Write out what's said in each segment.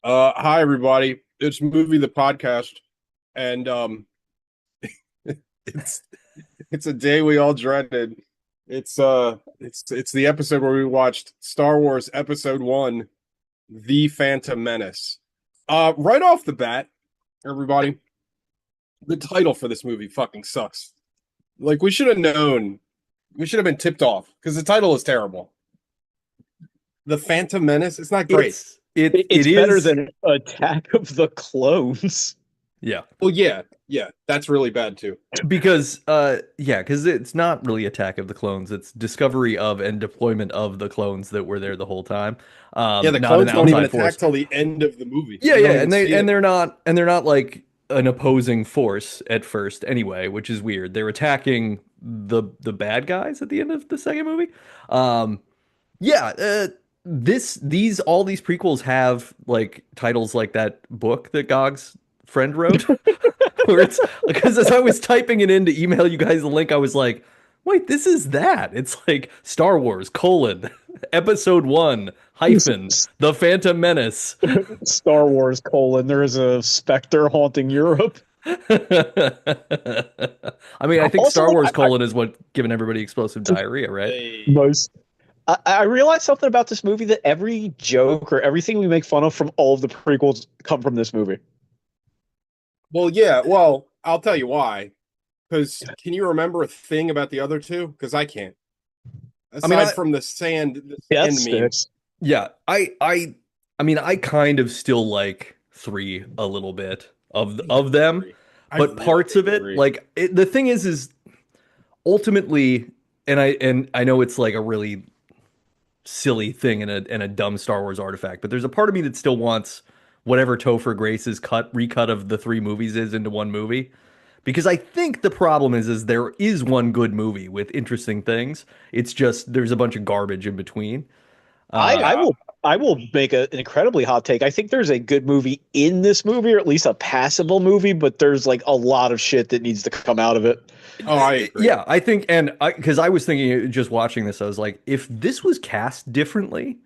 Hi everybody. It's Movie the Podcast, and it's it's a day we all dreaded. It's the episode where we watched Star Wars Episode 1, The Phantom Menace. Right off the bat, everybody, the title for this movie fucking sucks. Like we should have known, we should have been tipped off because the title is terrible. The Phantom Menace, it's not great. It's It better is. than Attack of the Clones. Yeah. Well, yeah, that's really bad too. Because it's not really Attack of the Clones. It's discovery of and deployment of the clones that were there the whole time. Yeah, the Not an clones don't even outside attack force. till the end of the movie. Yeah, We don't yeah, even and see they and it. they're not like an opposing force at first anyway, which is weird. They're attacking the bad guys at the end of the second movie. Um yeah, these all these prequels have like titles like that book that Gog's friend wrote. Where it's because as I was typing it in to email you guys the link, I was like, wait, this is that. It's like Star Wars, episode one, the Phantom Menace. Star Wars: there is a specter haunting Europe. I mean, I think Also, Star like, Wars, is what giving everybody explosive diarrhea, right? Hey. most I realized something about this movie that every joke or everything we make fun of from all of the prequels come from this movie. Well, yeah. Well, I'll tell you why. Because can you remember a thing about the other two? Because I can't. I mean, Aside from the Death sand meme. sticks. yeah, I mean, I kind of still like three a little bit of them, I but really parts hate of it, three. like the thing is ultimately, and I know it's like a really silly thing and a dumb Star Wars artifact, but there's a part of me that still wants whatever Topher Grace's recut of the three movies is into one movie. Because I think the problem is there is one good movie with interesting things. It's just there's a bunch of garbage in between. I, Uh, I Yeah. will I will make an incredibly hot take. I think there's a good movie in this movie, or at least a passable movie, but there's like a lot of shit that needs to come out of it. Oh, I agree. yeah, I think, and because I was thinking just watching this, I was like, if this was cast differently,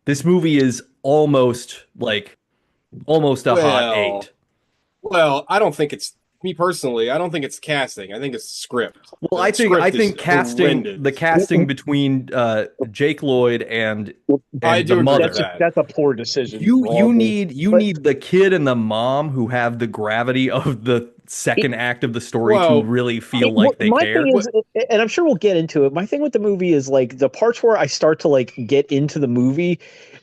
this movie is almost a hot Well, eight. well, I don't think it's me personally. I don't think it's casting. I think it's script. Well, The I script is think the horrendous. casting between Jake Lloyd I and the do agree with That's mother. that. that's a poor decision, broadly. You But need the kid and the mom who have the gravity of the it, second act of the story to Well, really feel like they my thing care. what? is, and I'm sure we'll get into it. My thing with the movie is like the parts where I start to like get into the movie,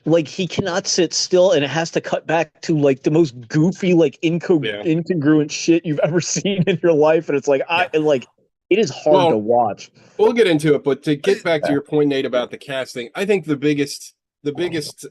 like he cannot sit still, and it has to cut back to like the most goofy, like Yeah. incongruent shit you've ever seen in your life, and it's like Yeah. it is hard to Well, watch. we'll get into it, but to get back to your point, Nate, about the casting, I think the biggest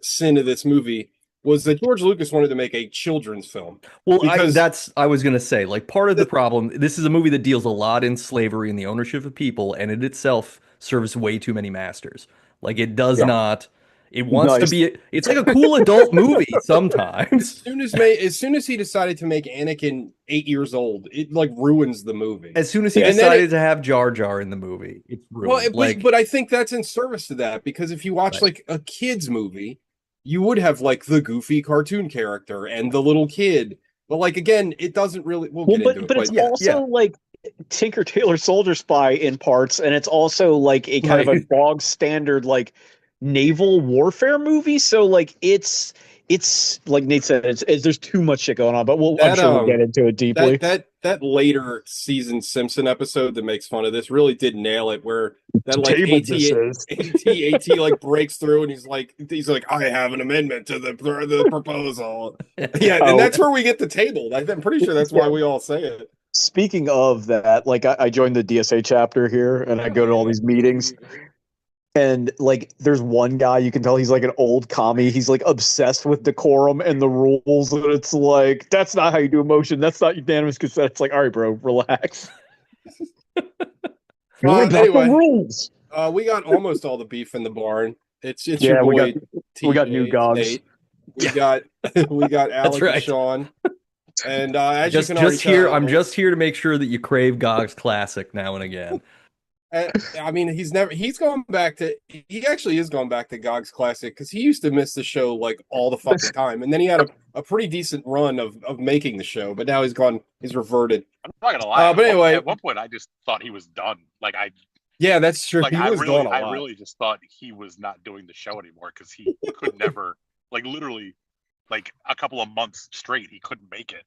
sin of this movie was that George Lucas wanted to make a children's film Well, because I was gonna say, like, part of the the, problem, this is a movie that deals a lot in slavery and the ownership of people, and it itself serves way too many masters. Like it does Yeah, not, it wants to nice. be, it's like a cool adult movie sometimes. as soon as he decided to make Anakin 8 years old, it like ruins the movie. As soon as he And then decided to have Jar Jar in the movie, it's ruined. but I think that's in service to that because if you watch Right. like a kids movie, you would have like the goofy cartoon character and the little kid. But like again, it doesn't really. We'll Well, get into it, but it's but Yeah, also yeah, like Tinker Tailor Soldier Spy in parts, and it's also like a kind of a right. bog standard like naval warfare movie. So like it's like Nate said, there's too much shit going on. But I'm That sure we'll get into it deeply. that later season Simpson episode that makes fun of this really did nail it. Where that like Table dishes. AT like breaks through and he's like I have an amendment to the proposal. Yeah, and Oh, that's where we get the table. I'm pretty sure that's why yeah. we all say it. Speaking of that, like I joined the DSA chapter here, and I go to all these meetings. And like, there's one guy you can tell he's like an old commie. He's like obsessed with decorum and the rules, and it's like that's not how you do a motion. That's not unanimous consent. It's like, all right, bro, relax. What about the Anyway, rules? we got almost all the beef in the barn. It's your Yeah, boy we got new TJ, it's gogs. Nate. We got we got that's Alec and right. Sean, and as you can already Just here, I'm tell, just here to make sure that you crave Gog's Classic now and again. I mean, he's going back to, he actually is going back to Gog's Classic because he used to miss the show like all the fucking time. And then he had a pretty decent run of making the show, but now he's reverted. I'm not gonna lie. But anyway, At one point, I just thought he was done. yeah, that's true. He was gone a lot. I really just thought he was not doing the show anymore because he could never, like literally, like a couple of months straight, he couldn't make it,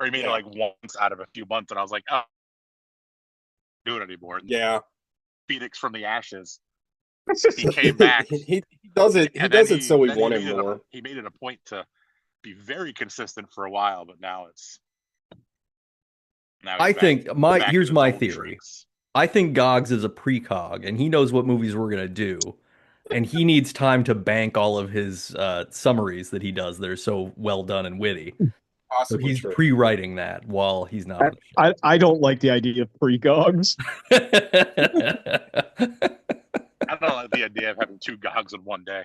or he made it like once out of a few months, and I was like, oh, do it anymore. And Yeah, Phoenix from the ashes. He came back. he does it. He does it so we want him more. He made it a point to be very consistent for a while, but now it's. I think here's my theory. I think Gogs is a precog, and he knows what movies we're gonna do, and he needs time to bank all of his summaries that he does that are so well done and witty. So he's pre-writing that while he's not on the show. I don't like the idea of precogs. I don't like the idea of having 2 Gogs in one day.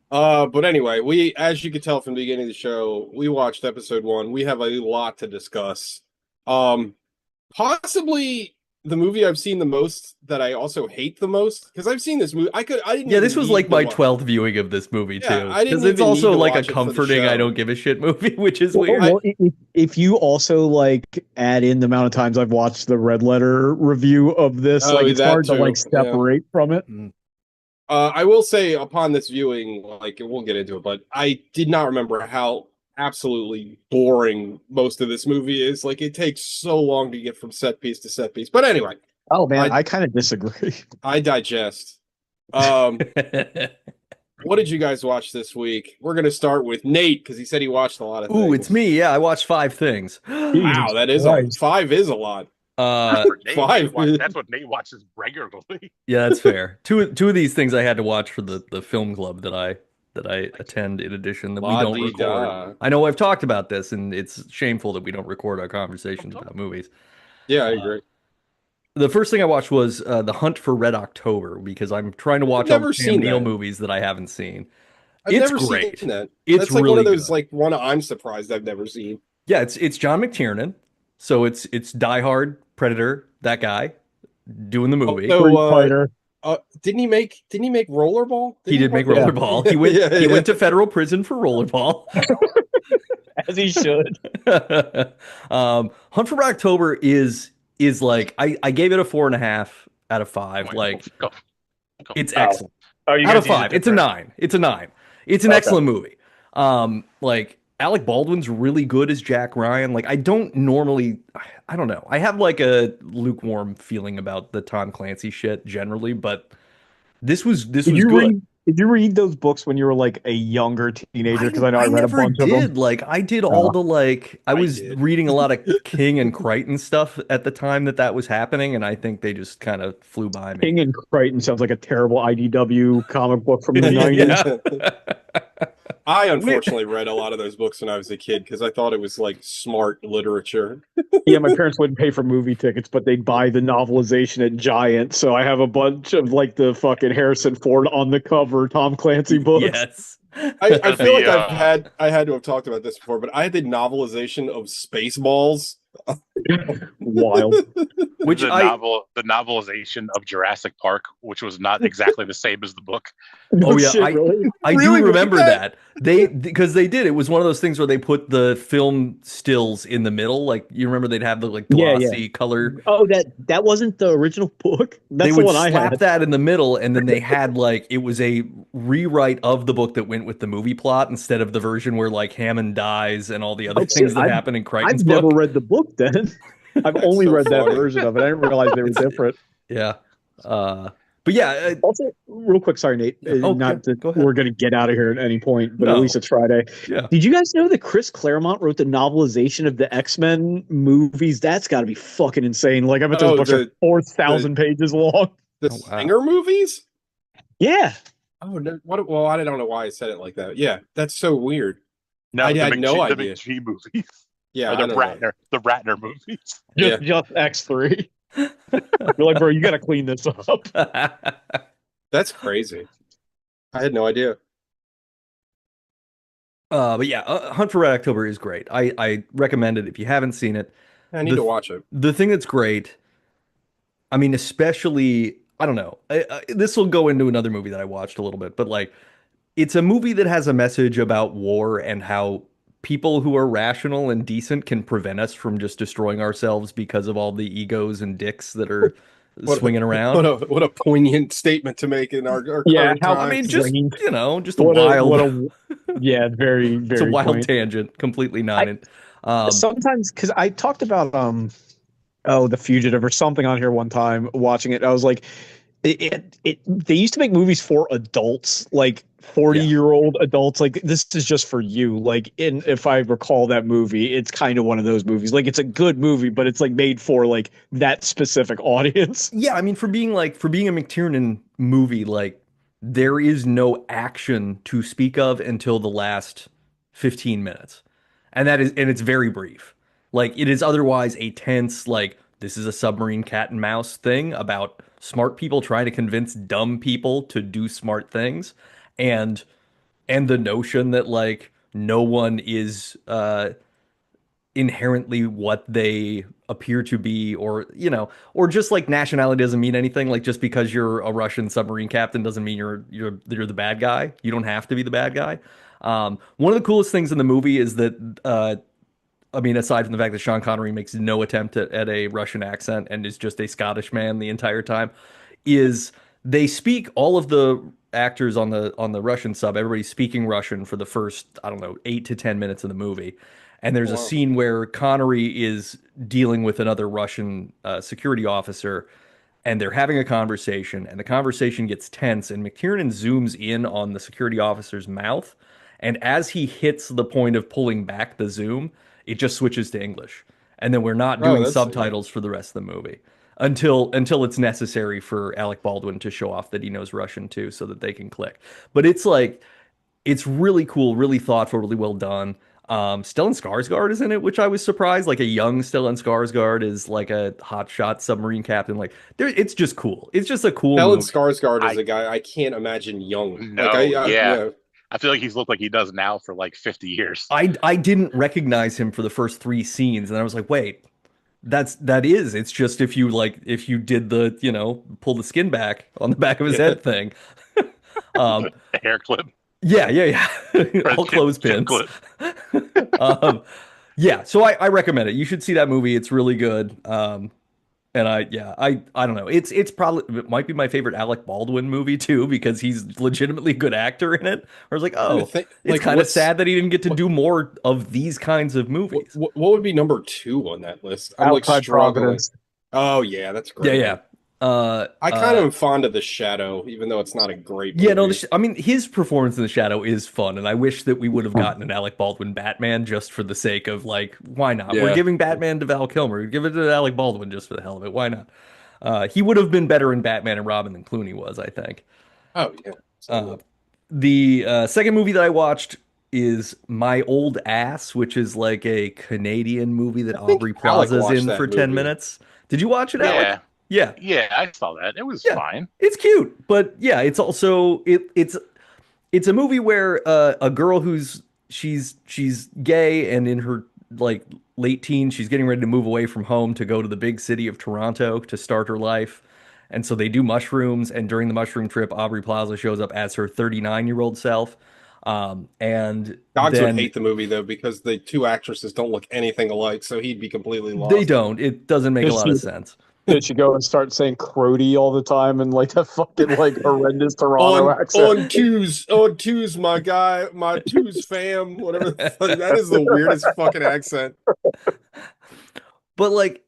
But anyway, as you could tell from the beginning of the show, we watched episode 1. We have a lot to discuss. Possibly the movie I've seen the most that I also hate the most, because I've seen this movie. This was like my 12th viewing of this movie too. Because it's also like a comforting I don't give a shit movie, which is weird. Well, if you also like add in the amount of times I've watched the Red Letter review of this, it's hard to like separate from it. I will say upon this viewing, we'll get into it, but I did not remember how absolutely boring most of this movie is. Like, it takes so long to get from set piece to set piece. But anyway. Oh man, I kind of disagree. I digest. What did you guys watch this week? We're gonna start with Nate because he said he watched a lot of things. Ooh, it's me. Yeah, I watched 5 things. Wow, that is 5 is a lot. 5. That's what Nate watches regularly. Yeah, that's fair. Two of these things I had to watch for the film club that I attend in addition that we don't record. I know I've talked about this, and it's shameful that we don't record our conversations about movies. Yeah, I agree. The first thing I watched was The Hunt for Red October because I'm trying to watch all the Sam Neill movies that I haven't seen. It's great. Seen that. It's That's like really one of those good. one I'm surprised I've never seen. Yeah, it's John McTiernan. So it's Die Hard, Predator, that guy doing the movie. Didn't he make Rollerball? He did make Rollerball. He went to federal prison for Rollerball. As he should. Hunt for Red October is like I gave it a 4.5 out of 5. It's excellent. Out of 5, it's a 9. It's a 9. It's an excellent movie. Alec Baldwin's really good as Jack Ryan. I don't know. I have a lukewarm feeling about the Tom Clancy shit generally, but this was good. Did you read those books when you were a younger teenager? Because I know I read a bunch of them. I did all the I was reading a lot of King and Crichton stuff at the time that was happening, and I think they just kind of flew by me. King and Crichton sounds like a terrible IDW comic book from the 90s. I unfortunately read a lot of those books when I was a kid because I thought it was smart literature. Yeah, my parents wouldn't pay for movie tickets, but they'd buy the novelization at Giant. So I have a bunch of the fucking Harrison Ford on the cover Tom Clancy books. Yes. I feel like I had to have talked about this before, but I had the novelization of Spaceballs. Wild. The novelization of Jurassic Park, which was not exactly the same as the book. Oh yeah, I do remember that. Because they did. It was one of those things where they put the film stills in the middle. You remember they'd have the glossy color. Oh, that wasn't the original book. That's the one I had. They would slap that in the middle, and then they had it was a rewrite of the book that went with the movie plot instead of the version where Hammond dies and all the other things that happen in Crichton's book. I've never read the book then. I've only read that version of it. I didn't realize they were different. Yeah. But yeah. Also, real quick, sorry, Nate. Go ahead. We're going to get out of here at any point, but at least it's Friday. Yeah. Did you guys know that Chris Claremont wrote the novelization of the X-Men movies? That's got to be fucking insane. I bet those books are 4,000 pages long. The Singer movies? Yeah. Oh, no, well, I don't know why I said it like that. Yeah, that's so weird. No, I had no idea. The McGee movies. Yeah, the Ratner movies. Just X3. You're like, bro, you got to clean this up. That's crazy. I had no idea. But yeah, Hunt for Red October is great. I recommend it if you haven't seen it. I need to watch it. The thing that's great, I mean, especially, I don't know. This will go into another movie that I watched a little bit, but like, it's a movie that has a message about war and how people who are rational and decent can prevent us from just destroying ourselves because of all the egos and dicks that are What swinging a, around. what a poignant statement to make in our Yeah, current how I mean, times. just, quaint. just a wild, Yeah, very, it's a very wild quaint. tangent, completely I not in. Um, sometimes because I talked about oh, The Fugitive or something on here one time watching it. I was like, they used to make movies for adults, like 40 yeah. year old adults. Like, this is just for you. Like, in if I recall that movie, it's kind of one of those movies. Like, it's a good movie, but it's like made for like that specific audience. Yeah, I mean, for being a McTiernan movie, like there is no action to speak of until the last 15 minutes. And it's very brief. Like it is otherwise a tense, like this is a submarine cat and mouse thing about smart people trying to convince dumb people to do smart things. And and the notion that like no one is inherently what they appear to be, or or just like nationality doesn't mean anything. Like just because you're a Russian submarine captain doesn't mean you're the bad guy. You don't have to be the bad guy. One of the coolest things in the movie is that I mean, aside from the fact that Sean Connery makes no attempt at a Russian accent and is just a Scottish man the entire time, is they speak all of the actors on the Russian sub. Everybody's speaking Russian for the first, I don't know, 8 to 10 minutes of the movie. And there's a Wow. scene where Connery is dealing with another Russian security officer, and they're having a conversation, and the conversation gets tense, and McTiernan zooms in on the security officer's mouth, and as he hits the point of pulling back the zoom, it just switches to English, and then we're not Oh, doing that's neat. subtitles for the rest of the movie until it's necessary for Alec Baldwin to show off that he knows Russian too, so that they can click. But it's like it's really cool, really thoughtful, really well done. Stellan Skarsgård is in it, which I was surprised. Like a young Stellan Skarsgård is like a hotshot submarine captain. Like there, it's just cool. It's just a cool Stellan movie. Skarsgård is I a guy I can't imagine young. Like no, yeah. yeah. I feel like he's looked like he does now for like 50 years. I didn't recognize him for the first three scenes, and I was like, wait, that is. It's just if you did the pull the skin back on the back of his Yeah. head thing. Um, A hair clip yeah, or a all chip clothespins. clip. um, yeah, so I recommend it. You should see that movie. It's really good. And I don't know. It might be my favorite Alec Baldwin movie too because he's legitimately a good actor in it. I was like, Trying to oh, think, it's like, kind of sad that he didn't get to what do more of these kinds of movies. what would be number two on that list? I'm like Outside struggling. Providence. Oh yeah, that's a Yeah, great yeah. one. Uh, I kind of uh, am fond of The Shadow, even though it's not a great yeah, no, movie. I mean, his performance in The Shadow is fun, and I wish that we would have gotten an Alec Baldwin Batman just for the sake of like, why not? We're Yeah. giving Batman to Val Kilmer. Give it to Alec Baldwin just for the hell of it. Why not? He would have been better in Batman and Robin than Clooney was, I think. Oh yeah. Uh, Absolutely. the second movie that I watched is My Old Ass, which is like a Canadian movie that I think Aubrey Alec Plaza's watched in that for 10 movie. minutes. Did you watch it, Alec? Yeah, Yeah. yeah, I saw that. It was Yeah. fine. It's cute, but yeah, it's also it's a movie where a girl she's gay and in her like late teens, she's getting ready to move away from home to go to the big city of Toronto to start her life. And so they do mushrooms, and during the mushroom trip, Aubrey Plaza shows up as her 39-year-old self. And Dogs would then hate the movie though because the two actresses don't look anything alike, so he'd be completely they lost. don't. It doesn't make a Does lot she of sense. did she go and start saying Crody all the time and like that fucking like horrendous Toronto On accent? on twos, my guy, my twos fam, whatever the fuck. That is the weirdest fucking accent. But like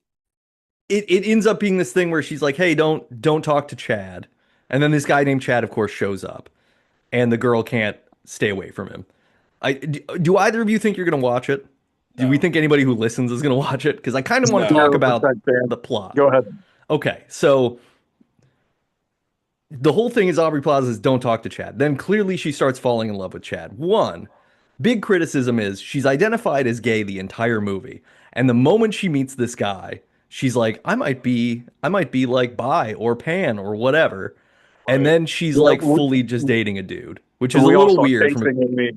it ends up being this thing where she's like, "Hey, don't talk to Chad." And then this guy named Chad, of course, shows up, and the girl can't stay away from him. Do either of you think you're going to watch it? Do we No. think anybody who listens is going to watch it? Because I kind of want to talk No. about 0% fan. the plot. Go ahead. Okay, so the whole thing is Aubrey Plaza's don't talk to Chad. Then clearly she starts falling in love with Chad. One big criticism is she's identified as gay the entire movie. And the moment she meets this guy, she's like, I might be like bi or pan or whatever. And Right. then she's Yeah, like fully just dating a dude, which is a we all little saw weird from a, Chasing Amy.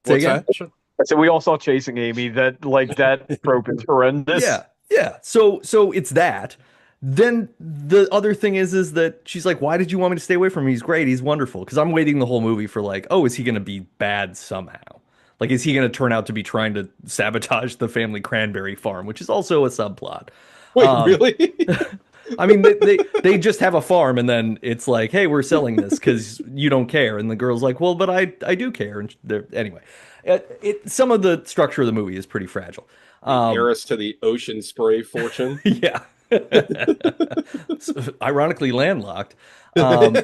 say What's again? that? Sure. I said we all saw Chasing Amy. That like that trope is horrendous. Yeah. Yeah. So it's that. then the other thing is that she's like, why did you want me to stay away from him? He's great. He's wonderful. Because I'm waiting the whole movie for like, oh, is he going to be bad somehow? Like, is he going to turn out to be trying to sabotage the family cranberry farm, which is also a subplot. Wait, Um, really? I mean, they just have a farm, and then it's like, hey, we're selling this because you don't care, and the girl's like, well, but I do care, and anyway, some of the structure of the movie is pretty fragile. The heiress to the ocean spray fortune. Yeah, ironically landlocked. Um,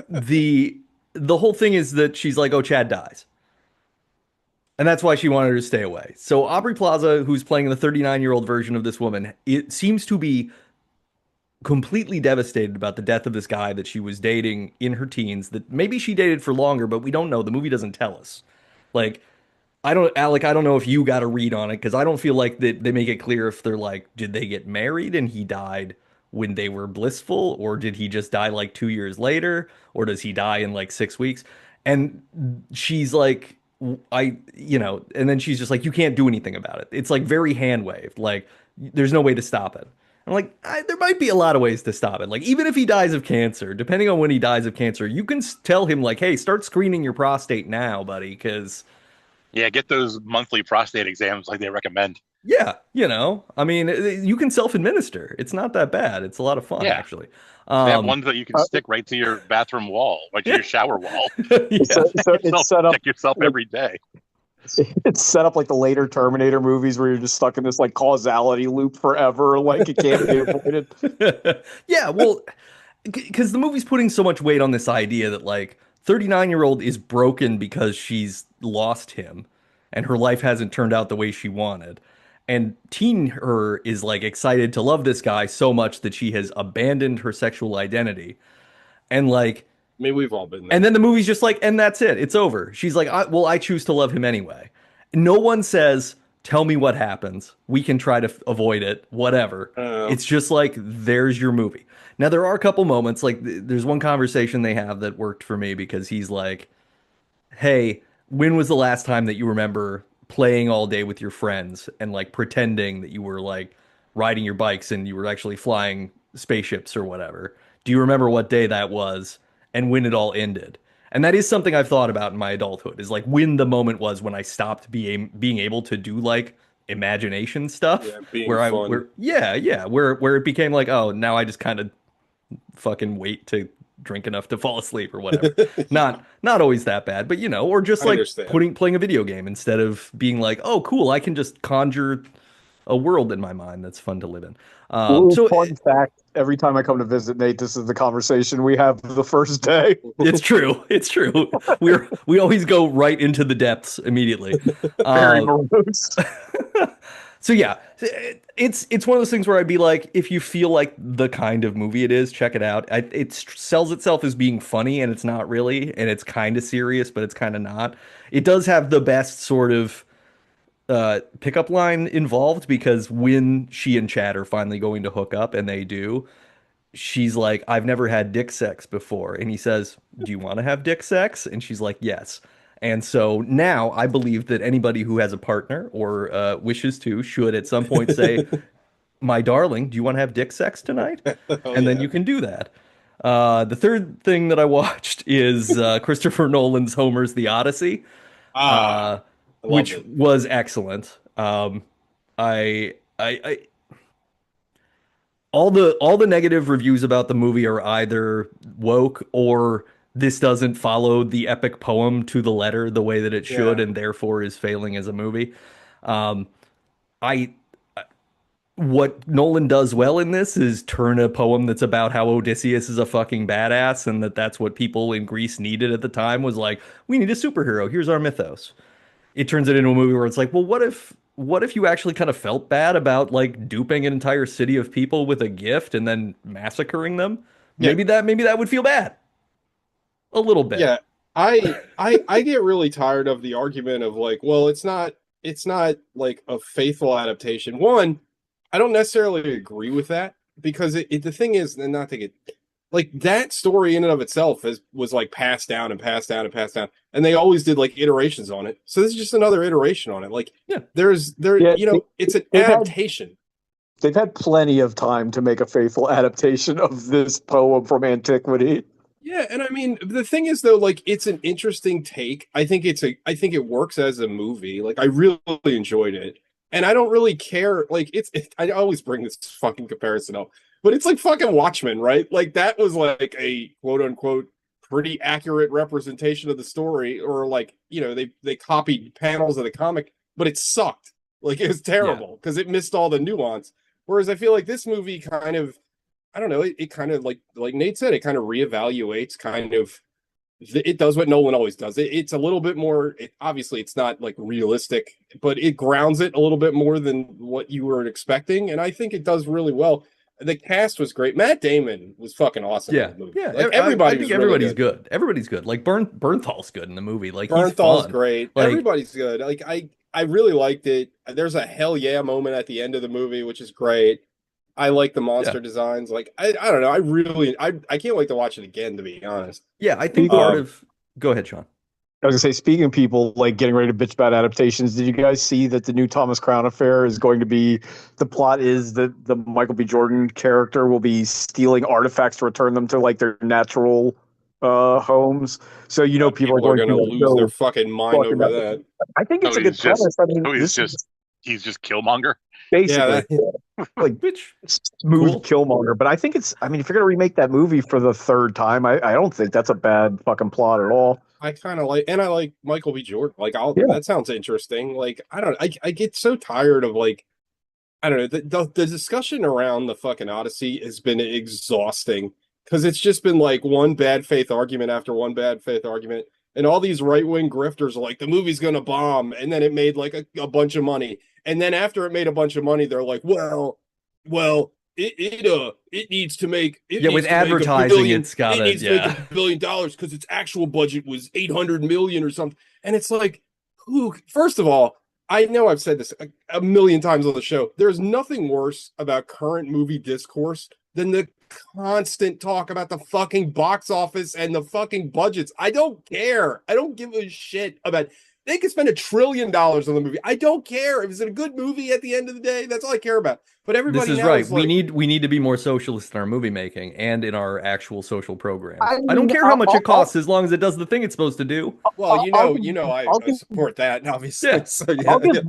the the whole thing is that she's like, oh, Chad dies. And that's why she wanted her to stay away. So Aubrey Plaza, who's playing the 39-year-old version of this woman, it seems to be completely devastated about the death of this guy that she was dating in her teens, that maybe she dated for longer, but we don't know. The movie doesn't tell us. Like, I don't, Alec, I don't know if you got a read on it, because I don't feel like that they make it clear if they're like, did they get married and he died when they were blissful, or did he just die like 2 years later, or does he die in like 6 weeks? And she's like, and then she's just like, you can't do anything about it. It's like very hand waved. Like, there's no way to stop it. I'm like, there might be a lot of ways to stop it. Like, even if he dies of cancer, depending on when he dies of cancer, you can tell him, like, hey, start screening your prostate now, buddy, because, Yeah, get those monthly prostate exams like they recommend. yeah, I mean, you can self-administer. It's not that bad. It's a lot of fun, Yeah. actually. They have ones that you can stick right to your bathroom wall, like to your shower wall. Yeah. So it's set up. Check yourself every day. It's set up like the later Terminator movies where you're just stuck in this like causality loop forever, like it can't be avoided. Yeah, well, because the movie's putting so much weight on this idea that like 39-year-old is broken because she's lost him and her life hasn't turned out the way she wanted. And teen her is like excited to love this guy so much that she has abandoned her sexual identity. And like, I mean, we've all been there. and then the movie's just like, and that's it. It's over. She's like, well, I choose to love him anyway. No one says, tell me what happens. We can try to avoid it, whatever. It's just like, there's your movie. Now, there are a couple moments, like, there's one conversation they have that worked for me because he's like, hey, when was the last time that you remember playing all day with your friends and like pretending that you were like riding your bikes and you were actually flying spaceships or whatever? Do you remember what day that was and when it all ended? And that is something I've thought about in my adulthood, is like when the moment was when I stopped being able to do like imagination stuff, Yeah, being where fun. where it became like, oh, now I just kind of fucking wait to drink enough to fall asleep or whatever. Not always that bad, but or just I like understand. playing a video game instead of being like, oh, cool, I can just conjure a world in my mind that's fun to live in. So Fun fact: every time I come to visit Nate, this is the conversation we have the first day. it's true. It's true. We always go right into the depths immediately. Very morose. So yeah, it's one of those things where I'd be like, if you feel like the kind of movie it is, check it out. It sells itself as being funny, and it's not really, and it's kind of serious, but it's kind of not. It does have the best sort of pickup line involved, because when she and Chad are finally going to hook up, and they do, she's like, I've never had dick sex before. And he says, do you want to have dick sex? And she's like, yes. And so now I believe that anybody who has a partner or wishes to should at some point say, my darling, do you want to have dick sex tonight? And then you can do that. The third thing that I watched is Christopher Nolan's Homer's The Odyssey, which was excellent. I all the negative reviews about the movie are either woke or this doesn't follow the epic poem to the letter the way that it should, and therefore is failing as a movie. I What Nolan does well in this is turn a poem that's about how Odysseus is a fucking badass and that's what people in Greece needed at the time, was like, we need a superhero. Here's our mythos. It turns it into a movie where it's like, well, what if you actually kind of felt bad about like duping an entire city of people with a gift and then massacring them? Yeah. Maybe that would feel bad. A little bit. Yeah. I get really tired of the argument of like, well, it's not like a faithful adaptation. One, I don't necessarily agree with that, because the thing is, and not to get like, that story in and of itself was like passed down and passed down and passed down, and they always did like iterations on it. So this is just another iteration on it. Like, Yeah. it's an adaptation. They've had plenty of time to make a faithful adaptation of this poem from antiquity. Yeah, and I mean the thing is though, like it's an interesting take. I think it works as a movie. Like I really enjoyed it. And I don't really care. Like I always bring this fucking comparison up, but it's like fucking Watchmen, right? Like that was like a quote unquote pretty accurate representation of the story, or like, they copied panels of the comic, but it sucked. Like it was Yeah. terrible because it missed all the nuance. Whereas I feel like this movie kind of, I don't know. It kind of like Nate said, it kind of reevaluates. Kind of, it does what Nolan always does. It's a little bit more. Obviously, it's not like realistic, but it grounds it a little bit more than what you were expecting, and I think it does really well. The cast was great. Matt Damon was fucking awesome in Yeah, the movie. yeah. Like I everybody think was really everybody's good. good. Everybody's good. Like Bernthal's good in the movie. Like he's Bernthal's fun. great. Like Everybody's good. Like I really liked it. There's a hell yeah moment at the end of the movie, which is great. I like the yeah, monster designs. Like I don't know. I can't wait to watch it again, to be honest. yeah. I think Speaking, part Um, of. Go ahead, Sean. I was gonna say, speaking of people like getting ready to bitch about adaptations, did you guys see that the new Thomas Crown Affair is going to be? The plot is that the Michael B. Jordan character will be stealing artifacts to return them to like their natural homes. So people are People are going to be gonna like, lose their "No, fucking mind fucking." over that. I think So it's a good premise. I mean, he's this just is he's just Killmonger. Yeah, basically that, like Which smooth cool. Killmonger. But I think it's. I mean, if you're gonna remake that movie for the third time, I don't think that's a bad fucking plot at all. I kind of like, and I like Michael B. Jordan. Like, Yeah. that sounds interesting. Like, I don't, I get so tired of like, I don't know, the discussion around the fucking Odyssey has been exhausting because it's just been like one bad faith argument after one bad faith argument, and all these right wing grifters are like the movie's gonna bomb, and then it made like a bunch of money, and then after it made a bunch of money, they're like, well, it needs to make Yeah, with advertising, it's it gotta. needs to make Yeah, $1 billion because its actual budget was 800 million or something, and it's like, who? First of all, I know I've said this a million times on the show. There's nothing worse about current movie discourse than the constant talk about the fucking box office and the fucking budgets. I don't care. I don't give a shit about. They could spend $1 trillion on the movie. I don't care. If it's a good movie at the end of the day, that's all I care about. But this everybody is now right. is like, We need to be more socialist in our movie making and in our actual social programs. I I don't mean, care how much it costs as long as it does the thing it's supposed to do. well, I'll I give support that, obviously. Yeah. So I'll yeah, give yeah.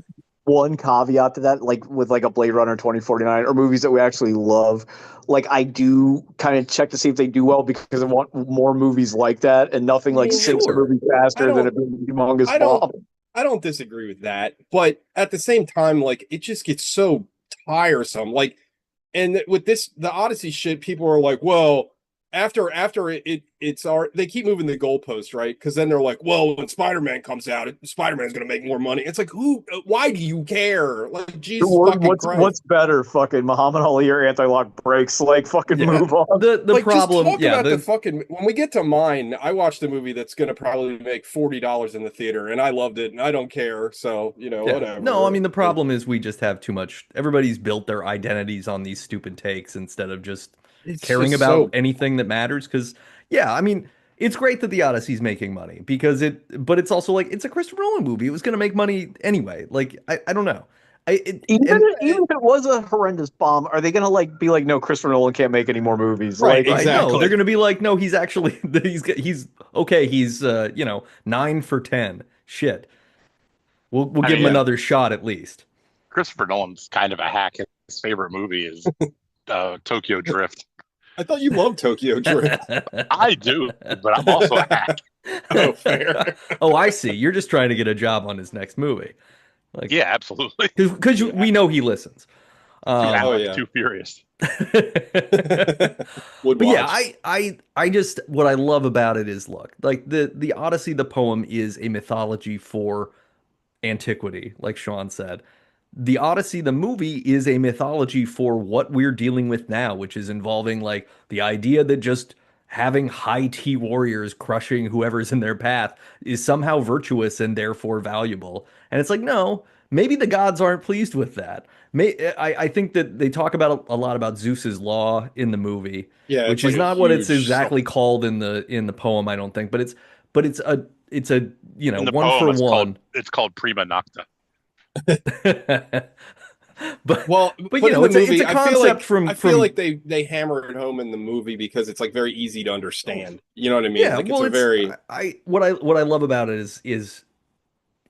one caveat to that, like with like a Blade Runner 2049 or movies that we actually love. Like I do kind of check to see if they do well because I want more movies like that, and nothing I like mean, sinks a Sure. movie I faster than don't, a big humongous I don't, bomb. I don't disagree with that, but at the same time, like it just gets so tiresome. Like, and with this, the Odyssey shit, people are like, well, after it's our, they keep moving the goalpost, right? Because then they're like, well, when Spider-Man comes out, Spider-Man's gonna make more money. It's like, who? Why do you care? Like, Jesus fucking What's Christ! better, fucking Muhammad Ali or anti-lock brakes? Like fucking Yeah. move on. The Like, just problem, talk yeah, about the the fucking. When we get to mine, I watched a movie that's gonna probably make $40 in the theater, and I loved it, and I don't care. So yeah. No, I whatever. mean the problem is we just have too much everybody's built their identities on these stupid takes instead of just It's caring just about so. anything that matters cuz yeah, I mean it's great that the Odyssey's making money because but it's also like it's a Christopher Nolan movie. It was going to make money anyway. Like I don't know. I it, and Even if it was a horrendous bomb, are they gonna like be like, no, Christopher Nolan can't make any more movies? Right, Like, right. No, they're exactly. going to be like, no, he's actually he's okay. He's 9 for 10. Shit, we'll I give him mean, Yeah, another shot at least. Christopher Nolan's kind of a hack. His favorite movie is Tokyo Drift. I thought you loved Tokyo Drift. I do, but I'm also a hack. Oh, fair. Oh, I see. You're just trying to get a job on his next movie, like Yeah, absolutely. because Yeah. we know he listens. Yeah, Oh Um, I'm yeah. too furious. Would But yeah, watch. I just what I love about it is look, like the Odyssey, the poem is a mythology for antiquity, like Sean said. The Odyssey, the movie, is a mythology for what we're dealing with now, which is involving like the idea that just having high T warriors crushing whoever's in their path is somehow virtuous and therefore valuable. And it's like, no, maybe the gods aren't pleased with that. I think that they talk about a lot about Zeus's law in the movie, Yeah, which it's is like a not what it's huge. exactly called in the poem, I don't think, but it's a In the one poem, for one. it's called Prima Nocta. Well, but but you in know, the it's movie, a concept I feel from like they hammer it home in the movie because it's like very easy to understand. You know what I mean? yeah. Like it's Well, a it's very what I love about it is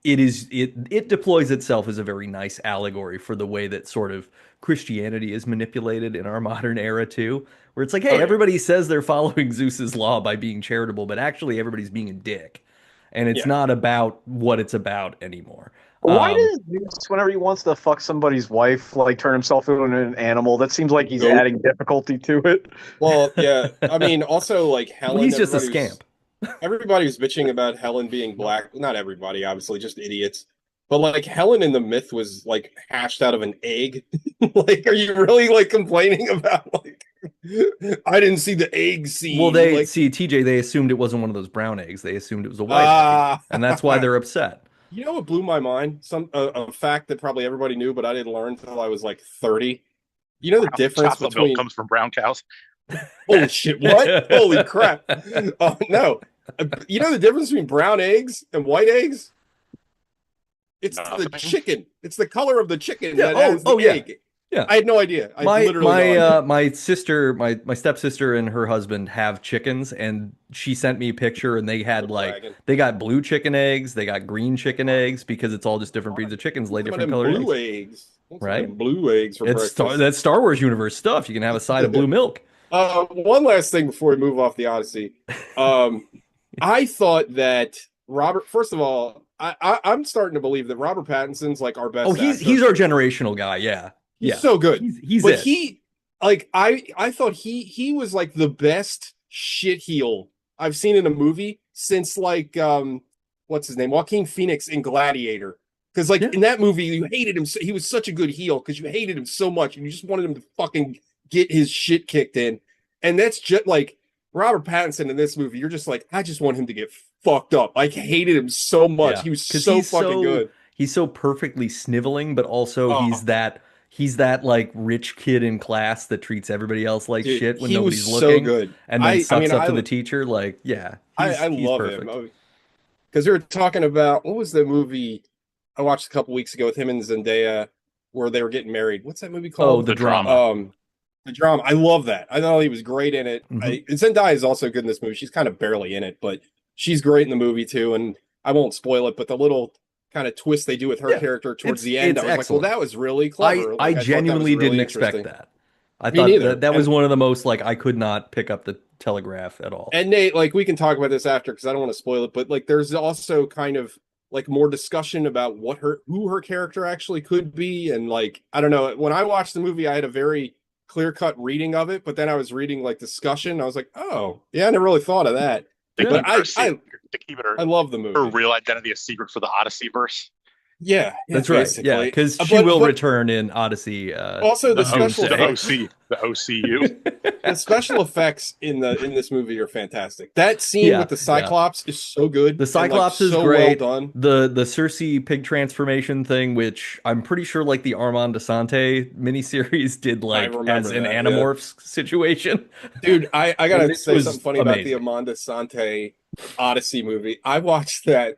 it deploys itself as a very nice allegory for the way that sort of Christianity is manipulated in our modern era too, where it's like, hey, oh yeah, everybody says they're following Zeus's law by being charitable, but actually everybody's being a dick, and it's yeah. not about what it's about anymore. Why does Zeus, whenever he wants to fuck somebody's wife, like turn himself into an animal? That seems like he's Goat. adding difficulty to it. Well, yeah. I mean, also like Well, Helen. he's just a scamp. Everybody was bitching about Helen being black. Not everybody, obviously, just idiots. But like Helen in the myth was like hashed out of an egg. Like, are you really like complaining about like I didn't see the egg Well, scene? they Like, see TJ. They assumed it wasn't one of those brown eggs. They assumed it was a white egg, ah, and that's why they're upset. you know what blew my mind? A fact that probably everybody knew, but I didn't learn until I was like 30. You know the difference Chocolate milk between comes from brown cows. holy shit, what? Holy crap. Oh no. You know the difference between brown eggs and white eggs? It's the Nothing. chicken. It's the color of the chicken Yeah. that Oh. has the Oh yeah. egg. Yeah. I had no idea. I My literally no idea. my sister, my stepsister and her husband have chickens, and she sent me a picture, and they had Quit like bragging. they got blue chicken eggs, they got green chicken eggs because it's all just different breeds of chickens lay Some of different them colored blue eggs, eggs. Some of right? them blue eggs for It's breakfast. that's Star Wars universe stuff. You can have a side of blue milk. One last thing before we move off the Odyssey. I thought that Robert. First of all, I'm starting to believe that Robert Pattinson's like our Oh, best he's actor. our generational guy. Yeah, He's yeah, so good. he's But it. he like I thought he was like the best shit heel I've seen in a movie since like what's his name? Joaquin Phoenix in Gladiator. Because like Yeah. in that movie, you hated him. He was such a good heel because you hated him so much and you just wanted him to fucking get his shit kicked in. And that's just like Robert Pattinson in this movie. You're just like, I just want him to get fucked up. I hated him so much. Yeah, He was because so fucking good. he's so perfectly sniveling, but also Oh, he's that like rich kid in class that treats everybody else like dude, shit when he was nobody's so looking, good. and then I mean, sucks up to the teacher. Like, yeah, I he's love him. perfect. Because we were talking about what was the movie I watched a couple weeks ago with him and Zendaya where they were getting married. What's that movie Oh, called? the The drama. drama. The drama. I love that. I know he was great in it. Mhm. Zendaya is also good in this movie. She's kind of barely in it, but she's great in the movie too. And I won't spoil it, but the little kind of twist they do with her Yeah, character towards the end, it's I was excellent. like, well, that was really clever. I Like I thought that was genuinely really didn't expect interesting. that. I Me thought neither. that was And one of the most like I could not pick up the telegraph at all. And Nate, like we can talk about this after because I don't want to spoil it, but like there's also kind of like more discussion about who her character actually could be. And like, I don't know. When I watched the movie, I had a very clear-cut reading of it, but then I was reading like discussion. I was like, oh, yeah, I never really thought of that. To Yeah. But keep her a secret, to keep I love the movie. her real identity a secret for the Odyssey verse. Yeah, That's right. Yeah, basically. because she will return in Odyssey. Also, the special The effects, OC, the OCU. the special effects in this movie are fantastic. That scene Yeah, with the yeah. Cyclops is so good. The Cyclops is so great. well done. The Cersei pig transformation thing, which I'm pretty sure like the Armand Desante miniseries did like remember as an that, yeah. Animorphs situation. Dude, I gotta This say was something funny about the amazing. Amanda Sante Odyssey movie. I watched that.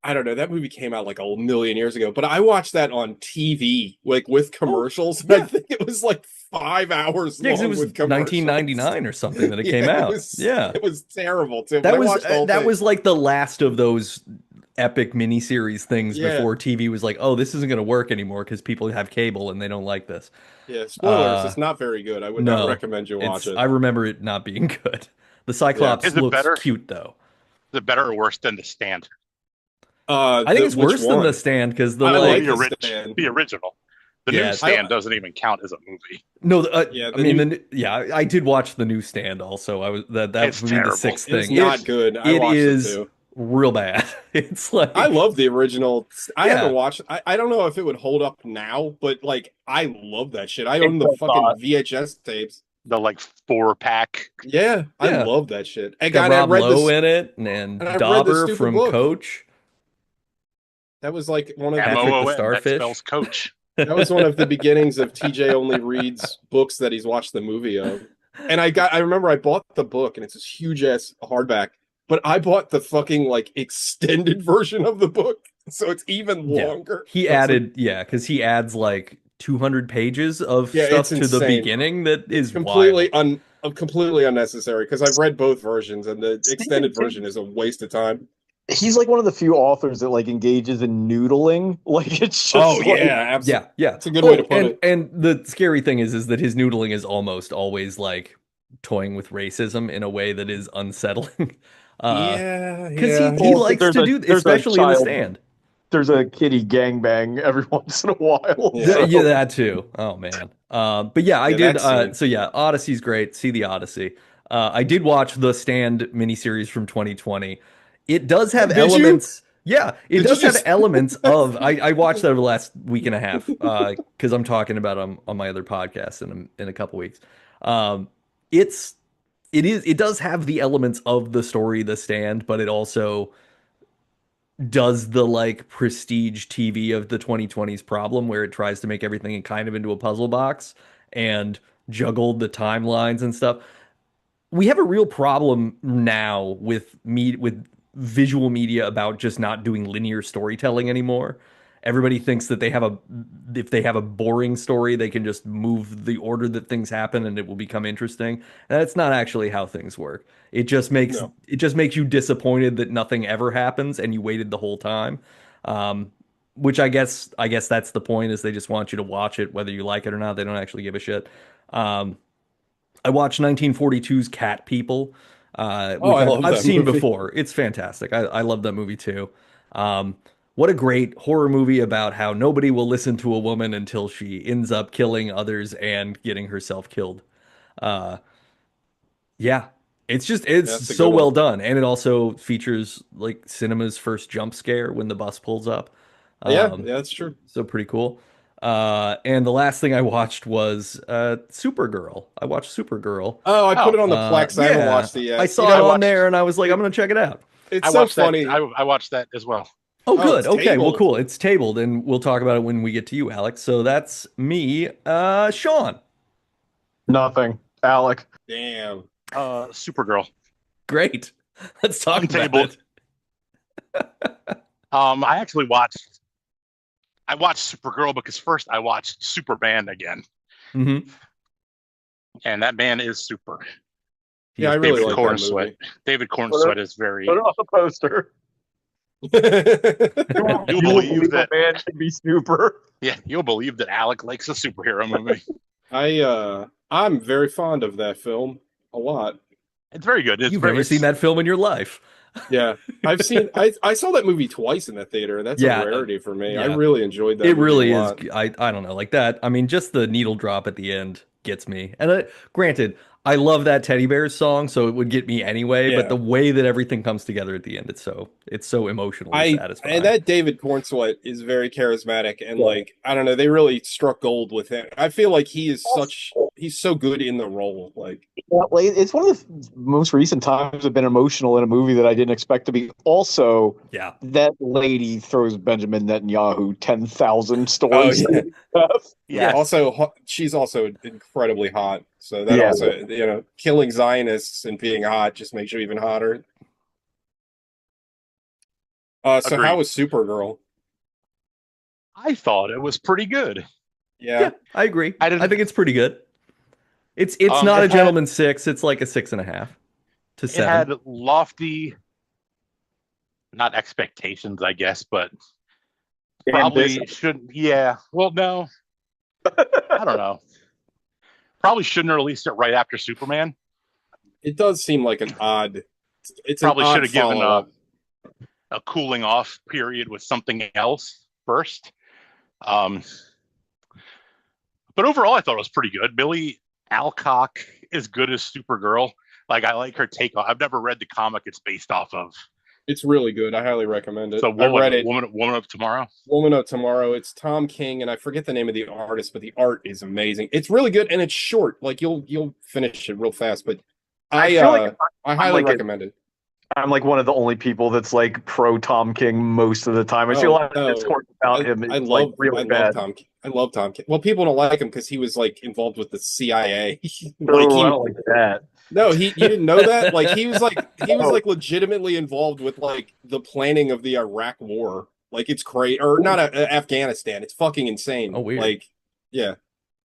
I don't know. That movie came out like a million years ago, but I watched that on TV, like with commercials. yeah. I think it was like 5 hours Yeah, 'cause long it was with commercials. 1999 or something that it Yeah, came out. it was terrible too. That But I was watched the whole that thing. was like the last of those epic miniseries things Yeah. before TV was like, oh, this isn't going to work anymore because people have cable and they don't like this. Yeah. Spoilers. It's not very good. I would not No, recommend you watch it. I remember it not being good. The Cyclops Is it looks better? cute though. Is it better or worse than The Stand? I think it's which worse than one? The Stand because the I like like The Stand. The original. The Yeah, new Stand doesn't even count as a movie. no, Yeah, I mean, I did watch the new Stand also. I was that It's would be the terrible. sixth It's thing. not good. I It watched is it too. real bad. It's like I love the original. I Yeah. haven't watched. I don't know if it would hold up now, but like I love that shit. I own It the does fucking not. VHS tapes. The like 4-pack. Yeah, I Yeah. love that shit. I got I Rob read Lowe this. in it and and I read the Dauber stupid from book. Coach. That was like one of Patrick the MOON, that Starfish. spells coach. that was one of the beginnings of TJ only reads books that he's watched the movie of. And I remember I bought the book and it's this huge ass hardback, but I bought the fucking like extended version of the book, so it's even Yeah. longer. He So it's added, yeah, because he adds like 200 pages of Yeah, stuff it's to the insane. beginning that It's is wild. completely unnecessary because I've read both versions, and the Stephen extended King, version is a waste of time. he's like one of the few authors that like engages in noodling. Like it's Oh just like yeah, absolutely. Yeah, yeah. It's a good way to Oh, put it. and the scary thing is that his noodling is almost always like toying with racism in a way that is unsettling. Yeah, Because yeah. he well, likes to do, there's a especially in The child Stand. there's a kitty gangbang every once in a while. Yeah. Yeah, So that too. Oh man. But yeah, I Yeah, did. that scene. So yeah, Odyssey's great. See the Odyssey. I did watch the Stand miniseries from 2020. It does have Did you? elements. Yeah, it Did you does have just? elements of. I watched that over the last week and a half because I'm talking about on my other podcast in a couple weeks. Um, it's it does have the elements of the story, The Stand, but it also does the like prestige TV of the 2020s problem where it tries to make everything kind of into a puzzle box and juggle the timelines and stuff. We have a real problem now with visual media about just not doing linear storytelling anymore. Everybody thinks that if they have a boring story, they can just move the order that things happen and it will become interesting. And that's not actually how things work. No. It just makes you disappointed that nothing ever happens and you waited the whole time. Um, which I guess that's the point is they just want you to watch it whether you like it or not. They don't actually give a shit. Um, I watched 1942's Cat People, Oh, which I love I've that seen movie. before. It's fantastic. I love that movie too. What a great horror movie about how nobody will listen to a woman until she ends up killing others and getting herself killed. Uh, yeah, it's That's a so good well one. done, and it also features like cinema's first jump scare when the bus pulls up. Yeah, Um, yeah, that's true. so pretty cool. And the last thing I watched was Supergirl. I watched Supergirl. Oh, I put Oh, it on the Plex. I haven't Yeah, watched it I yet. You saw it I know, on watched there and I was like, I'm it, gonna check it out. it's I so watched that. funny. I watched that as well. Oh, Oh, good. it's Okay, well, tabled. cool. It's tabled, and we'll talk about it when we get to you, Alex. So that's me, Sean. nothing. Alec. Damn. Supergirl, Great. Let's talk about untabled. it. I actually watched. I watched Supergirl because first I watched Superman again, Hmm. and that man is super. He Yeah, I is really pretty David like that super. Cornsweet. movie. David Put Cornsweet it, is very. put it on the poster. You'll You will believe believe a that. man can be super. Yeah, you'll believe that Alec likes a superhero movie. I'm very fond of that film a lot. It's very good. It's You've very. never seen It's that film in your life. Yeah. I saw that movie twice in the theater. That's a Yeah, rarity for me. I yeah. really enjoyed that It movie a really is. lot. I don't know, like that. I mean, just the needle drop at the end gets me. And granted, I love that Teddy Bears song, so it would get me anyway. But Yeah. the way that everything comes together at the end, it's so emotionally And satisfying. that David Cornsweet is very charismatic and Yeah. like I don't know, they really struck gold with him. I feel like he's so good in the role. Like Well, like, it's one of the most recent times I've been emotional in a movie that I didn't expect to be. Also, Yeah, that lady throws Benjamin Netanyahu 10,000 oh stories. yeah. yeah. Also she's also incredibly hot. So that Yeah. also, killing Zionists and being hot just makes you even hotter. So how agreed. was Supergirl? I thought it was pretty good. Yeah. Yeah, I agree. I didn't. I think it's pretty good. It's not a It had gentleman's six. It's like a 6.5 to it had 7. lofty, not expectations, I guess, but Ambition. probably shouldn't. Yeah. Well, no, I don't know. Probably shouldn't have released it right after Superman. It does seem like it's an Probably should odd have given follow-up. a cooling off period with something else first. Um, but overall, I thought it was pretty good. Billy Alcock is good as Supergirl. Like I like her take on. I've never read the comic it's based off of. It's really good. I highly recommend it. So I read it. Woman of Tomorrow. Woman of Tomorrow. It's Tom King, and I forget the name of the artist, but the art is amazing. It's really good, and it's short. Like you'll finish it real fast. But I feel like I I'm highly like recommend it. I'm like one of the only people that's like pro Tom King most of the time. I feel Oh like the no, discourse about him I is like love really bad. Tom. I love Tom King. Well, people don't like him because he was like involved with the CIA. Like Oh, I he don't like that. No, you didn't know that? Like he was Oh. like legitimately involved with like the planning of the Iraq war. Like it's crazy or not Afghanistan. It's fucking insane. Oh, weird. Like Yeah.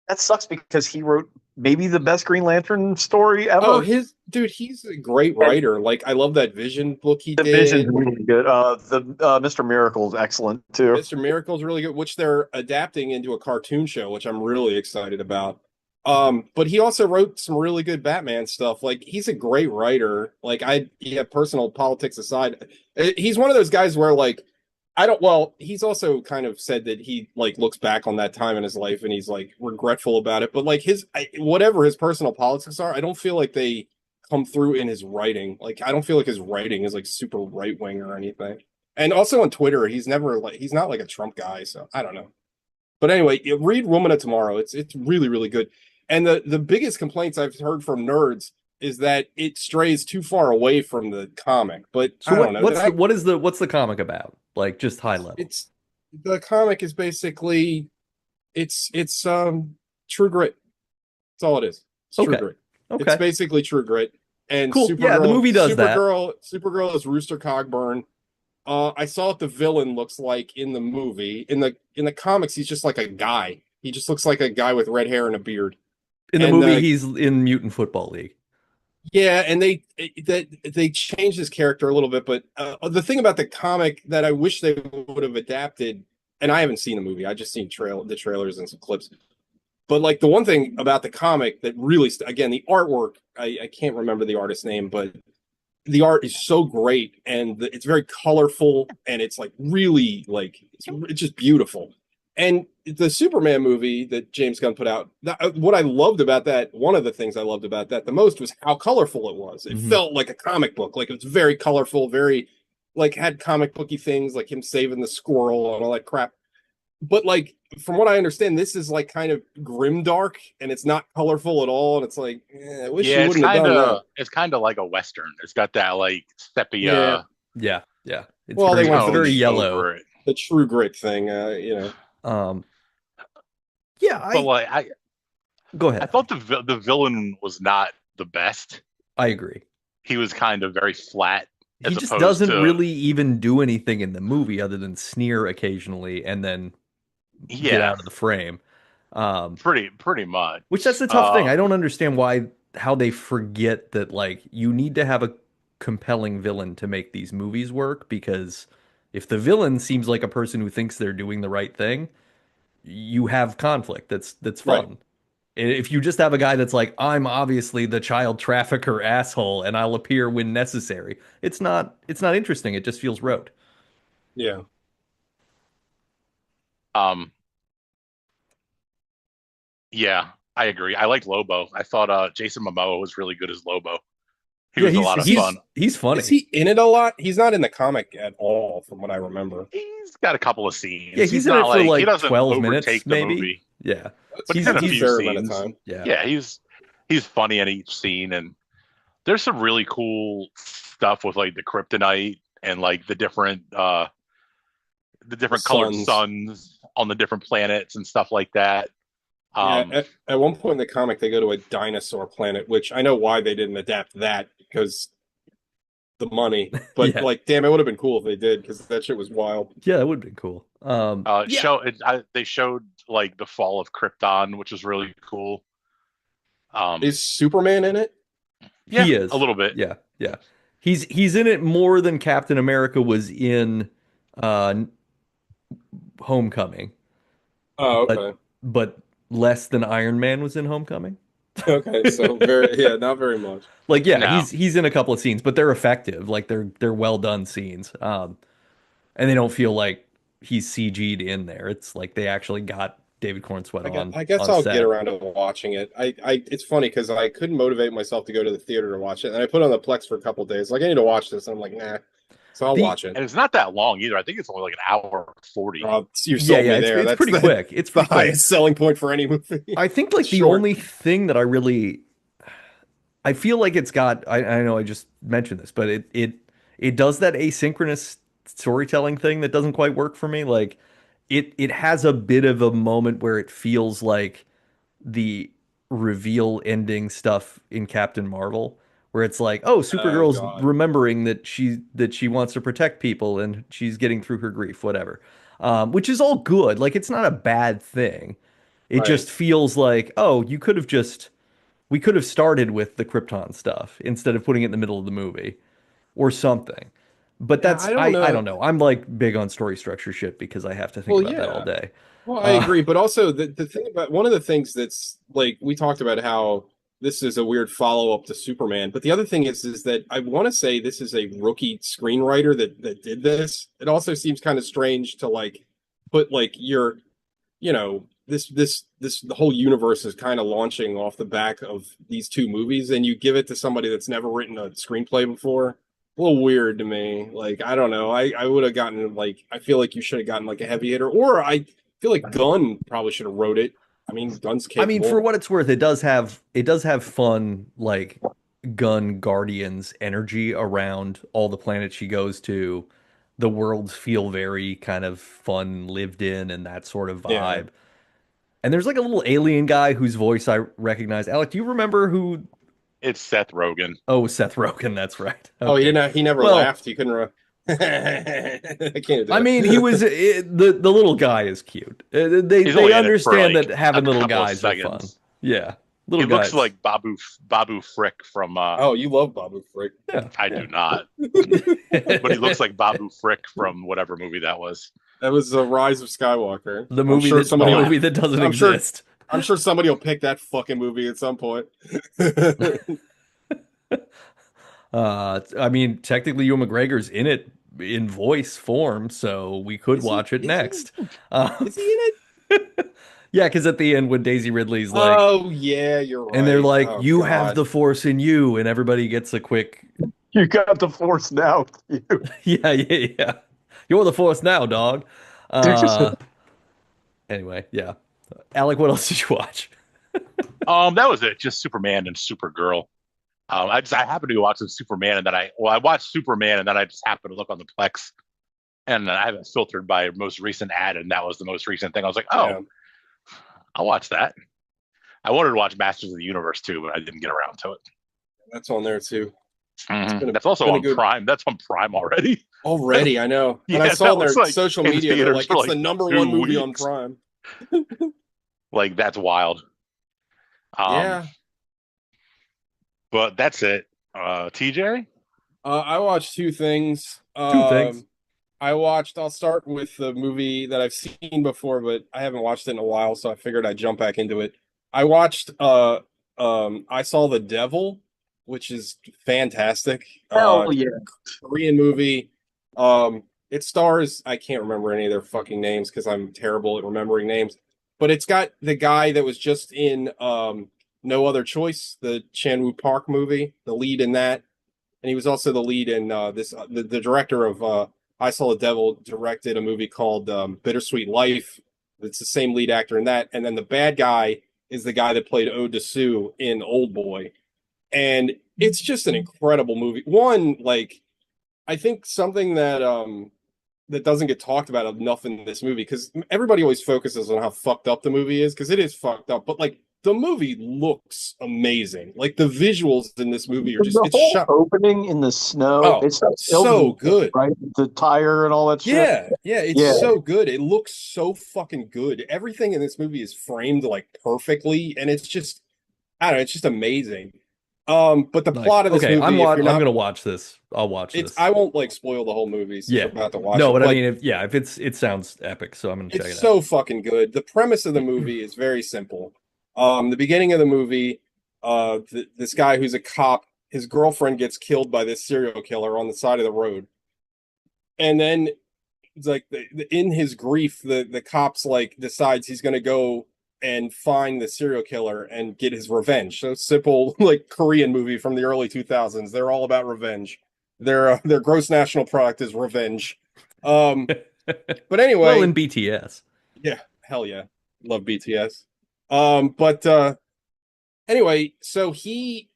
That sucks because he wrote maybe the best Green Lantern story Oh, ever. his dude, he's a great And writer. Like I love that Vision book he the Vision's did. really good. The Mr. Miracle is excellent too. Mr. Miracle's really good, which they're adapting into a cartoon show, which I'm really excited about. But he also wrote some really good Batman stuff. Like he's a great writer. Like yeah, personal politics aside, he's one of those guys where like I don't. Well, he's also kind of said that he like looks back on that time in his life and he's like regretful about it. But like whatever his personal politics are, I don't feel like they come through in his writing. Like I don't feel like his writing is like super right wing or anything. And also on Twitter, he's never like he's not like a Trump guy, so I don't know. But anyway, read Woman of Tomorrow. It's really really good. And the biggest complaints I've heard from nerds is that it strays too far away from the comic. But So I don't know. That what's the comic about? Like just high level. it's the comic is basically it's True Grit. That's all it is. It's True Okay. Grit. It's Okay. basically True Grit. And Cool. Yeah, the movie does that. Supergirl is Rooster Cogburn. I saw what the villain looks like in the movie. In the comics, he's just like a guy. He just looks like a guy with red hair and a beard. In the And movie, he's in Mutant Football League. yeah, and they changed his character a little bit, but the thing about the comic that I wish they would have adapted, and I haven't seen the movie. I just seen the trailers and some clips. But like the one thing about the comic that really, again, the artwork, I can't remember the artist's name, but the art is so great and it's very colorful and it's like really like it's just beautiful. And the Superman movie that James Gunn put out, what I loved about that, one of the things I loved about that the most was how colorful it was. It Mhm. felt like a comic book, like it was very colorful, very like had comic booky things like him saving the squirrel and all that crap. But like from what I understand, this is like kind of grim dark and it's not colorful at all. And it's like, I wish Yeah, you wouldn't have done that. it's kind of like a western. It's got that like Yeah. sepia Yeah, yeah. Well, they went It's for very tones yellow. over it. the True Grit thing, Um, yeah, But I like go I ahead. thought the villain was not the best. I agree. He was kind of very flat He as just opposed doesn't to really even do anything in the movie other than sneer occasionally and then get yeah, out of the frame. Um, pretty much. which that's the tough thing. I don't understand how they forget that like you need to have a compelling villain to make these movies work because if the villain seems like a person who thinks they're doing the right thing, you have conflict. That's right. fun. If you just have a guy that's like, I'm obviously the child trafficker asshole and I'll appear when necessary, it's not interesting. It just feels rote. Yeah. Um, yeah, I agree. I liked Lobo. I thought Jason Momoa was really good as Lobo. He Yeah, was a he's lot of he's fun. he's Is funny. he in it a lot? He's not in the comic at all, from what I remember. He's got a couple of Yeah, scenes. he's He's in it not for like he like doesn't 12 minutes overtake the maybe. movie, Yeah. That's but He's he's in a a few he's fair amount of scenes. time. yeah. Yeah, he's funny in each scene, and there's some really cool stuff with like the kryptonite and like the The different colored Suns. suns on the different planets and stuff like that. Yeah, Um, at one point in the comic, they go to a dinosaur planet, which I know why they didn't adapt that because the money. But Yeah. like, damn, it would have been cool if they did because that shit was wild. Yeah, that would have been cool. Yeah, they showed like the fall of Krypton, which was really cool. Is Superman in it? Yeah, he a is. little bit. Yeah, yeah. He's in it more than Captain America was in uh Homecoming, Oh, but okay. but less than Iron Man was in Homecoming. Okay, so very, yeah, not very much. Like, yeah, No, he's in a couple of scenes, but they're effective. Like they're well done scenes. And they don't feel like he's CG'd in there. It's like they actually got David Cornsweet I guess on I'll get set. around to watching it. It's funny because I couldn't motivate myself to go to the theater to watch it, and I put it on the Plex for a couple days. Like I need to watch this, and I'm like, nah. So I'll The watch it. and it's not that long either. I think it's only like an hour 40. You Yeah, sold yeah, me there. it's That's pretty quick. It's the pretty quick. highest selling point for any movie. I think like the Short. only thing that I feel like it's got I know I just mentioned this, but it does that asynchronous storytelling thing that doesn't quite work for me. Like it has a bit of a moment where it feels like the reveal ending stuff in Captain Marvel, where it's like, oh, Oh Supergirl's God. remembering that she wants to protect people and she's getting through her grief, whatever. Which is all good. Like it's not a bad thing. It Right. just feels like, oh, we could have started with the Krypton stuff instead of putting it in the middle of the movie or something. But Yeah, I don't I know. don't know. I'm like big on story structure shit because I have to think Well, about that all yeah. day. Well, I Uh, agree, but also the thing about one of the things that's like we talked about how this is a weird follow-up to Superman, but the other thing is that I want to say this is a rookie screenwriter that did this. It also seems kind of strange to like put like your, this the whole universe is kind of launching off the back of these two movies, and you give it to somebody that's never written a screenplay before. A little weird to me. Like, I don't know. I would have gotten like I feel like you should have gotten like a heavy hitter, or I feel like Gunn probably should have wrote it. I mean, Gunn's I mean, for capable. what it's worth, it does have fun like gun guardians energy around all the planets she goes to. The worlds feel very kind of fun, lived in, and that sort of Yeah. vibe. And there's like a little alien guy whose voice I recognize. Alec, do you remember who? It's Seth Rogen. Oh, Seth Rogen. That's right. Oh, he Okay. didn't. He never Well, laughed. He couldn't. I can't I do mean, it. the little guy is cute. He's They only in it for understand like that a having little couple of guys are fun. seconds. Yeah, He little looks guys. like Babu Frick from Oh, you love Babu Frick. Yeah, I do not, but he looks like Babu Frick from whatever movie that was. That was the Rise of Skywalker. The movie that doesn't I'm sure. exist. I'm sure somebody will pick that fucking movie at some point. I mean, technically, Ewan McGregor's in it in voice form, so we could Is he? watch it Is he? next. Uh, Is he in it? yeah, because at the end, when Daisy Ridley's like, Oh yeah, you're and they're right. like, Oh "You have God. the Force in you," and everybody gets a quick, You got the force now. You. yeah. You're the Force now, dog. Uh, anyway, yeah. Alec, what else did you watch? That was it. Just Superman and Supergirl. I happened to be watching Superman, and then I watched Superman, and then I just happened to look on the Plex, and then I have it filtered by most recent ad, and that was the most recent thing. I was like, oh, Yeah, I'll watch that. I wanted to watch Masters of the Universe too, but I didn't get around to it. that's on there too. That's also Been a on good Prime. That's on Prime already. already. I know, and I Yeah, saw that on their was like social in media. They're theaters like, for it's like the number 2 one movie on weeks. Prime. Like that's wild. Um, Yeah. but that's it. TJ? I watched two things. Two things. I'll start with the movie that I've seen before, but I haven't watched it in a while, so I figured I'd jump back into it. I watched I Saw the Devil, which is fantastic. Hell yeah. Korean movie. It stars, I can't remember any of their fucking names because I'm terrible at remembering names, but it's got the guy that was just in No Other Choice, the Chan Woo Park movie, the lead in that. And he was also the lead in the director of I Saw the Devil directed a movie called Bittersweet Life. It's the same lead actor in that. And then the bad guy is the guy that played Ode Sue in Old Boy. And it's just an incredible movie. One, like, I think something that doesn't get talked about enough in this movie, because everybody always focuses on how fucked up the movie is, because it is fucked up, but like the movie looks amazing. Like the visuals in this movie are just The it's whole shot. opening in the snow, Oh, it's that so good. right? The tire and all that shit. Yeah, it's Yeah. so good. It looks so fucking good. Everything in this movie is framed like perfectly, and it's just I don't know, it's just amazing. But the Nice. plot of this Okay, movie, if you're I'm not, gonna watch this. I'll watch it's this. I won't like spoil the whole movie since Yeah. we're about to watch No, it. but I But mean, if it sounds epic, so I'm gonna check it's it out. so fucking good. The premise of the movie is very simple. The beginning of the movie, this guy who's a cop, his girlfriend gets killed by this serial killer on the side of the road, and then it's like in his grief, the cops like decides he's gonna go and find the serial killer and get his revenge. So simple, like Korean movie from the early 2000s. They're all about revenge. Their gross national product is revenge. Um, but Well, in anyway, BTS. yeah, hell yeah, love BTS. But anyway, so he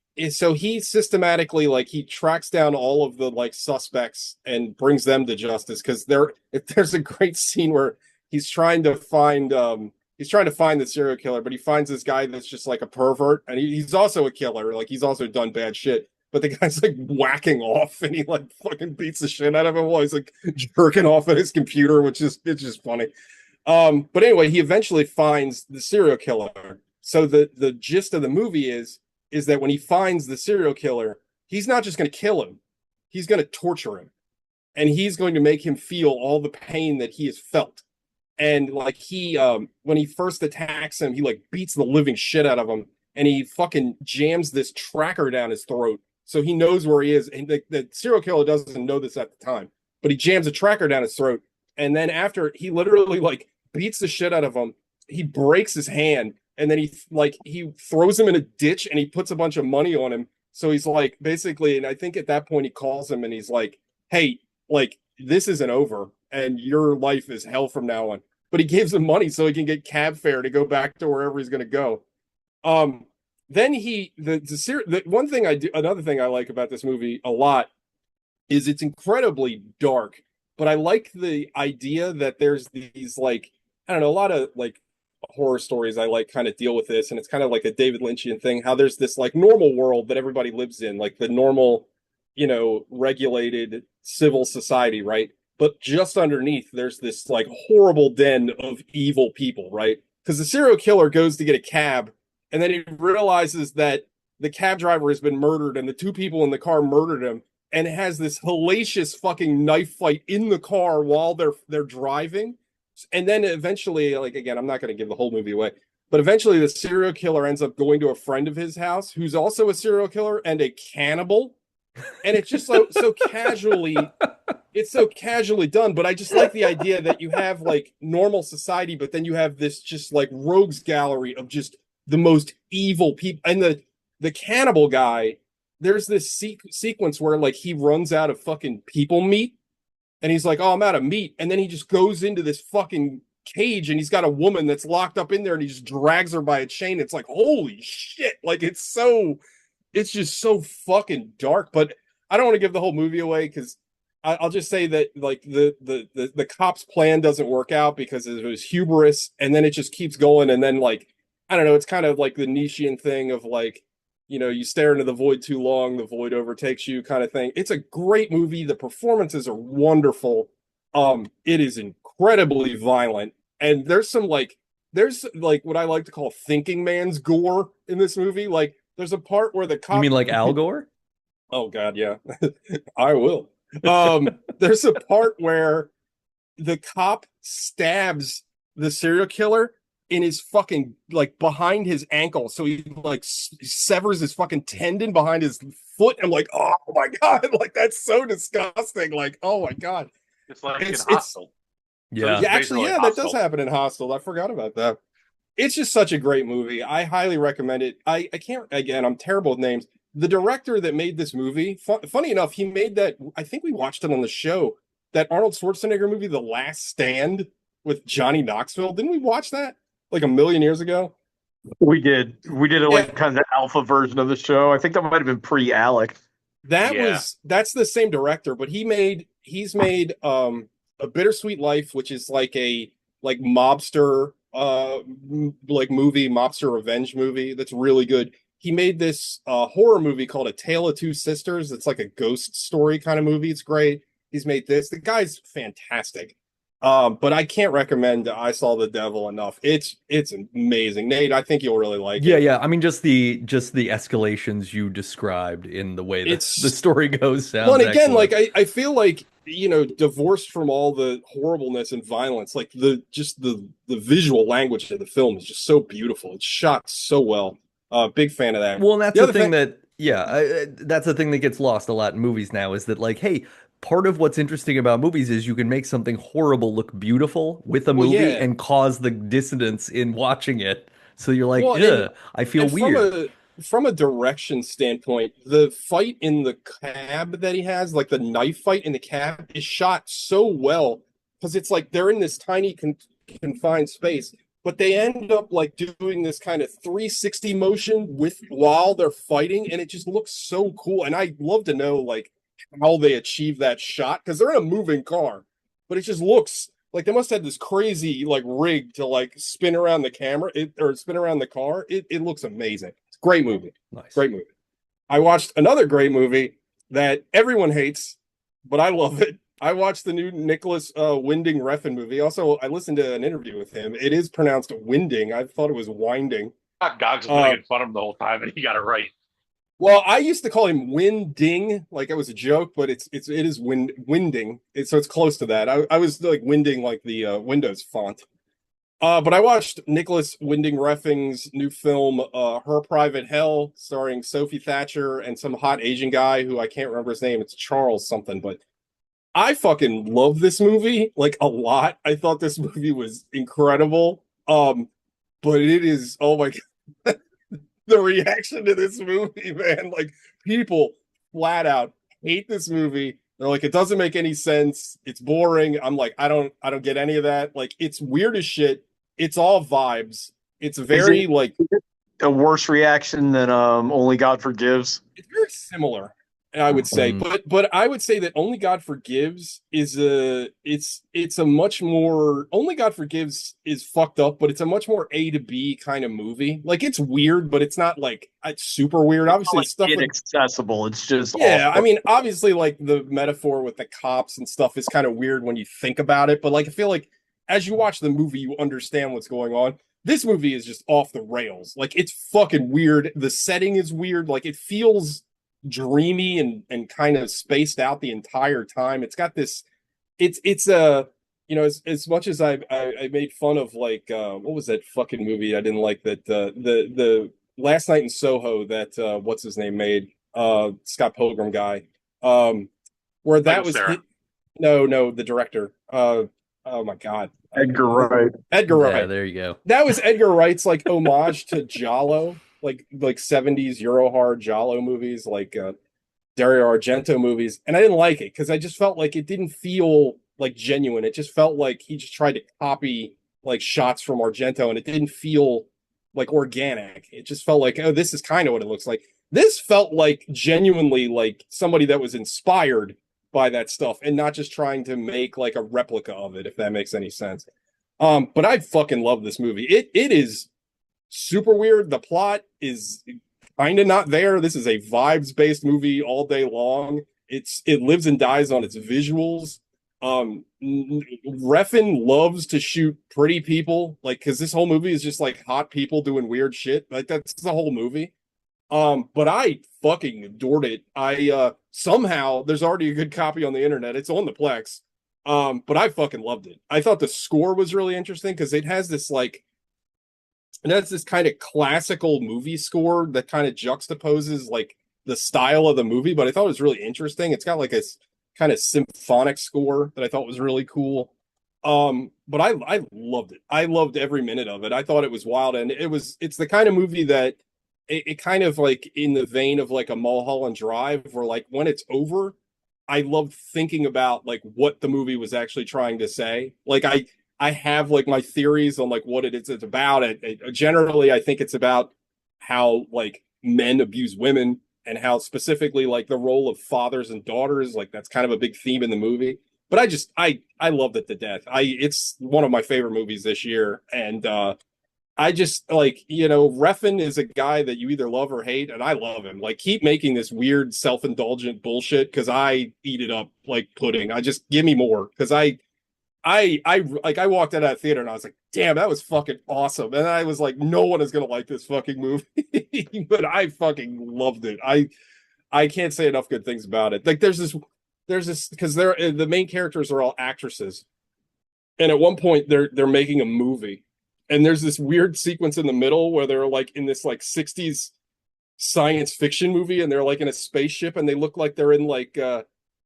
systematically like he tracks down all of the like suspects and brings them to justice because there's a great scene where he's trying to find the serial killer, but he finds this guy that's just like a pervert, and he's also a killer, like he's also done bad shit. But the guy's like whacking off, and he like fucking beats the shit out of him while he's like jerking off at his computer, which is it's just funny. But anyway, he eventually finds the serial killer. So the gist of the movie is that when he finds the serial killer, he's not just going to kill him, he's going to torture him, and he's going to make him feel all the pain that he has felt. And like he when he first attacks him, he like beats the living shit out of him, and he fucking jams this tracker down his throat so he knows where he is. And the serial killer doesn't know this at the time, but he jams a tracker down his throat. And then after he literally like beats the shit out of him, he breaks his hand, and then he throws him in a ditch, and he puts a bunch of money on him. So he's like basically, and I think at that point he calls him and he's like, "Hey, like this isn't over, and your life is hell from now on." But he gives him money so he can get cab fare to go back to wherever he's going to go. Then the one thing another thing I like about this movie a lot is it's incredibly dark, but I like the idea that there's these like, I don't know, a lot of like horror stories I like kind of deal with this, and it's kind of like a David Lynchian thing, how there's this like normal world that everybody lives in, like the normal, regulated civil society, right? But just underneath there's this like horrible den of evil people, right? Because the serial killer goes to get a cab, and then he realizes that the cab driver has been murdered and the two people in the car murdered him, and it has this hellacious fucking knife fight in the car while they're driving. And then eventually, like again, I'm not going to give the whole movie away, but eventually the serial killer ends up going to a friend of his house who's also a serial killer and a cannibal. And it's just so casually, it's so casually done. But I just like the idea that you have like normal society, but then you have this just like rogues gallery of just the most evil people. And the cannibal guy, there's this sequence where like he runs out of fucking people meat, and he's like, "Oh, I'm out of meat," and then he just goes into this fucking cage, and he's got a woman that's locked up in there, and he just drags her by a chain. It's like, holy shit! Like it's just so fucking dark. But I don't want to give the whole movie away, because I'll just say that like the cop's plan doesn't work out because it was hubris, and then it just keeps going, and then like I don't know, it's kind of like the Nietzschean thing of like, you stare into the void too long, the void overtakes you kind of thing. It's a great movie. The performances are wonderful. It is incredibly violent, and there's like what I like to call thinking man's gore in this movie. Like there's a part where the cop. You mean like Al Gore? Oh God, yeah. I will. There's a part where the cop stabs the serial killer in his fucking like behind his ankle, so he like severs his fucking tendon behind his foot. I'm like, oh my God, like that's so disgusting. Like, oh my God. It's like in Hostel. Yeah. Yeah, actually, yeah, that does Hostel. happen in Hostel. I forgot about that. It's just such a great movie. I highly recommend it. I can't, again, I'm terrible with names. The director that made this movie, funny enough, he made that, I think we watched it on the show, that Arnold Schwarzenegger movie, The Last Stand, with Johnny Knoxville. Didn't we watch that like a million years ago? We did. We did a Yeah. like kind of alpha version of the show. I think that might have been pre-Alec. That's the same director, but he's made A Bittersweet Life, which is like a like mobster like movie, mobster revenge movie that's really good. He made this horror movie called A Tale of Two Sisters. It's like a ghost story kind of movie. It's great. He's made this. The guy's fantastic. But I can't recommend I Saw the Devil enough. It's amazing. Nate, I think you'll really like Yeah, it. yeah. I mean, just the escalations you described in the way that It's the story goes sounds well, and again, excellent. like I feel like divorced from all the horribleness and violence, like the visual language of the film is just so beautiful. It's shot so well. Big fan of that. Well, and that's The the other thing thing, that, yeah, that's the thing that gets lost a lot in movies now is that, like, hey, part of what's interesting about movies is you can make something horrible look beautiful with a well, movie yeah, and cause the dissonance in watching it. So you're like, well, ugh, I feel and weird. from a direction standpoint, the fight in the cab that he has, like the knife fight in the cab, is shot so well because it's like they're in this tiny confined space, but they end up like doing this kind of 360 motion with while they're fighting, and it just looks so cool. And I love to know like how they achieve that shot because they're in a moving car, but it just looks like they must have this crazy like rig to like spin around the camera or spin around the car. It looks amazing. It's a great movie. Nice. Great movie. I watched another great movie that everyone hates, but I love it. I watched the new Nicholas Winding Refn movie. Also, I listened to an interview with him. It is pronounced Winding. I thought it was Winding. Gogs was Uh, making fun of him the whole time, and he got it right. well, I used to call him Winding, like it was a joke, but it is Winding. So it's close to that. I was like Winding like the Windows font. But I watched Nicholas Winding Refn's new film, Her Private Hell, starring Sophie Thatcher and some hot Asian guy who I can't remember his name. It's Charles something, but I fucking love this movie like a lot. I thought this movie was incredible. But it is, oh my God, the reaction to this movie, man. Like people flat out hate this movie. They're like, it doesn't make any sense. It's boring. I'm like, I don't get any of that. Like, it's weird as shit. It's all vibes. It's very like A worse reaction than Only God Forgives. it's very similar, I would say. But I would say that Only God Forgives is it's a much more Only God Forgives is fucked up, but it's a much more A to B kind of movie. Like it's weird, but it's not like it's super weird. It's Obviously, not, like, stuff with inaccessible. It's just yeah, off. I mean, obviously, like the metaphor with the cops and stuff is kind of weird when you think about it, but like I feel like as you watch the movie, you understand what's going on. This movie is just off the rails. Like it's fucking weird. The setting is weird. Like it feels dreamy and kind of spaced out the entire time. It's got this. It's a you know as much as I made fun of like what was that fucking movie I didn't like that the Last Night in Soho that what's his name made Scott Pilgrim guy where that Michael was Cera. no the director oh my god Edgar Wright. Edgar Yeah, Wright there you go. that was Edgar Wright's like homage to Giallo like 70s Euro horror Giallo movies like Dario Argento movies and I didn't like it because I just felt like it didn't feel like genuine. It just felt like he just tried to copy like shots from Argento and it didn't feel like organic. It just felt like, oh, this is kind of what it looks like. This felt like genuinely like somebody that was inspired by that stuff and not just trying to make like a replica of it, if that makes any sense. But I fucking love this movie. It is super weird. The plot is kind of not there. This is a vibes based movie all day long. It lives and dies on its visuals. Refn loves to shoot pretty people, like because this whole movie is just like hot people doing weird shit. Like that's the whole movie. But I fucking adored it. I somehow there's already a good copy on the internet. It's on the Plex. But I fucking loved it. I thought the score was really interesting because it has this kind of classical movie score that kind of juxtaposes like the style of the movie, but I thought it was really interesting. It's got like a kind of symphonic score that I thought was really cool. But I loved it. I loved every minute of it. I thought it was wild, and it's the kind of movie that it kind of like in the vein of like a Mulholland Drive, where like when it's over, I love thinking about like what the movie was actually trying to say. Like I have like my theories on like what it's about. Generally, I think it's about how like men abuse women and how specifically like the role of fathers and daughters, like that's kind of a big theme in the movie. But I loved it to death. It's one of my favorite movies this year, and I just like Refn is a guy that you either love or hate, and I love him. Like keep making this weird self-indulgent bullshit because I eat it up like pudding. I just give me more because I walked out of that theater and I was like, damn, that was fucking awesome. And I was like, no one is gonna like this fucking movie. But I fucking loved it. I can't say enough good things about it. Like there's this because the main characters are all actresses. And at one point they're making a movie. And there's this weird sequence in the middle where they're like in this like 60s science fiction movie and they're like in a spaceship and they look like they're in like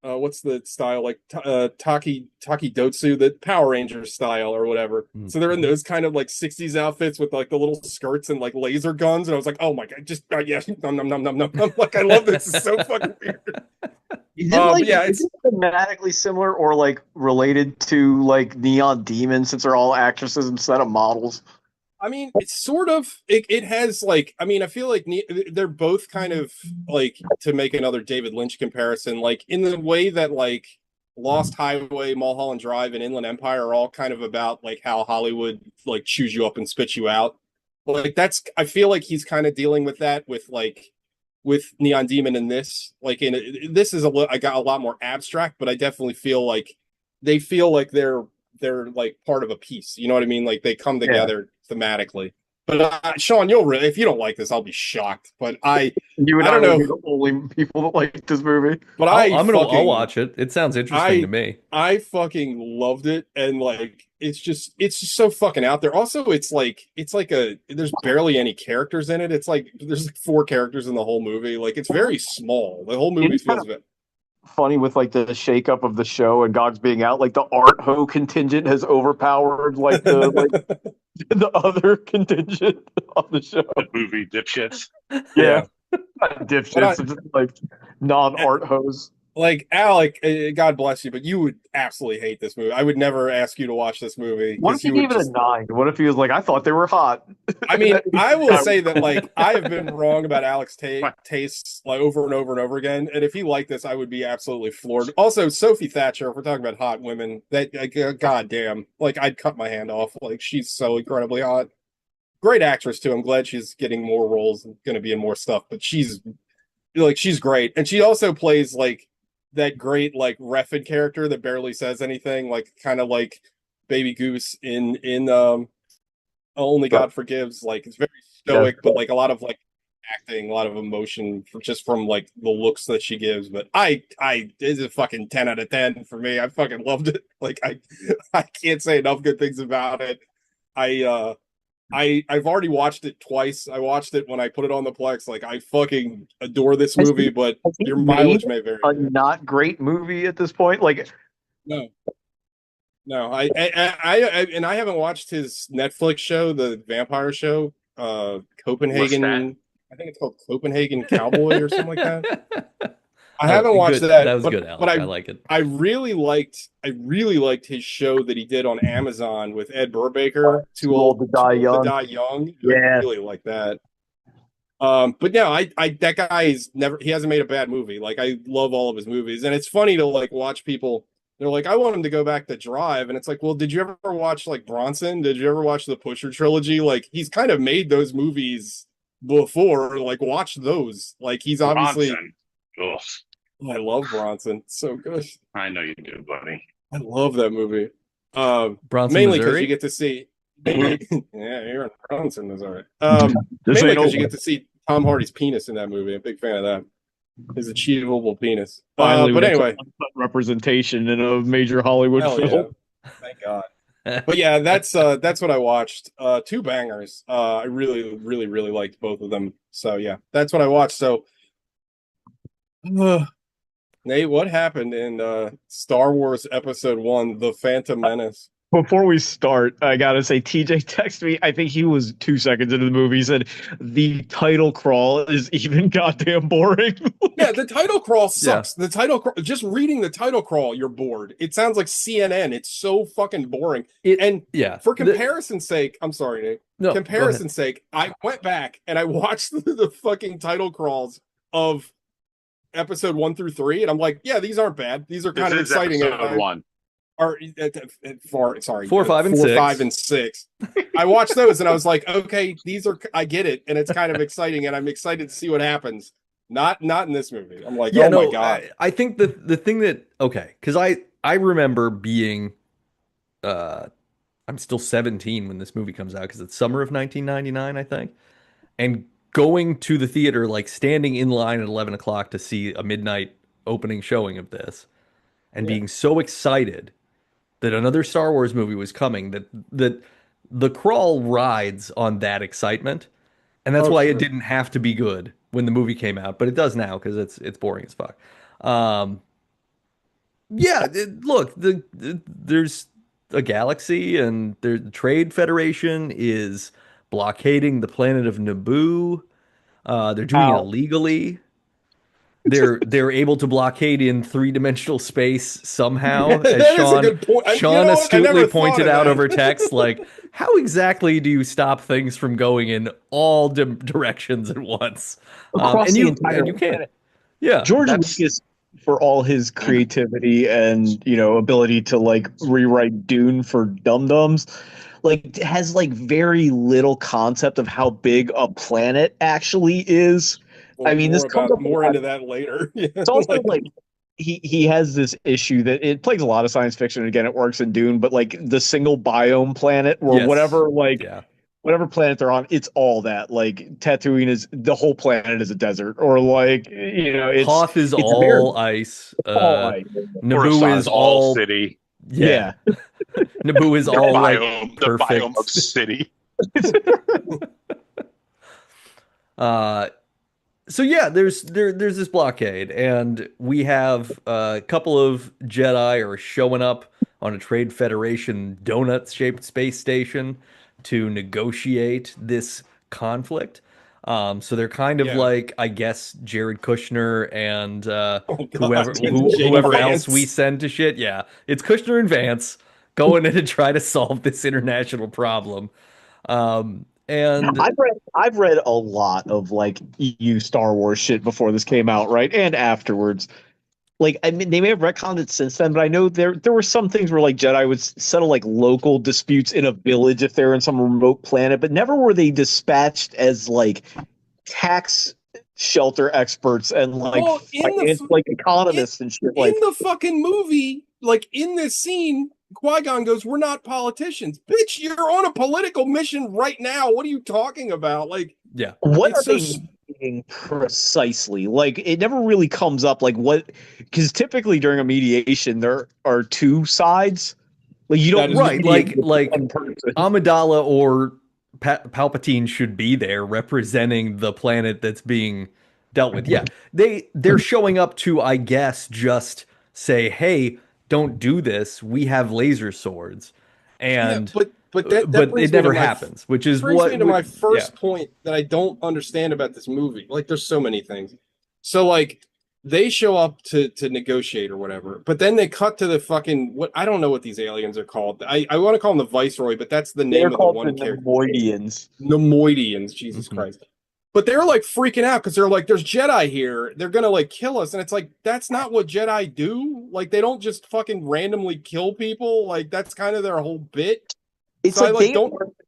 what's the style like Taki Dotsu, the Power Rangers style or whatever. So they're in those kind of like 60s outfits with like the little skirts and like laser guns and I was like, oh my god, just yeah, nom. Like I love this. It's so fucking weird. Is it like yeah, is it thematically similar or like related to like Neon Demon since they're all actresses instead of models? I mean, it's sort of it has like I mean, I feel like they're both kind of like to make another David Lynch comparison, like in the way that like Lost Highway, Mulholland Drive, and Inland Empire are all kind of about like how Hollywood like chews you up and spits you out. Like that's I feel like he's kind of dealing with that with with Neon Demon in this. Like this is I got a lot more abstract, but I definitely feel like they feel like they're like part of a piece. You know what I mean? Like they come together thematically. But Sean, you'll really, if you don't like this, I'll be shocked. But You and I I don't will know. be the only people that like this movie. But I'll watch it. It sounds interesting to me. I fucking loved it, and like it's just so fucking out there. Also, it's like there's barely any characters in it. It's like there's like 4 characters in the whole movie. Like it's very small. The whole movie feels a bit Funny with like the shakeup of the show and Gogs being out. Like the art ho contingent has overpowered like the other contingent on the show. The movie dipshits. Yeah. Dipshits, just like non-art hose. like Alec, God bless you, but you would absolutely hate this movie. I would never ask you to watch this movie. What if he gave it a 9? What if he was like, I thought they were hot? I mean, I will say that like I have been wrong about Alec's tastes like over and over and over again. And if he liked this, I would be absolutely floored. Also, Sophie Thatcher, if we're talking about hot women, that goddamn, like I'd cut my hand off. Like she's so incredibly hot. Great actress too. I'm glad she's getting more roles and going to be in more stuff. But she's great, and she also plays like that great like Refn character that barely says anything, like kind of like Baby Goose in Only God Forgives. Like it's very stoic, but like a lot of like acting, a lot of emotion just from like the looks that she gives. But I this is a fucking 10 out of 10 for me. I fucking loved it. Like I can't say enough good things about it. I've already watched it twice. I watched it when I put it on the Plex. Like I fucking adore this movie, but your mileage may vary. A not great movie at this point. Like no, I haven't watched his Netflix show, the vampire show, Copenhagen. I think it's called Copenhagen Cowboy or something like that. I haven't watched that. That was good, Alex. But I like it. I really liked his show that he did on Amazon with Ed Brubaker, Too Old to Die Young. Yeah. I really like that. But no, I that guy's he hasn't made a bad movie. Like I love all of his movies, and it's funny to like watch people. They're like, I want him to go back to Drive, and it's like, well, did you ever watch like Bronson? Did you ever watch the Pusher trilogy? Like he's kind of made those movies before. Like watch those. Like he's obviously. Ugh. I love Bronson. It's so good. I know you do, buddy. I love that movie. Bronson, mainly because Missouri? you get to see. Yeah, you're in Bronson, Missouri. Mainly because you get to see Tom Hardy's penis in that movie. I'm a big fan of that. His achievable penis. Finally, but anyway, representation in a major Hollywood film. Yeah. Thank God. But yeah, that's what I watched. 2 bangers. I really, really, really liked both of them. So yeah, that's what I watched. So. Nate, what happened in Star Wars Episode 1, The Phantom Menace? Before we start, I gotta say, TJ texted me. I think he was 2 seconds into the movie. He said, the title crawl is even goddamn boring. Yeah, the title crawl sucks. Yeah. The title crawl, just reading the title crawl, you're bored. It sounds like CNN. It's so fucking boring. For comparison's sake, I'm sorry, Nate. No, comparison's sake, I went back and I watched the fucking title crawls of Episode 1 through 3, and I'm like, yeah, these aren't bad. These are kind of exciting. Episode 1. Or 4, 5, and 6. I watched those and I was like, okay, I get it, and it's kind of exciting, and I'm excited to see what happens. Not in this movie. I'm like, my God. I think the thing that because I remember being I'm still 17 when this movie comes out because it's summer of 1999, I think, and going to the theater, like standing in line at 11 o'clock to see a midnight opening showing of this, and being so excited that another Star Wars movie was coming, that the crawl rides on that excitement, and that's why it didn't have to be good when the movie came out, but it does now because it's boring as fuck. Look, there's a galaxy, and the Trade Federation is blockading the planet of Naboo. They're doing it illegally. They're able to blockade in 3-dimensional space somehow, as Sean astutely pointed out over text. Like, how exactly do you stop things from going in all directions at once? Across the entire you can. Yeah, George Lucas, for all his creativity and ability to like rewrite Dune for dum-dums, like has like very little concept of how big a planet actually is. I mean, this comes up more into that later. Yeah, it's also like he has this issue that it plays a lot of science fiction. Again, it works in Dune, but like the single biome planet or Yes. whatever, like Yeah. whatever planet they're on, it's all that. Like Tatooine is the whole planet is a desert, or like it's Hoth is it's all very ice. all ice. Naboo is all city. Yeah. Naboo is all like The perfect. biome of city. So yeah, there's this blockade, and we have a couple of Jedi are showing up on a Trade Federation donut-shaped space station to negotiate this conflict. So they're kind of like, I guess, Jared Kushner and whoever else we send to shit. Yeah, it's Kushner and Vance going in to try to solve this international problem. And I've read a lot of like EU Star Wars shit before this came out, right? And afterwards. Like, I mean, they may have retconned it since then, but I know there were some things where like Jedi would settle like local disputes in a village if they're in some remote planet, but never were they dispatched as like tax shelter experts and like like economists and shit. Like in the fucking movie, like in this scene, Qui-Gon goes, "We're not politicians, bitch. You're on a political mission right now. What are you talking about?" Like, yeah, what are they meeting precisely? Like, it never really comes up. Like, what? Because typically during a mediation, there are two sides. Like, you don't like Amidala or Palpatine should be there representing the planet that's being dealt with. Yeah, they're showing up to, I guess, just say, "Hey, don't do this. We have laser swords," and but it never happens. Which is what me to my first point that I don't understand about this movie. Like, there's so many things. So like they show up to negotiate or whatever, but then they cut to the fucking what I don't know what these aliens are called. I want to call them the Viceroy, but that's the name of the one character. Nemoidians, Jesus Christ. But they're like freaking out because they're like, "There's Jedi here. They're gonna like kill us," and it's like that's not what Jedi do. Like they don't just fucking randomly kill people. Like that's kind of their whole bit. It's so like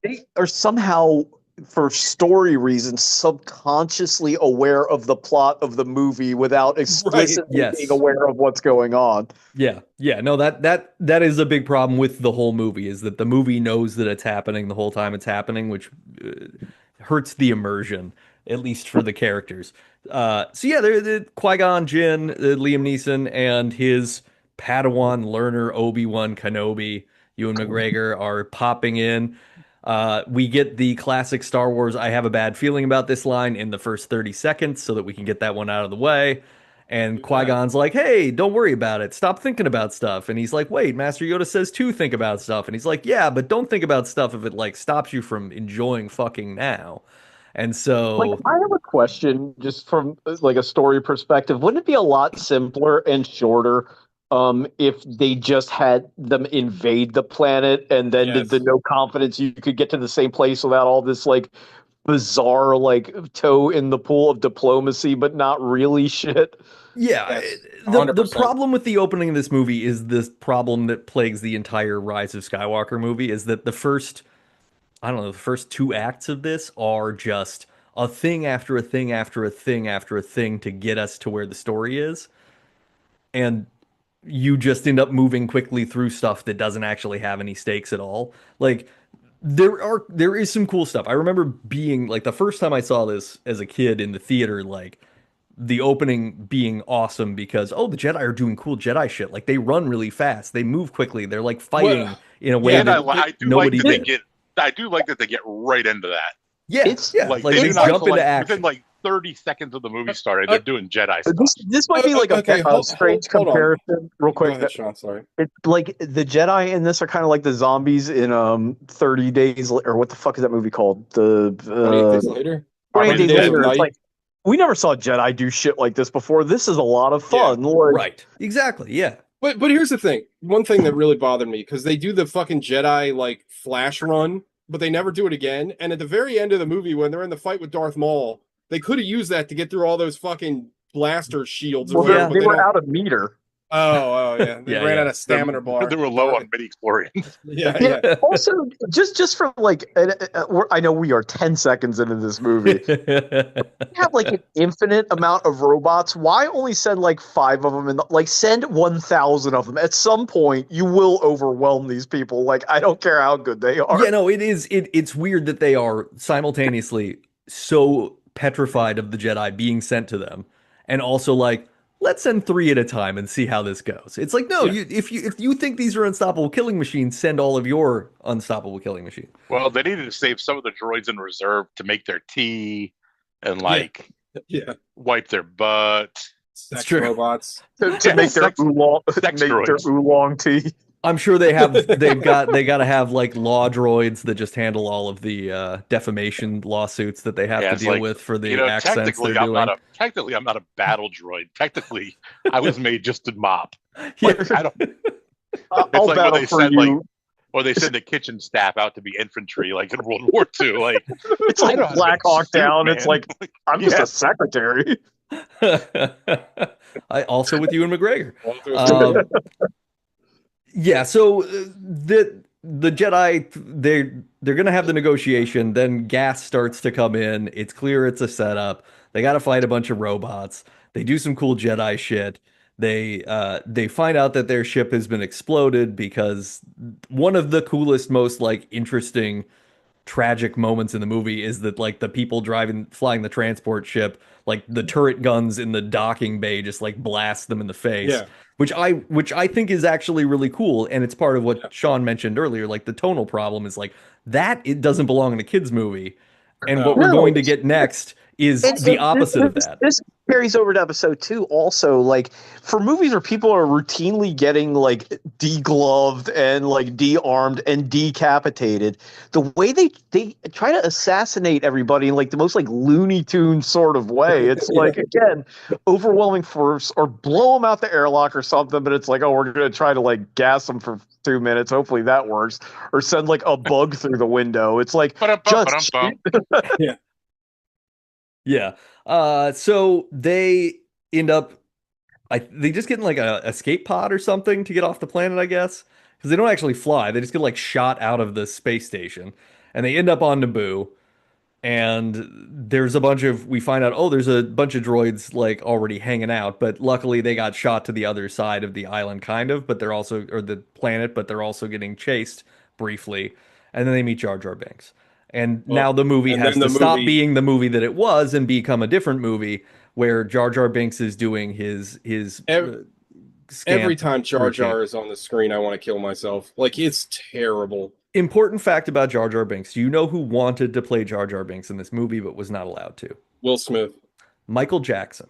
they are somehow, for story reasons, subconsciously aware of the plot of the movie without explicitly being aware of what's going on. Yeah. No, that is a big problem with the whole movie, is that the movie knows that it's happening the whole time it's happening, which hurts the immersion, at least for the characters. So yeah, the Qui-Gon Jinn, Liam Neeson, and his Padawan learner Obi-Wan Kenobi, Ewan McGregor, are popping in. We get the classic Star Wars "I have a bad feeling about this" line in the first 30 seconds so that we can get that one out of the way. And Qui-Gon's like, "Hey, don't worry about it. Stop thinking about stuff." And he's like, "Wait, Master Yoda says to think about stuff." And he's like, "Yeah, but don't think about stuff if it like stops you from enjoying fucking now." And so, like, I have a question just from like a story perspective. Wouldn't it be a lot simpler and shorter if they just had them invade the planet and then did the no confidence you could get to the same place without all this like bizarre like toe in the pool of diplomacy but not really shit? Yeah, the problem with the opening of this movie is this problem that plagues the entire Rise of Skywalker movie, is that the first two acts of this are just a thing after a thing after a thing after a thing to get us to where the story is. And you just end up moving quickly through stuff that doesn't actually have any stakes at all. Like there is some cool stuff. I remember being like, the first time I saw this as a kid in the theater, like the opening being awesome because, oh, the Jedi are doing cool Jedi shit. Like they run really fast, they move quickly, they're like fighting in a way that nobody did. I do like that they get right into that. Yeah, like they do not jump into action. Within like 30 seconds of the movie started, they're doing Jedi stuff. This might be like a strange comparison, real quick. Go ahead, Sean, sorry. It's like the Jedi in this are kind of like the zombies in 30 Days, or what the fuck is that movie called? 28 Days Later? 28 Days Later. It's like, we never saw Jedi do shit like this before. This is a lot of fun. Yeah, right. Exactly, yeah. But here's the thing. One thing that really bothered me, because they do the fucking Jedi like flash run, but they never do it again. And at the very end of the movie, when they're in the fight with Darth Maul, they could have used that to get through all those fucking blaster shields. Or whatever, they were out of meter. Yeah. They Yeah, ran yeah. out of stamina bar. They were low on midi chlorians. Yeah, Yeah. yeah. Also, just from like, I know we are 10 seconds into this movie. You have like an infinite amount of robots. Why only send like 5 of them? Like send 1,000 of them. At some point, you will overwhelm these people. Like I don't care how good they are. Yeah, no, it is. It's weird that they are simultaneously so petrified of the Jedi being sent to them, and also like, let's send 3 at a time and see how this goes. It's like, no, Yeah. if you think these are unstoppable killing machines, send all of your unstoppable killing machines. Well, they needed to save some of the droids in reserve to make their tea and like Yeah. wipe their butt. Sex true. robots. To make their Sex droids. oolong tea. I'm sure they got to have like law droids that just handle all of the defamation lawsuits that they have Yeah, to it's deal like, with for the accents technically they're doing. technically I'm not a battle droid. Technically, I was made just to mop. Yeah. Like, I don't. I'll It's like battle when they for send you. or they send the kitchen staff out to be infantry, like in World War II. Like It's I like know how to Black make Hawk soup, Down. man. It's like I'm just Yeah. a secretary. I also with you and McGregor. Um, yeah, so the Jedi they're gonna have the negotiation. Then gas starts to come in. It's clear it's a setup. They got to fight a bunch of robots. They do some cool Jedi shit. They find out that their ship has been exploded because one of the coolest, most like interesting tragic moments in the movie is that like the people flying the transport ship, like the turret guns in the docking bay just like blast them in the face, Yeah. which I think is actually really cool, and it's part of what Yeah. Sean mentioned earlier, like the tonal problem is like that it doesn't belong in a kids movie, and what No. we're No, going to get next is the opposite of that. This carries over to episode 2 also. Like for movies where people are routinely getting like degloved and like de-armed and decapitated, the way they try to assassinate everybody in like the most like Looney Tune sort of way. It's like again, overwhelming force or blow them out the airlock or something, but it's like, oh, we're gonna try to like gas them for 2 minutes. Hopefully that works. Or send like a bug through the window. It's like just Yeah. Yeah. So they end up, they just get in like a escape pod or something to get off the planet, I guess, because they don't actually fly. They just get like shot out of the space station, and they end up on Naboo. And we find out, oh, there's a bunch of droids like already hanging out, but luckily they got shot to the other side of the island, kind of, but they're also, or the planet, but they're also getting chased briefly. And then they meet Jar Jar Binks. And now Well, the movie and has then to the stop movie- being the movie that it was and become a different movie where Jar Jar Binks is doing his Every scamp time Jar routine. Jar is on the screen, I want to kill myself. Like it's terrible. Important fact about Jar Jar Binks. Do you know who wanted to play Jar Jar Binks in this movie but was not allowed to? Will Smith. Michael Jackson.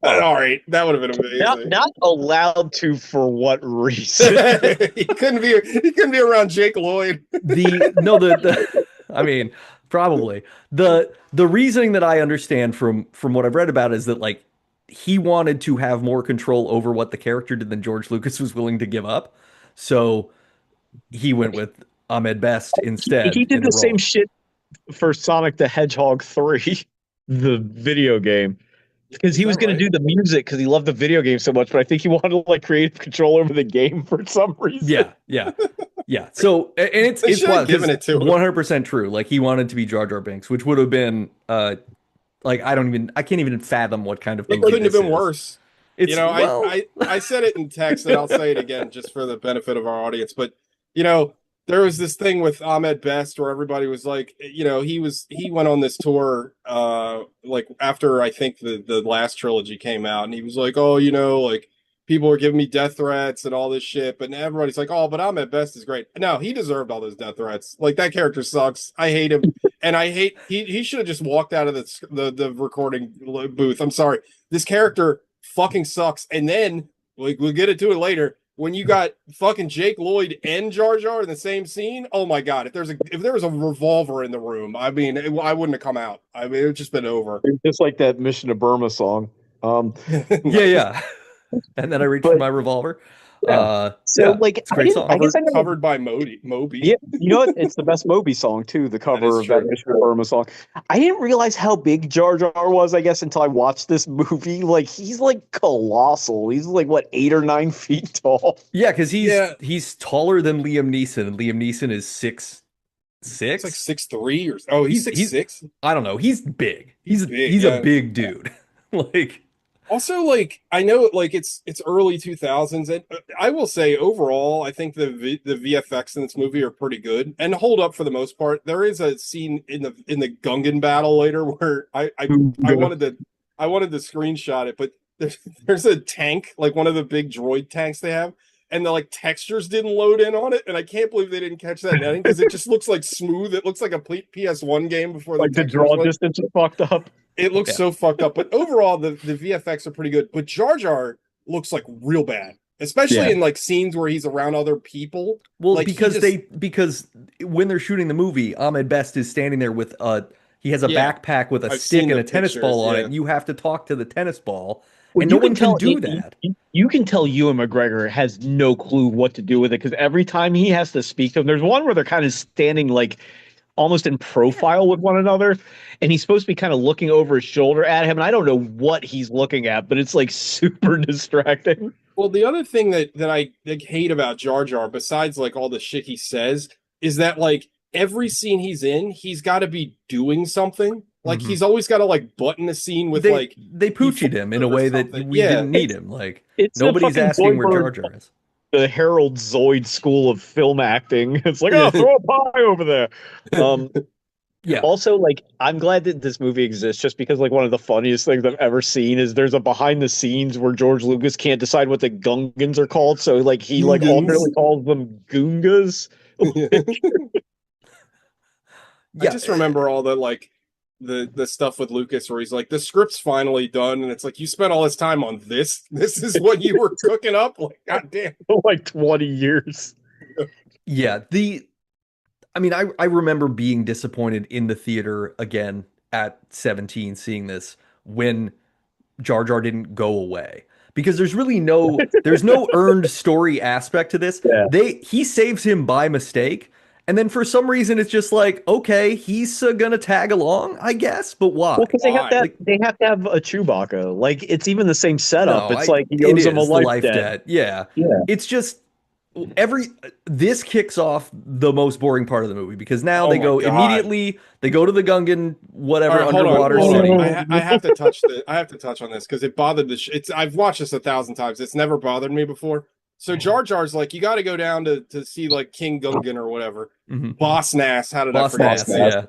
All right, that would have been amazing. not allowed to for what reason? He couldn't be around Jake Lloyd. I mean, probably. The reasoning that I understand from what I've read about is that like he wanted to have more control over what the character did than George Lucas was willing to give up. So he went with Ahmed Best instead. He did in the role. same shit for Sonic the Hedgehog 3, the video game. Because he was going to do the music because he loved the video game so much, but I think he wanted like creative control over the game for some reason. Yeah. So and it's They should have wild, 'cause given it to him. 100% true. Like he wanted to be Jar Jar Binks, which would have been like I can't even fathom what kind of It movie couldn't have this been is. worse. It's, You know, well, I said it in text and I'll say it again just for the benefit of our audience. But you know, there was this thing with Ahmed Best where everybody was like, you know, he went on this tour like after I think the last trilogy came out, and he was like, oh, you know, like people were giving me death threats and all this shit, but everybody's like, oh, but Ahmed Best is great. No, he deserved all those death threats. Like that character sucks. I hate him, and I hate he should have just walked out of the recording booth. I'm sorry, this character fucking sucks. And then like we'll get into it later. When you got fucking Jake Lloyd and Jar Jar in the same scene, oh my god! If there was a revolver in the room, I mean, I wouldn't have come out. I mean, it would just been over. Just like that Mission to Burma song. yeah. And then I reached for my revolver. Yeah. So Yeah, like it's a great song. I guess I never. Covered by Moby. Yeah, you know what? It's the best Moby song too. The That is cover of that true. Mission Burma song. I didn't realize how big Jar Jar was. I guess until I watched this movie. Like he's like colossal. He's like what 8 or 9 feet tall. Yeah, because Yeah, he's taller than Liam Neeson, and Liam Neeson is six it's like six. 6'3" or oh, he's six He's six. I don't know. He's big. He's big. He's a Yeah. big dude. Like Also, like I know, like it's early 2000s, and I will say overall, I think the VFX in this movie are pretty good and hold up for the most part. There is a scene in the Gungan battle later where I wanted to screenshot it, but there's a tank, like one of the big droid tanks they have, and the like textures didn't load in on it, and I can't believe they didn't catch that netting because it just looks like smooth. It looks like a PS1 game before the Like the textures draw went. distance is fucked up. It looks yeah. so fucked up, but overall the VFX are pretty good. But Jar Jar looks like real bad, especially Yeah. in like scenes where he's around other people. Well, Like because when they're shooting the movie, Ahmed Best is standing there with he has a Yeah, backpack with a I've stick seen and the a tennis pictures, ball on it, yeah. and you have to talk to the tennis ball, Well, and you no one can tell do that. you can tell Ewan McGregor has no clue what to do with it because every time he has to speak to him, there's one where they're kind of standing like almost in profile with one another, and he's supposed to be kind of looking over his shoulder at him, and I don't know what he's looking at, but it's like super distracting. Well, the other thing that I like, hate about Jar Jar, besides like all the shit he says, is that like every scene he's in, he's got to be doing something. Like Mhm. he's always got to like button a scene with like They poochied him in a or way that something. we Yeah. didn't need him. Like It's a nobody's fucking asking where Jar Zoidberg, Jar is. the Harold Zoid School of Film Acting. It's like, oh, throw a pie over there. Um, Yeah. Also, like, I'm glad that this movie exists just because, like, one of the funniest things I've ever seen is there's a behind the scenes where George Lucas can't decide what the Gungans are called. So, like, he, like, Gungans. alternately calls them Goongas. I Yeah. just remember all the like the stuff with Lucas where he's like, the script's finally done, and it's like you spent all this time on this. This is what you were cooking up. Like, goddamn. Like 20 years. Yeah. I mean, I remember being disappointed in the theater again at 17, seeing this when Jar Jar didn't go away. Because there's no earned story aspect to this. Yeah. He saves him by mistake, and then for some reason it's just like, okay, he's gonna tag along, I guess, but why? Well, because Why? they have to have a Chewbacca. Like, it's even the same setup. No, It's like he it owes him a is the life life debt. debt. Yeah. Yeah. It's just this kicks off the most boring part of the movie because now Oh they my go God. immediately, they go to the Gungan whatever All right, hold on, underwater hold on. city. I have to touch I have to touch on this because it bothered it's I've watched this 1,000 times. It's never bothered me before. So Jar Jar's like, you got to go down to see like King Gungan or whatever. Mhm. Boss Nass. How did I Boss forget Nass, his name?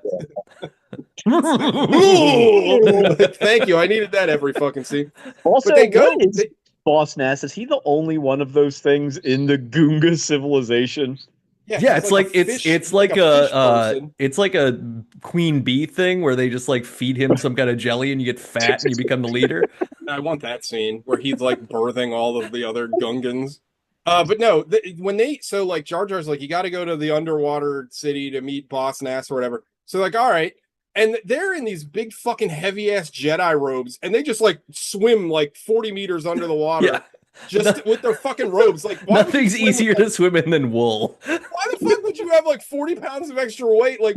yeah. Thank you. I needed that every fucking scene. Also, But they go. what is Boss Nass? Is he the only one of those things in the Goonga civilization? Yeah, he's it's like a fish, it's he's like a fish person. it's like a queen bee thing where they just like feed him some kind of jelly and you get fat and you become the leader. I want that scene where he's like birthing all of the other Gungans. But no, when they so like Jar Jar's like, you got to go to the underwater city to meet Boss Nass or whatever. So like, all right, and they're in these big fucking heavy ass Jedi robes, and they just like swim like 40 meters under the water. Yeah. Just with their fucking robes. Like, why would you Nothing's swim with, easier like, to swim in than wool. why the fuck would you have like 40 pounds of extra weight? Like,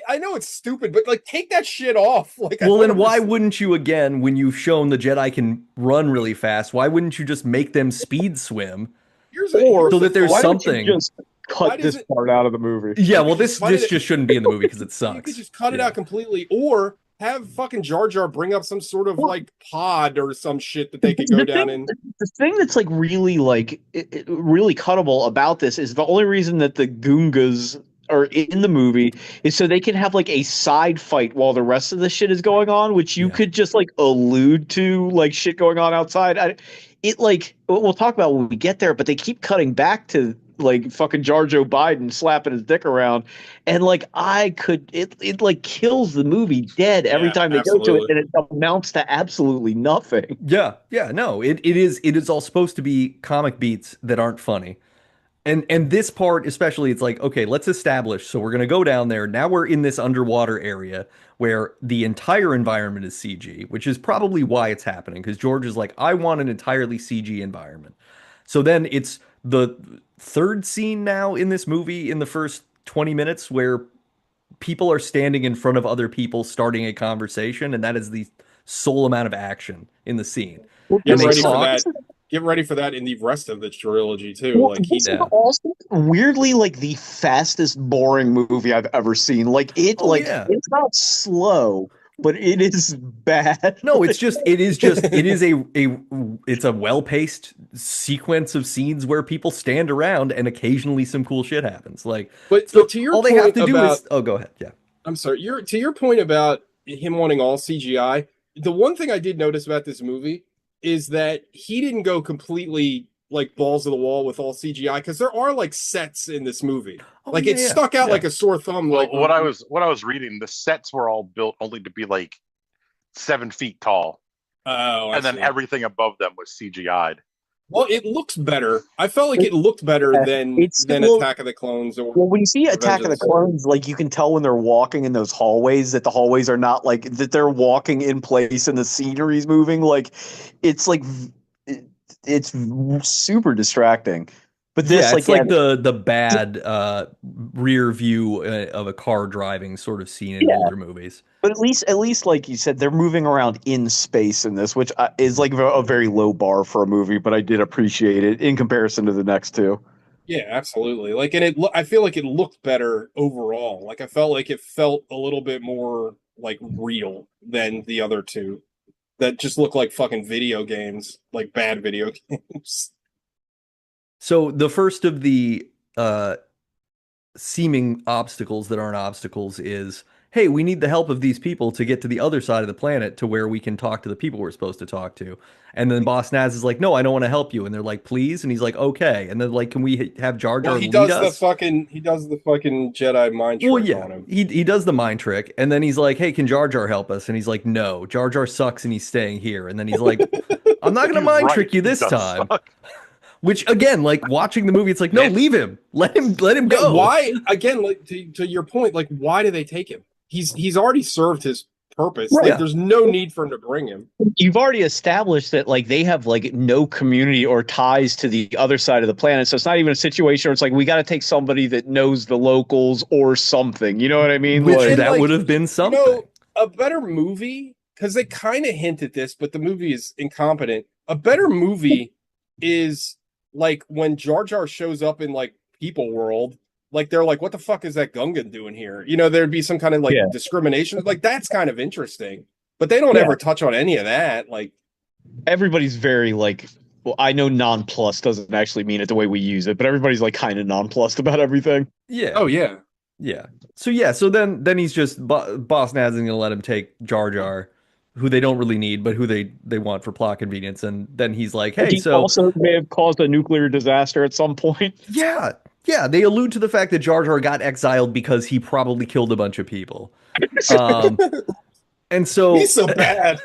I know it's stupid, but like, take that shit off. Like, Well, then why wouldn't you again, when you've shown the Jedi can run really fast, why wouldn't you just make them speed swim? Or so that there's why don't something. you just Why cut does this part out of the movie? Yeah, You well, could this just cut this it- just shouldn't be in the movie because it You sucks. could just cut it Yeah. out completely, or have fucking Jar Jar bring up some sort of like pod or some shit that they could go down in. The thing that's like really like really cuttable about this is the only reason that the Goongas are in the movie is so they can have like a side fight while the rest of the shit is going on, which you Yeah. could just like allude to like shit going on outside. It like we'll talk about when we get there, but they keep cutting back to like fucking Jar Joe Biden slapping his dick around, and like it like kills the movie dead every Yeah, time they go to absolutely. it, and it amounts to absolutely nothing. Yeah, no, it is all supposed to be comic beats that aren't funny. And this part especially, it's like, okay, let's establish. So we're gonna go down there. Now we're in this underwater area where the entire environment is CG, which is probably why it's happening. Because George is like, I want an entirely CG environment. So then it's the third scene now in this movie in the first 20 minutes where people are standing in front of other people starting a conversation, and that is the sole amount of action in the scene. Well, Get And they ready for talk. that. Get ready for that in the rest of the trilogy too. well, Like this is Yeah. also weirdly like the fastest boring movie I've ever seen. Oh yeah. It's not slow, but it is bad. No, it's a well-paced sequence of scenes where people stand around and occasionally some cool shit happens. Like, but so to your all they have point to do about is, oh, go ahead. Yeah. I'm sorry, to your point about him wanting all CGI, the one thing I did notice about this movie is that he didn't go completely like balls to the wall with all CGI because there are like sets in this movie. Oh, Like yeah, it yeah. stuck out Yeah. like a sore thumb. Well, Like what I was reading, the sets were all built only to be like 7 feet tall, oh, I and then see. everything above them was CGI'd. Well, it looks better. I felt like it looked better It's than well, Attack of the Clones or well, when you see Revenge Attack of of the the Sith. Clones, like you can tell when they're walking in those hallways that the hallways are not like that they're walking in place and the scenery's moving. Like it's like it, it's super distracting. But Yeah, this, it's like, yeah, like the bad rear view of a car driving sort of scene in yeah. older movies. But at least, like you said, they're moving around in space in this, which is like a very low bar for a movie. But I did appreciate it in comparison to the next two. Yeah, absolutely. Like, and I feel like it looked better overall. Like, I felt like it felt a little bit more like real than the other two that just look like fucking video games, like bad video games. So the first of the uh, seeming obstacles that aren't obstacles is, hey, we need the help of these people to get to the other side of the planet to where we can talk to the people we're supposed to talk to. And then Boss Nass is like, no, I don't want to help you. And they're like, please. And he's like, okay. And then like, can we have Jar Well, Jar lead us? he does the fucking Jedi mind Well, trick yeah, on him. he does the mind trick, and then he's like, "Hey, can Jar Jar help us?" And he's like, "No, Jar Jar sucks, and he's staying here." And then he's like, "I'm not gonna He's mind right, trick you he this does time." suck. Which again, like watching the movie, it's like, no, leave him, let him Yeah, go. why again? Like to your point, like why do they take him? He's already served his purpose. Right. Like Yeah. there's no need for him to bring him. You've already established that like they have like no community or ties to the other side of the planet, so it's not even a situation where it's like we got to take somebody that knows the locals or something. You know what I mean? Which Like, that like, would have been something. You know, a better movie, because they kind of hint at this, but the movie is incompetent. A better movie is like when Jar Jar shows up in like People World, like they're like, what the fuck is that Gungan doing here? You know, there'd be some kind of like Yeah. discrimination. Like that's kind of interesting. But they don't Yeah. ever touch on any of that. Like everybody's very like, well, I know nonplussed doesn't actually mean it the way we use it, but everybody's like kind of nonplussed about everything. Yeah. oh yeah. Yeah. So then he's just Boss Nass isn't gonna let him take Jar Jar, who they don't really need, but who they want for plot convenience. And then he's like, hey, He so also may have caused a nuclear disaster at some point. yeah, they allude to the fact that Jar Jar got exiled because he probably killed a bunch of people. And so He's so bad.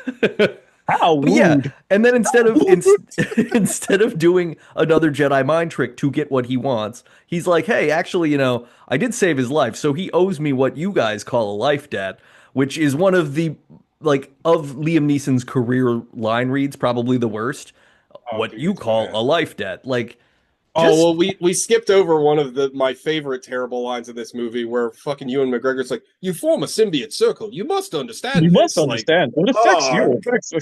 How But yeah, rude. and then instead of doing another Jedi mind trick to get what he wants, he's like, "Hey, actually, I did save his life, so he owes me what you guys call a life debt," which is one of the of Liam Neeson's career line reads, probably the worst. Oh, What dude, you it's call bad. a life debt, Oh well, we skipped over one of my favorite terrible lines of this movie, where fucking Ewan McGregor's like, "You form a symbiote circle. You must understand. You must this." understand. It affects oh, you. It affects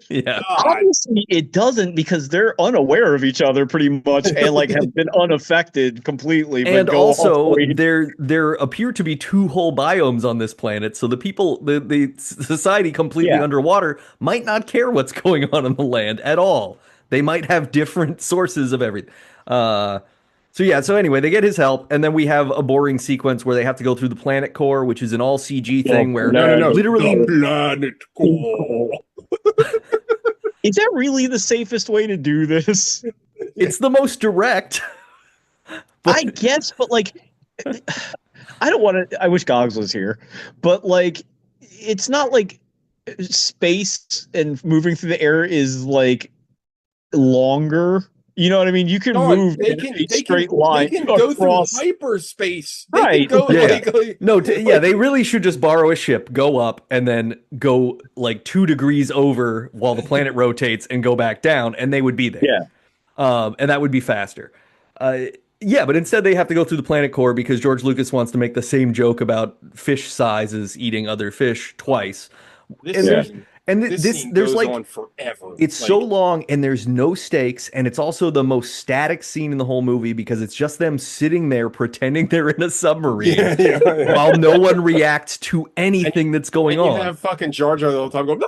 yeah, God. Obviously, it doesn't because they're unaware of each other pretty much and like have been unaffected completely. But and go also off lead. there appear to be two whole biomes on this planet, so the people, the society completely Yeah. underwater might not care what's going on the land at all. They might have different sources of everything. So anyway, they get his help, and then we have a boring sequence where they have to go through the planet core, which is an all CG thing where No. literally The planet core. Is that really the safest way to do this? it's the most direct. I guess, but like, I don't want to. I wish Gogs was here, but like, it's not like space and moving through the air is like longer. You know what I mean? You can Don, move in a straight line They can go across. through hyperspace. They Right. can go Yeah. like No, they really should just borrow a ship, go up, and then go like 2 degrees over while the planet rotates and go back down, and they would be there. Yeah. And that would be faster. Uh, yeah, but instead they have to go through the planet core because George Lucas wants to make the same joke about fish sizes eating other fish twice. This And Yeah. there's and this this scene there's goes like on forever. it's so long and there's no stakes and it's also the most static scene in the whole movie because it's just them sitting there pretending they're in a submarine yeah. while no one reacts to anything that's going And you on. have fucking Jar Jar the whole time going,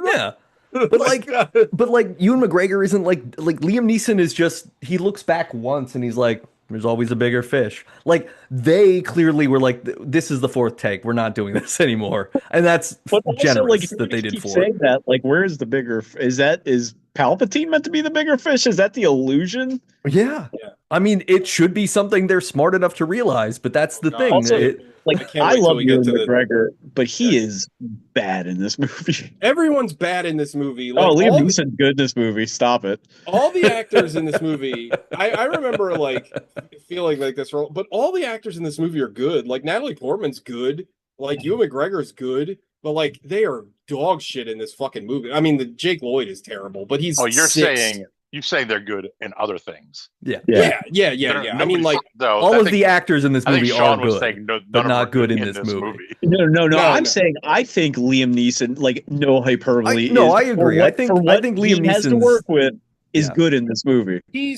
Yeah. But like, God. but like, Ewan McGregor isn't like Liam Neeson is just he looks back once and he's like, "There's always a bigger fish." Like they clearly were like, "This is the fourth take. We're not doing this anymore," and that's But also, generous like, if that they you did keep four. saying that, like, where is the bigger? Is Palpatine meant to be the bigger fish? Is that the illusion? Yeah. Yeah. I mean, it should be something they're smart enough to realize, but that's the God. thing. Also, It, like, I can't I wait till love we get Ewan to the. McGregor, but he is bad in this movie. Everyone's bad in this movie. Oh, Like Liam Neeson's good in this movie. Stop it. all the actors in this movie, I remember like feeling like this role, but all the actors in this movie are good. Like Natalie Portman's good, like Ewan McGregor's good, but like they are dog shit in this fucking movie. I mean, the Jake Lloyd is terrible, but he's Oh, you're six. saying they're good in other things. yeah. Yeah. I mean, Nobody's- like though, All I of think- the actors in this I think movie Sean are was good, saying but none of not them are good in this movie. No. I'm No. saying I think Liam Neeson, like, no hyperbole. I is, agree. For I what, think for what Liam he has to Neeson's work with is yeah. good in this movie. he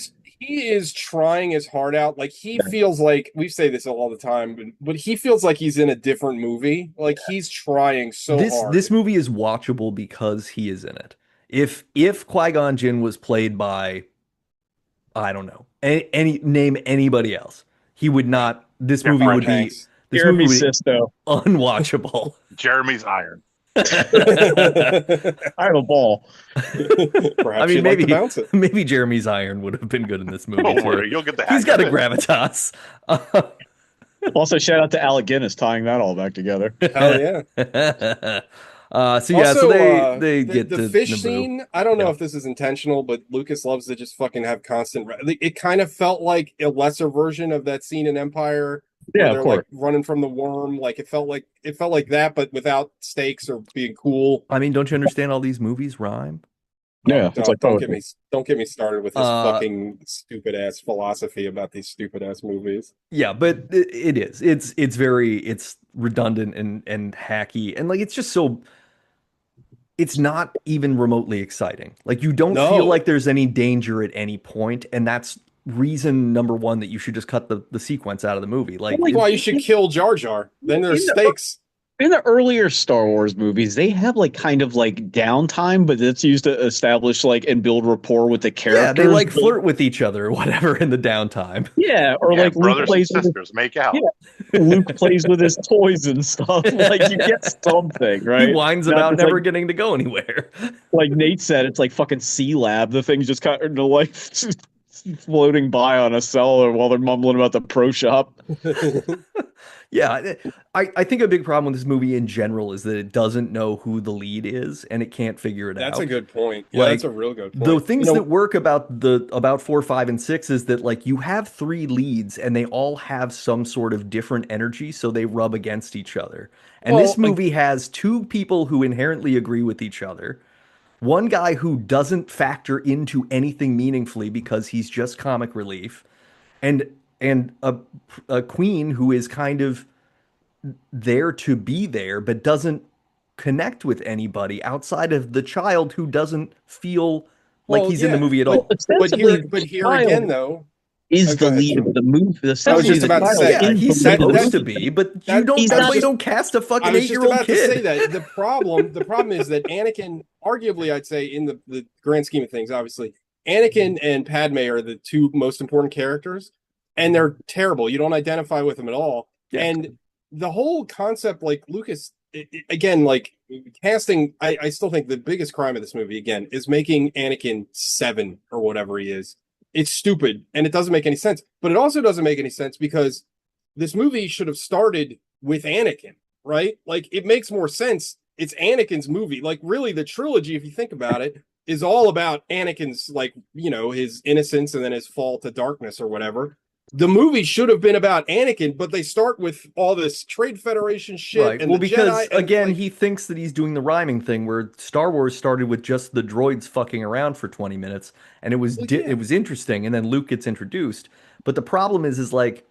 is trying his heart out. Like he feels like we say this all the time, but he feels like he's in a different movie. Like he's trying so hard. This movie is watchable because he is in it. If Qui-Gon Jinn was played by I don't know any name anybody else, he would not. This Yeah, movie Tom would be Hanks. this Jeremy movie would be Sisto. unwatchable. Jeremy's Iron. I have a ball. Perhaps I mean, you'd like to bounce it. maybe Jeremy's Iron would have been good in this movie Don't too. worry, you'll get the hang He's got a of it. gravitas. Also, shout out to Alec Guinness tying that all back together. Hell yeah. So yeah, Also, so they the, get the to fish Naboo. scene. I don't know Yeah. if this is intentional, but Lucas loves to just fucking have constant. It kind of felt like a lesser version of that scene in Empire. Yeah, where of they're course. like running from the worm. Like it felt like that, but without stakes or being cool. I mean, don't you understand all these movies rhyme? Yeah, it's like don't poetry. don't get me started with this Uh, fucking stupid ass philosophy about these stupid ass movies. Yeah, but it is. It's redundant and hacky and like it's just so it's not even remotely exciting. Like you don't No. feel like there's any danger at any point, and that's reason number one that you should just cut the sequence out of the movie. Like That's why you should kill Jar Jar. Then there's stakes. In the earlier Star Wars movies, they have like kind of like downtime, but it's used to establish like and build rapport with the characters. yeah, they like flirt with each other or whatever in the downtime. Yeah, or Yeah, like Luke brothers and plays with sisters make out. Yeah. Luke plays with his toys and stuff. Like you get something, right? He whines Not about just, never like, getting to go anywhere. like Nate said, it's like fucking C Lab. The thing's just kind of like floating by on a cellar while they're mumbling about the pro shop. Yeah, I think a big problem with this movie in general is that it doesn't know who the lead is and it can't figure it That's out. a good point. Yeah, Like, that's a real good point. The things You know, that work about 4, 5, and 6 is that like you have 3 leads and they all have some sort of different energy, so they rub against each other. And this Well, movie has 2 people who inherently agree with each other. One guy who doesn't factor into anything meaningfully because he's just comic relief, and a queen who is kind of there to be there but doesn't connect with anybody outside of the child who doesn't feel like Well, he's in the yeah, movie at but- all. but here again though, is Oh, go the ahead, lead Sean. of the movie. I was just about to say, Yeah, is he's the lead of the supposed to movie. be, but That- you don't. he's That's not why you just- don't cast a I fucking was just 8-year-old about kid. to say that the problem is that Anakin, arguably, I'd say in the grand scheme of things, obviously, Anakin and Padme are the 2 most important characters, and they're terrible. You don't identify with them at all, Yeah. and the whole concept, like Lucas, again, like casting, I still think the biggest crime of this movie, again, is making Anakin 7 or whatever he is. It's stupid and it doesn't make any sense. But it also doesn't make any sense because this movie should have started with Anakin, right? Like it makes more sense. It's Anakin's movie. Like really the trilogy, if you think about it, is all about Anakin's like, his innocence and then his fall to darkness or whatever. the movie should have been about Anakin, but they start with all this Trade Federation shit Right. and Well, the because Jedi, and again, like, he thinks that he's doing the rhyming thing where Star Wars started with just the droids fucking around for 20 minutes and well, it yeah, was interesting and then Luke gets introduced. But the problem is like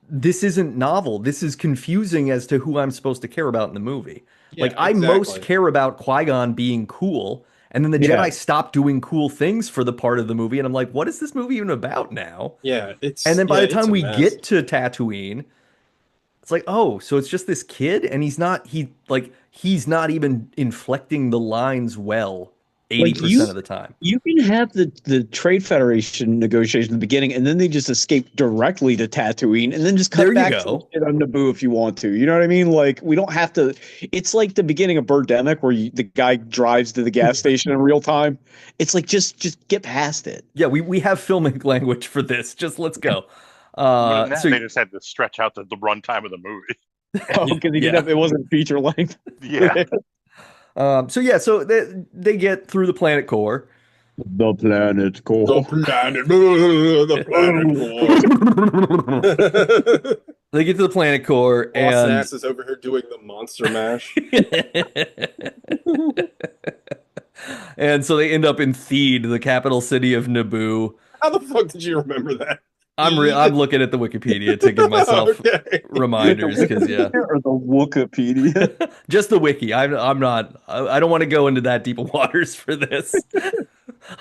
this isn't novel. This is confusing as to who I'm supposed to care about in the movie. Like yeah, I most exactly. care about Qui-Gon being cool, and then the Yeah. Jedi stop doing cool things for the part of the movie, and I'm like, what is this movie even about now? And then by the It's time a we mess. get to Tatooine, it's like, oh, so it's just this kid, and he's not even inflecting the lines well Like 80% of the time. you can have the Trade Federation negotiation in the beginning, and then they just escape directly to Tatooine, and then just There cut you back to the go. shit on Naboo if you want to. You know what I mean? Like we don't have to. It's like the beginning of Birdemic where the guy drives to the gas station in real time. It's like just get past it. Yeah, we have filming language for this. Just let's go. But in that, So they just had to stretch out the runtime of the movie. Oh, Yeah, because he didn't yeah. have it wasn't feature length. Yeah. So they get through the planet core. The planet The core. planet, the planet core. They get to the planet core Boss and Nass is over here doing the monster mash. and so they end up in Theed, the capital city of Naboo. How the fuck did you remember that? I'm looking at the Wikipedia to give myself Okay. reminders because yeah, Or the Wikipedia. just the wiki. I'm not. I don't want to go into that deep of waters for this.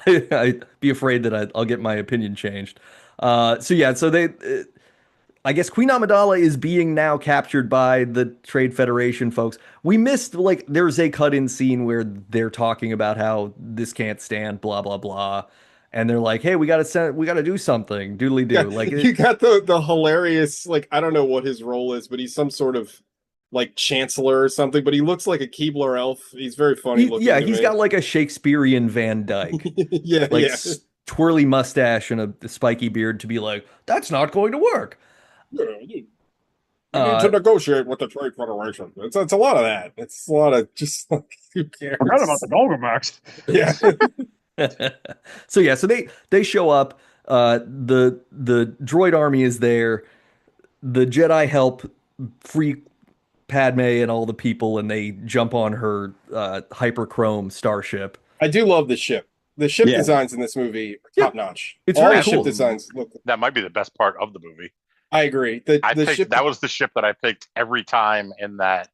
I'd be afraid that I'll get my opinion changed. So yeah, so I guess Queen Amidala is being now captured by the Trade Federation folks. We missed like there's a cut-in scene where they're talking about how this can't stand, blah blah blah, and they're like, "Hey, we gotta do something, doodly Yeah, do." Like you got the hilarious, like, I don't know what his role is, but he's some sort of like chancellor or something, but he looks like a Keebler elf. He's very funny looking yeah, to he's me. got like a Shakespearean Van Dyke, Yeah, like yeah. twirly mustache and a spiky beard to be like, "That's not going to work." We need to Uh, negotiate with the Trade Federation. It's a lot of that. It's a lot of just like, who cares? Forgot about the Golgamax. Yeah. so yeah, so they show up. The droid army is there. The Jedi help free Padme and all the people, and they jump on her hyperchrome starship. I do love the ship. The ship Yeah. designs in this movie are Yeah. top notch. It's All very the ship cool. designs look. That might be the best part of the movie. I agree. I The picked ship that was the ship that I picked every time in that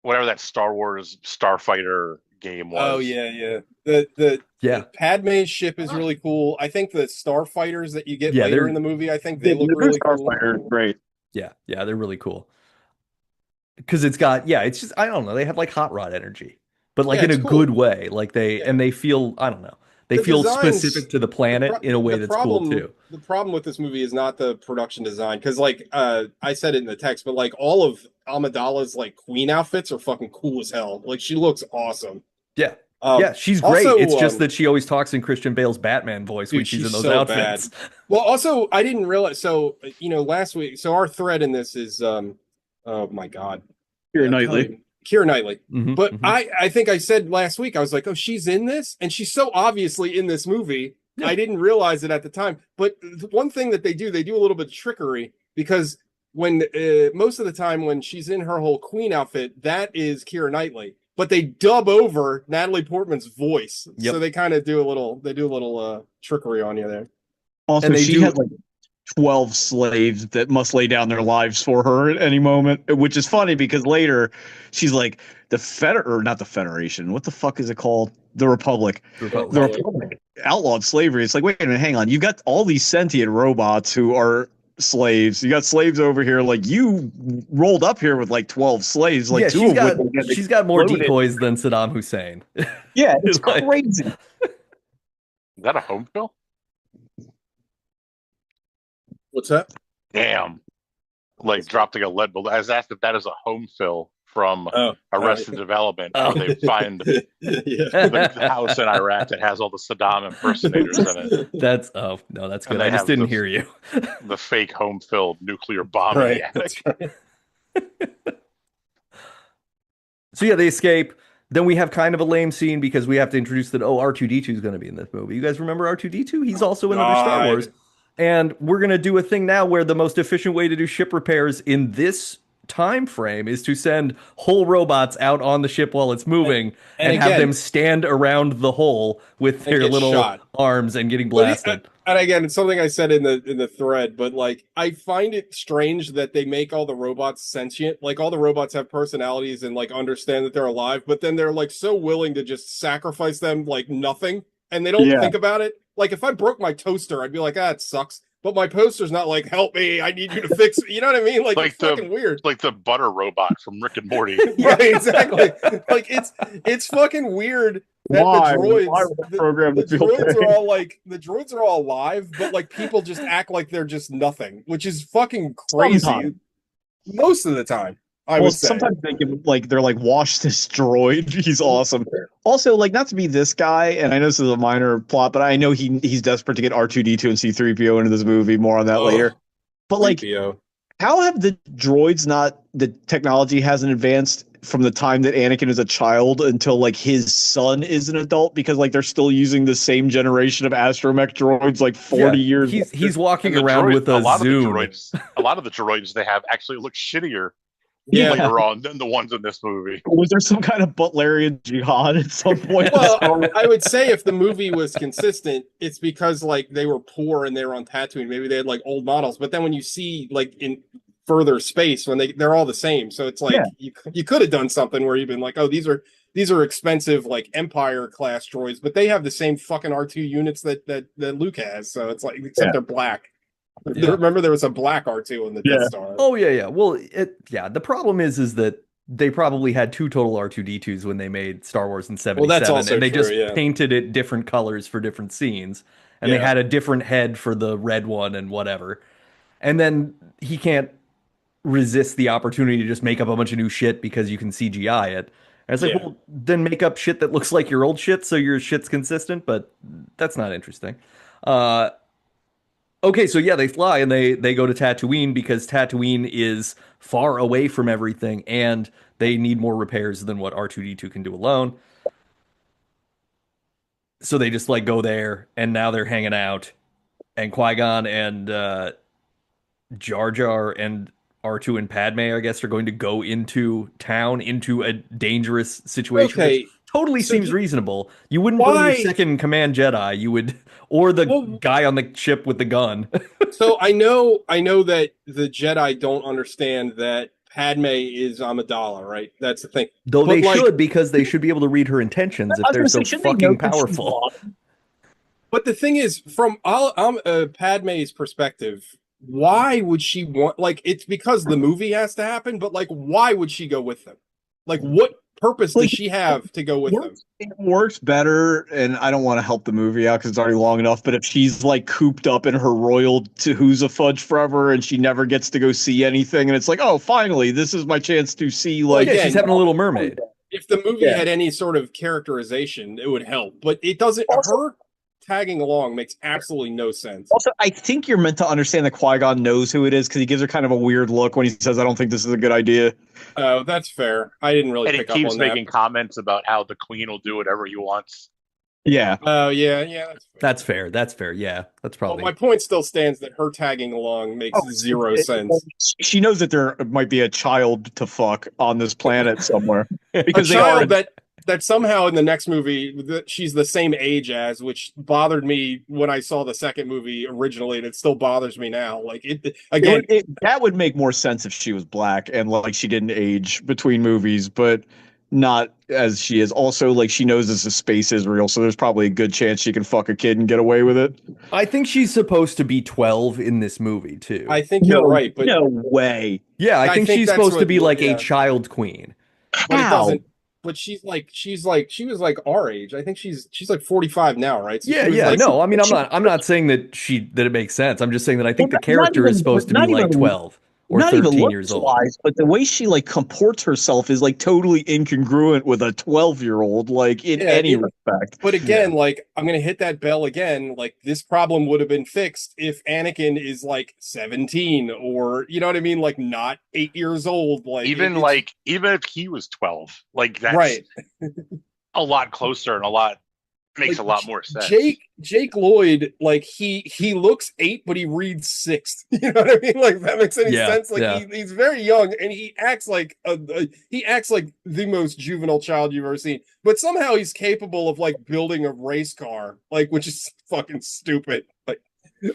whatever that Star Wars Starfighter game was. Oh yeah. The Yeah, Padme's ship is really cool. I think the starfighters that you get Yeah, later they're- in the movie, I think they The look Naboo really cool. Starfighter is great. yeah, they're really cool because it's just I don't know. They have like hot rod energy, but like Yeah, in a it's cool. good way. Like Yeah. they feel I don't know. They The feel designs- specific to the planet in a way the that's problem, cool too. The problem with this movie is not the production design, because like I said it in the text, but like all of Amidala's like queen outfits are fucking cool as hell. Like she looks awesome. Yeah. Um, Yeah, she's great. also, It's just that she always talks in Christian Bale's Batman voice when dude, she's in she's those so outfits. Well, also I didn't realize. So last week, so our thread in this is oh my god, Keira Knightley. Keira Knightley. Mhm, But mhm. I think I said last week, I was like, oh, she's in this, and she's so obviously in this movie. Yeah. I didn't realize it at the time. But one thing that they do a little bit of trickery, because when most of the time when she's in her whole queen outfit, that is Keira Knightley. But they dub over Natalie Portman's voice, Yep. so they kind of do a little trickery on you there. Also, And they she do- had like 12 slaves that must lay down their lives for her at any moment, which is funny because later she's like not the Federation. What the fuck is it called? The Republic. Republic. The Republic outlawed slavery. It's like, wait a minute, hang on. You've got all these sentient robots who are slaves. You got slaves over here. Like you rolled up here with like 12 slaves. Like Yeah, two of which she's got more exploded. decoys than Saddam Hussein. Yeah, it's Like- crazy. Is that a home film? What's that? Damn. Like dropped like a lead balloon. I was asked if that is a home fill from Arrested Development, Oh. where they find yeah. the house in Iraq that has all the Saddam impersonators in it. That's oh no, that's good. And I they just have didn't the- hear you. The fake home filled nuclear bomb in Right. the attic. So yeah, they escape. Then we have kind of a lame scene because we have to introduce that R2D2 is going to be in this movie. You guys remember R2D2? He's also in other Star God. Wars. And we're going to do a thing now where the most efficient way to do ship repairs in this time frame is to send whole robots out on the ship while it's moving And and have again, them stand around the hole with and their get little shot. arms and getting Well, blasted. and again, it's something I said in the thread, but like I find it strange that they make all the robots sentient. Like all the robots have personalities and like understand that they're alive, but then they're like so willing to just sacrifice them like nothing, and they don't Yeah. think about it. Like if I broke my toaster, I'd be like, ah, it sucks. But my poster's not like, help me, I need you to fix it. You know what I mean? Like it's fucking weird. Like the butter robot from Rick and Morty. Right, exactly. Like it's fucking weird that Why? the Why droids would the program the feel droids pain? are all like the droids are all alive, but like people just act like they're just nothing, which is fucking crazy. Sometimes. Most of the time, I Well, would say. sometimes they give like they're like wash this droid. He's awesome. Also, like not to be this guy, and I know this is a minor plot, but I know he's desperate to get R2D2 and C3PO into this movie. More on that later. But like, 3PO. how have the droids not the technology hasn't advanced from the time that Anakin is a child until like his son is an adult? Because like they're still using the same generation of astromech droids like 40 years. He's walking And the around droid- with a lot Zune. a lot of the droids they have actually look shittier Yeah. later on than the ones in this movie. Was there some kind of Butlerian jihad at some point? Well, I would say if the movie was consistent, it's because like they were poor and they were on Tatooine. Maybe they had like old models, but then when you see like in further space, when they're all the same, so it's like you could have done something where you've been like, oh, these are expensive like Empire class droids, but they have the same fucking R2 units that Luke has. So it's like except they're black. Yeah. Remember there was a black R2 in the Death Star. Oh yeah. Well, the problem is that they probably had two total R2D2s when they made Star Wars in 77, Well, that's also and they true, just yeah. painted it different colors for different scenes, and they had a different head for the red one and whatever. And then he can't resist the opportunity to just make up a bunch of new shit because you can CGI it. And it's like, well, then make up shit that looks like your old shit so your shit's consistent, but that's not interesting. Okay, so yeah, they fly and they go to Tatooine because Tatooine is far away from everything and they need more repairs than what R2D2 can do alone. So they just like go there and now they're hanging out and Qui-Gon and Jar Jar and R2 and Padme, I guess, are going to go into town into a dangerous situation. Okay, which totally so seems reasonable. You wouldn't go to your why- second command Jedi. You would, or the Well- guy on the ship with the gun. So I know that the Jedi don't understand that Padme is Amidala, right? That's the thing. Though But, they like- should, because they should be able to read her intentions if they're so fucking powerful. But the thing is, from Padme's perspective, why would she want? Like, it's because the movie has to happen. But like, why would she go with them? Like, what purpose does she have to go with them? It works better, and I don't want to help the movie out because it's already long enough. But if she's like cooped up in her royal Tahuza fudge forever, and she never gets to go see anything, and it's like, oh, finally, this is my chance to see. Like, Yeah, she's having a Little Mermaid. If the movie had any sort of characterization, it would help. But it doesn't. Her tagging along makes absolutely no sense. Also, I think you're meant to understand that Qui-Gon knows who it is because he gives her kind of a weird look when he says, "I don't think this is a good idea." Oh, that's fair. I didn't really And pick he up keeps on making that. comments about how the queen will do whatever he wants. Yeah. Oh, yeah, that's fair. That's fair. Yeah, that's Well, probably. my point still stands that her tagging along makes zero sense. She knows that there might be a child to fuck on this planet somewhere because A they are. child that somehow in the next movie she's the same age as, which bothered me when I saw the second movie originally, and it still bothers me now. Like it again. That would make more sense if she was black and like she didn't age between movies, but not as she is. Also, like she knows this is space Israel, so there's probably a good chance she can fuck a kid and get away with it. I think she's supposed to be 12 in this movie too. I think you're right, but no way. Yeah, I think she's that's supposed to what- be like yeah. a child queen. But it How? doesn't. But she was like our age. I think she's like 45 now, right? So Yeah, she was yeah. like- No, I mean, I'm not saying that it makes sense. I'm just saying that I think Well, the character not is even- supposed to be not like even- 12 or Not 13 even years old. looks-wise, but the way she like comports herself is like totally incongruent with a 12-year-old, like in Yeah, any it- respect. But again, like I'm gonna hit that bell again. Like this problem would have been fixed if Anakin is like 17, or you know what I mean, like not 8 years old. Like Even if he was 12, like that's right. a lot closer and a lot Makes a lot more sense. Jake Lloyd, like he looks 8, but he reads 6. You know what I mean? Like, if that makes any sense. Like he's very young, and he acts like the most juvenile child you've ever seen. But somehow he's capable of like building a race car, like, which is fucking stupid. Like,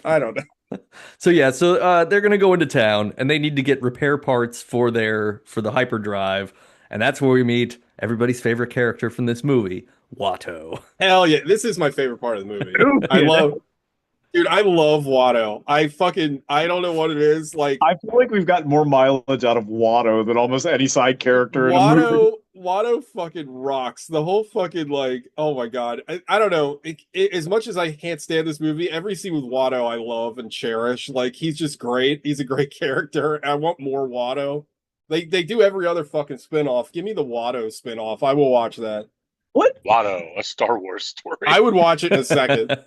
I don't know. So they're gonna go into town and they need to get repair parts for the hyperdrive, and that's where we meet everybody's favorite character from this movie, Watto. Hell yeah, this is my favorite part of the movie. I love Watto. I don't know what it is. Like, I feel like we've gotten more mileage out of Watto than almost any side character in a movie. Watto fucking rocks. The whole fucking, like, oh my god. I don't know. As much as I can't stand this movie, every scene with Watto I love and cherish. Like, he's just great. He's a great character. I want more Watto. They do every other fucking spinoff. Give me the Watto spinoff. I will watch that. What? Watto, a Star Wars story. I would watch it in a second.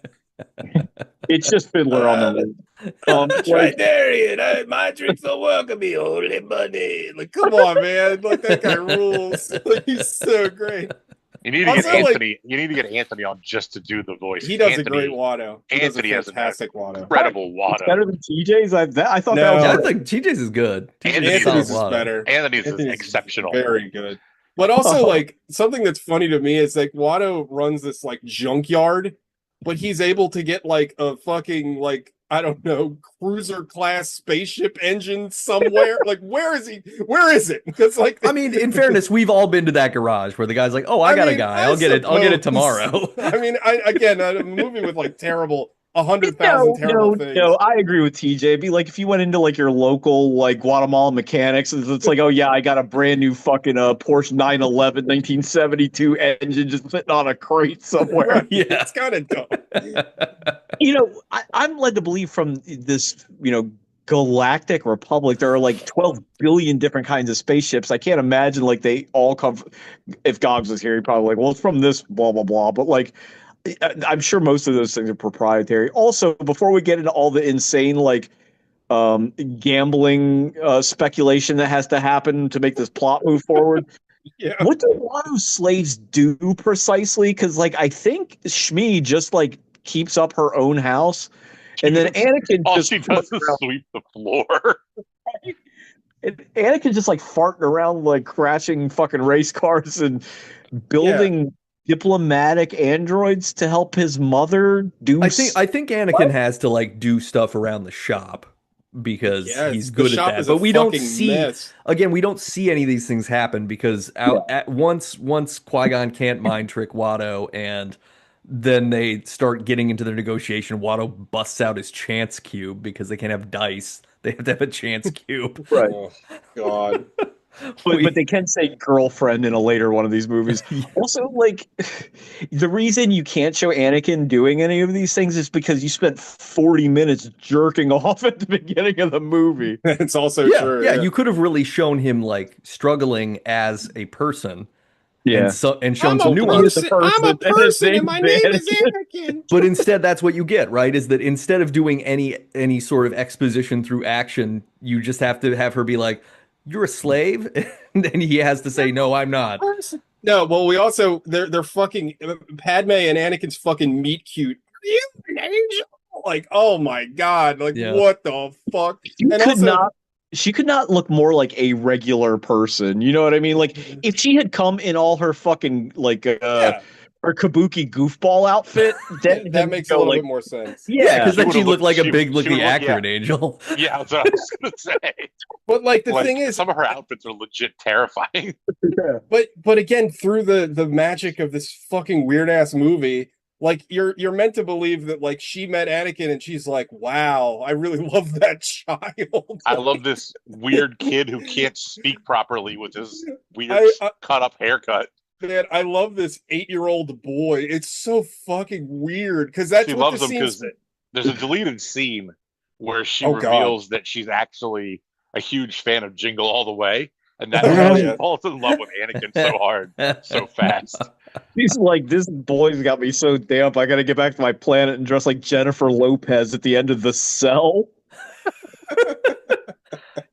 It's just Fiddler on the list. Right there, my drinks will welcome me, holy money. Like, come on, man. Like, that guy rules. Like, he's so great. You need to get Anthony. You need to get Anthony on just to do the voice. He does a great Watto. Anthony has a fantastic Watto. Incredible Watto. Better than TJ's. I thought No. that was. I think TJ's is good. Anthony's is better. Anthony's is exceptional. Very good. But also, like, something that's funny to me is, like, Watto runs this, like, junkyard, but he's able to get, like, a fucking, like, I don't know, cruiser class spaceship engine somewhere. Like, where is he? Where is it? Because, like, I mean, in fairness, we've all been to that garage where the guy's like, "Oh, I got a guy. I'll get it tomorrow." I mean, a movie with like 100,000 terrible things. No, I agree with TJ. It'd be like if you went into like your local like Guatemala mechanics, it's like, oh yeah, I got a brand new fucking Porsche 911 1972 engine just sitting on a crate somewhere. Yeah, it's kind of dumb. I'm led to believe from this, Galactic Republic, there are like 12 billion different kinds of spaceships. I can't imagine like they all come from, if Gogs was here, he'd probably like, well, it's from this blah blah blah. But like, I'm sure most of those things are proprietary. Also, before we get into all the insane like gambling speculation that has to happen to make this plot move forward, what do Watto's slaves do precisely? Because like I think Shmi just like keeps up her own house, and then Anakin all just she does is sweep the floor. Anakin just like farting around, like crashing fucking race cars and building diplomatic androids to help his mother do. I think Anakin has to like do stuff around the shop because he's good at that. But we don't see we don't see any of these things happen because once Qui-Gon can't mind trick Watto, and then they start getting into their negotiation. Watto busts out his chance cube because they can't have dice. They have to have a chance cube. Right. Oh, God. But they can say girlfriend in a later one of these movies. Also, like, the reason you can't show Anakin doing any of these things is because you spent 40 minutes jerking off at the beginning of the movie. It's also true. Yeah, you could have really shown him, like, struggling as a person. Yeah, and shown some nuance. I'm a person, and my name is Anakin. But instead, that's what you get, right? Is that instead of doing any sort of exposition through action, you just have to have her be like, "You're a slave," and then he has to say, "No, I'm not." No, well, we also they're fucking Padme and Anakin's fucking meet cute. Are you an angel? Like, oh my god! Like, what the fuck? She could not look more like a regular person. You know what I mean? Like, if she had come in all her fucking like her kabuki goofball outfit, then that makes a little bit more sense. Yeah, because then she looked like a big looking accurate angel. Yeah, that's what I was gonna say. But like the thing is, some of her outfits are legit terrifying. But again, through the magic of this fucking weird ass movie, like you're meant to believe that like she met Anakin and she's like, wow, I really love that child. I love this weird kid who can't speak properly with his weird cut up haircut. Man, I love this 8-year-old boy. It's so fucking weird because that's she what loves him because there's a deleted scene where she reveals that she's actually a huge fan of Jingle All the Way, and that's why she falls in love with Anakin so hard, so fast. He's like, this boy's got me so damp. I got to get back to my planet and dress like Jennifer Lopez at the end of The Cell.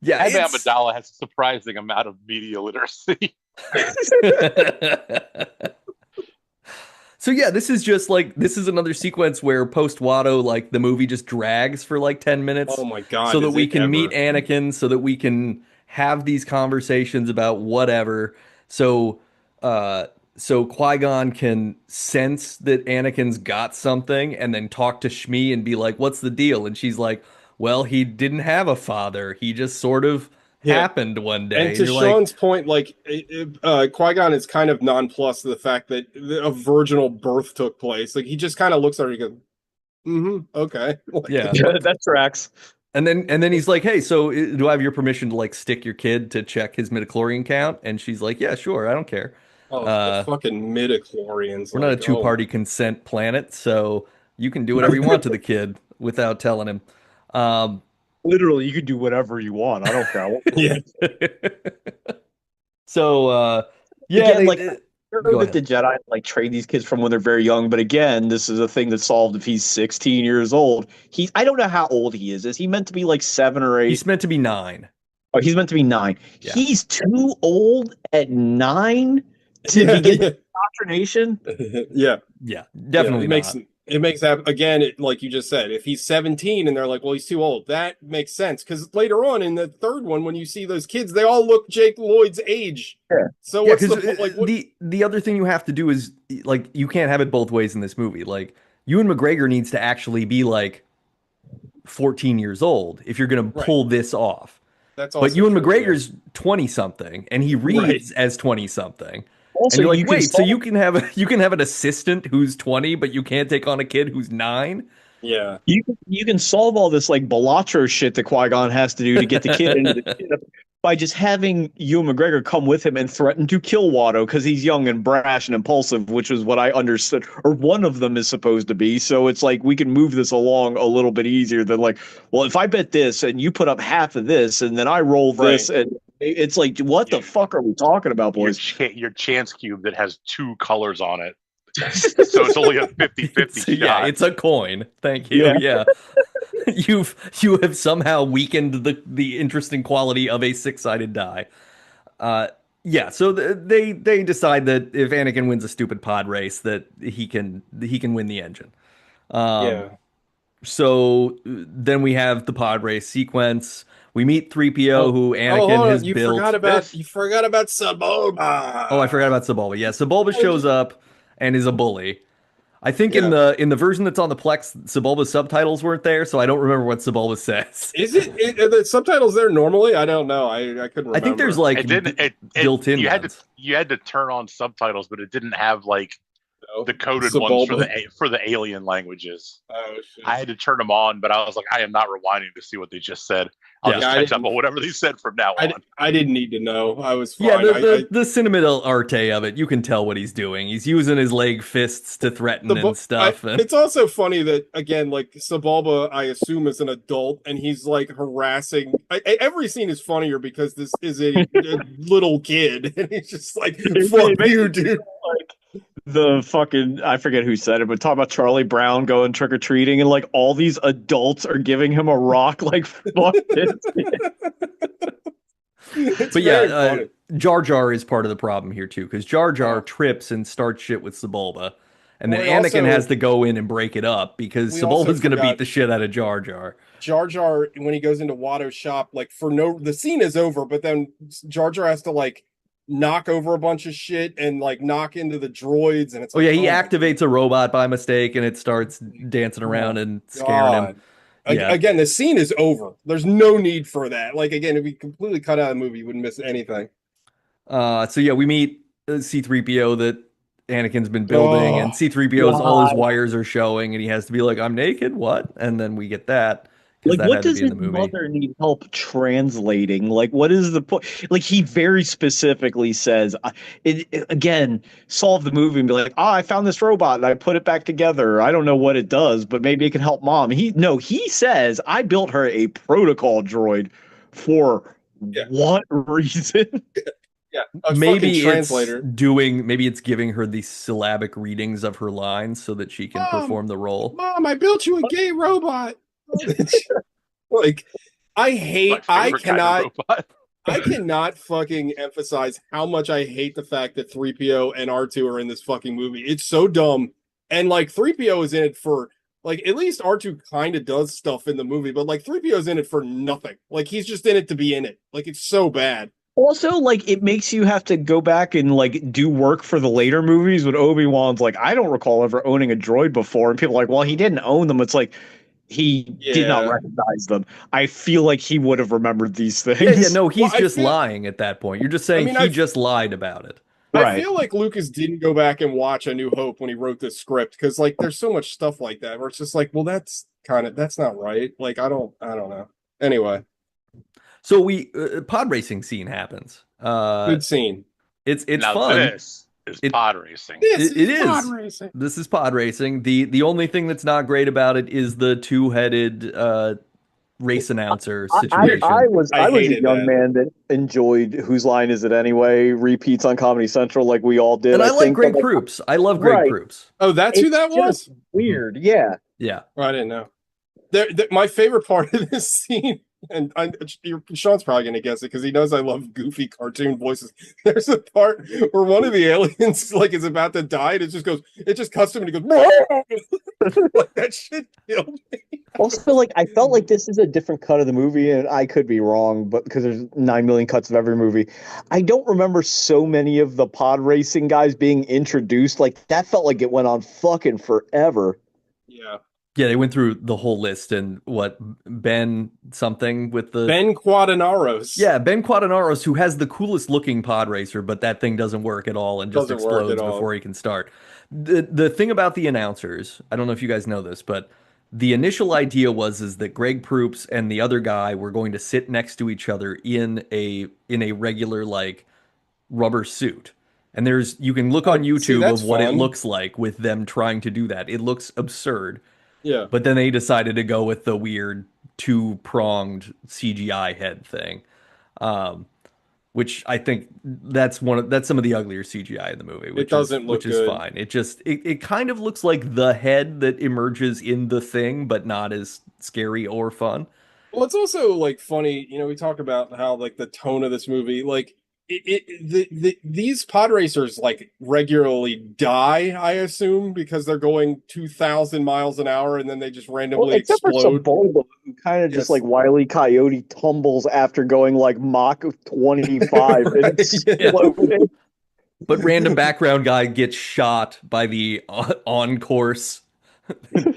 Yeah, Amidala has a surprising amount of media literacy. So yeah, this is just like this is another sequence where post Watto, like the movie just drags for like 10 minutes Oh my so God, that is we it can meet ever? Anakin, so that we can have these conversations about whatever. So uh so Qui-Gon can sense that Anakin's got something and then talk to Shmi and be like, "What's the deal?" And she's like, "Well, he didn't have a father. He just sort of Yeah. happened one And day." And to you're like, Sean's point, like Qui-Gon is kind of nonplussed to the fact that a virginal birth took place. Like he just kind of looks at her and goes, okay. Like, yeah. That tracks. And then he's like, "Hey, so do I have your permission to like stick your kid to check his midichlorian count?" And she's like, "Yeah, sure, I don't care. oh, the Uh, fucking midichlorians. we're not a Like, oh two-party my. consent planet, so you can do whatever you want to the kid without telling him." Um, Literally, you can do whatever you want. I don't care. Yeah. so yeah, Again, they, like they I know go that the ahead. Jedi like train these kids from when they're very young, but again, this is a thing that's solved if he's 16 years old. I don't know how old he is. Is he meant to be like 7 or 8? He's meant to be 9. Oh, he's meant to be 9. Yeah, He's too old at 9 to Yeah, begin yeah. indoctrination. Yeah. yeah, Yeah, definitely not. it makes that again, like you just said, if he's 17 and they're like, well, he's too old, that makes sense. Because later on in the third one, when you see those kids, they all look Jake Lloyd's age. Yeah. So Yeah, what's because the like? What? the other thing you have to do is like you can't have it both ways in this movie. Like Ewan McGregor needs to actually be like 14 years old if you're going to Right. pull this off. That's But also Ewan true. Yeah. McGregor's 20 something and he Right. reads as 20 something. And Also, you're like, you can "Wait, so solve you can have an assistant who's 20 but you can't take on a kid who's 9?" Yeah. you can solve all this like Balatro shit that Qui-Gon has to do to get the kid into the ship by just having Ewan McGregor come with him and threaten to kill Watto because he's young and brash and impulsive, which is what I understood, or one of them is supposed to be. So it's like we can move this along a little bit easier than like, well, if I bet this and you put up half of this and then I roll Right. this, and it's like, what the fuck are we talking about, boys? Your chance cube that has 2 colors on it, so it's only a 50-50 So, yeah, shot. it's a coin. Thank you. Yeah. Yeah. You have somehow weakened the interesting quality of a six-sided die. Uh, yeah, so they decide that if Anakin wins a stupid pod race, that he can win the engine. Um, Yeah. so then we have the pod race sequence. We meet 3PO, Oh. who Oh, Anakin hold has on. built. You forgot about Oh, I Sebulba. forgot about Sebulba. Yeah, Sebulba shows up and is a bully. I think in Yeah. the version that's on the Plex, Sebulba's subtitles weren't there, so I don't remember what Sebulba says. Are the subtitles there normally? I don't know. I couldn't I think there's remember. like It didn't. built-in ones. You had to turn on subtitles, but it didn't have like No. the coded ones for Sebulba. the alien languages. Oh shit. I had to turn them on, but I was like, I am not rewinding to see what they just said. I'll Yeah. just I catch up didn't- on whatever they said from now on. I didn't need to know. I was fine. Yeah, the cinema arte of it, you can tell what he's doing. He's using his leg fists to threaten and stuff. And It's also funny that again, like Sebulba, I assume is an adult, and he's like harassing. Every scene is funnier because this is a little kid, and he's just like, "Fuck makes you, it dude." like the fucking I forget who said it, but talk about Charlie Brown going trick or treating, and like all these adults are giving him a rock. Like fuck this. It's but yeah, very funny. Jar Jar is part of the problem here too, because Jar Jar Oh. trips and starts shit with Sebulba, and then We Anakin also- has to go in and break it up because We also Sebulba's going to forgot- beat the shit out of Jar Jar. Jar Jar, when he goes into Watto's shop, like the scene is over, but then Jar Jar has to like knock over a bunch of shit and like knock into the droids, and it's Oh like, yeah, he my activates a robot by mistake, and it starts dancing around and scaring him. God. Yeah. Again, the scene is over. There's no need for that. Like again, if we completely cut out of the movie, you wouldn't miss anything. So yeah, we meet C-3PO that Anakin's been building, and Oh, C-3PO's all his God. wires are showing, and he has to be like, "I'm naked, what?" And then we get that because Like, that what had to does be in his the movie. mother need help translating? Like, what is the point? Like, he very specifically says, again, solve the movie and be like, I found this robot and I put it back together. I don't know what it does, but maybe it can help mom. He says, I built her a protocol droid for Yeah. what reason? Yeah, a Maybe fucking translator. maybe it's giving her the syllabic readings of her lines so that she can perform the role. Mom, I built you a gay robot. Like, My favorite kind of robot. I cannot fucking emphasize how much I hate the fact that 3PO and R2 are in this fucking movie. It's so dumb. And like 3PO is in it for like at least R2 kind of does stuff in the movie, but like 3PO is in it for nothing. Like he's just in it to be in it. Like it's so bad. Also, like it makes you have to go back and like do work for the later movies when Obi-Wan's like, I don't recall ever owning a droid before, and people are like, well, he didn't own them. It's like he did not Yeah. recognize them. I feel like he would have remembered these Yeah, things. no, Well, he's just lying at that point. You're just I saying mean he just lied about it. I Right. feel like Lucas didn't go back and watch A New Hope when he wrote this script because like there's so much stuff like that where it's just like, well, that's not right. Like I don't know. Anyway, So we pod racing scene happens. good scene. It's Now fun. this is It- pod racing. It pod is. racing. This is pod racing. The only thing that's not great about it is the two-headed race announcer situation. I was I a hated young that. man that enjoyed Whose Line Is It Anyway repeats on Comedy Central like we all did. And I like think Greg that, Proops. I love Greg Right. Proops. Oh, that's who it's that was? just weird. Yeah. Yeah. Oh, I didn't know. My favorite part of this scene, and Sean's probably going to guess it because he knows I love goofy cartoon voices. There's a part where one of the aliens like is about to die, and it just cuts to him and he goes, like that shit killed me. Also, like I felt like this is a different cut of the movie, and I could be wrong, but because there's 9 million cuts of every movie, I don't remember so many of the pod racing guys being introduced. Like that felt like it went on fucking forever. Yeah. Yeah, they went through the whole list and what Ben something with the Ben Quadinaros. Yeah, Ben Quadinaros, who has the coolest looking pod racer, but that thing doesn't work at all and just Doesn't work at explodes all. before he can start. The thing about the announcers, I don't know if you guys know this, but the initial idea was that Greg Proops and the other guy were going to sit next to each other in a regular like rubber suit. And you can look on see, YouTube that's of what it fun. looks like with them trying to do that. It looks absurd. Yeah. But then they decided to go with the weird two-pronged CGI head thing, um, which I think that's some of the uglier CGI in the movie. Which doesn't look which is good. fine. It kind of looks like the head that emerges in the thing, but not as scary or fun. Well, it's also like funny, we talk about how like the tone of this movie, like these pod racers like regularly die, I assume, because they're going 2,000 miles an hour and then they just randomly Except for explode. Sebulba, who kind of Yes. just like Wile E. Coyote tumbles after going like Mach 25 and exploding. But random background guy gets shot by the on course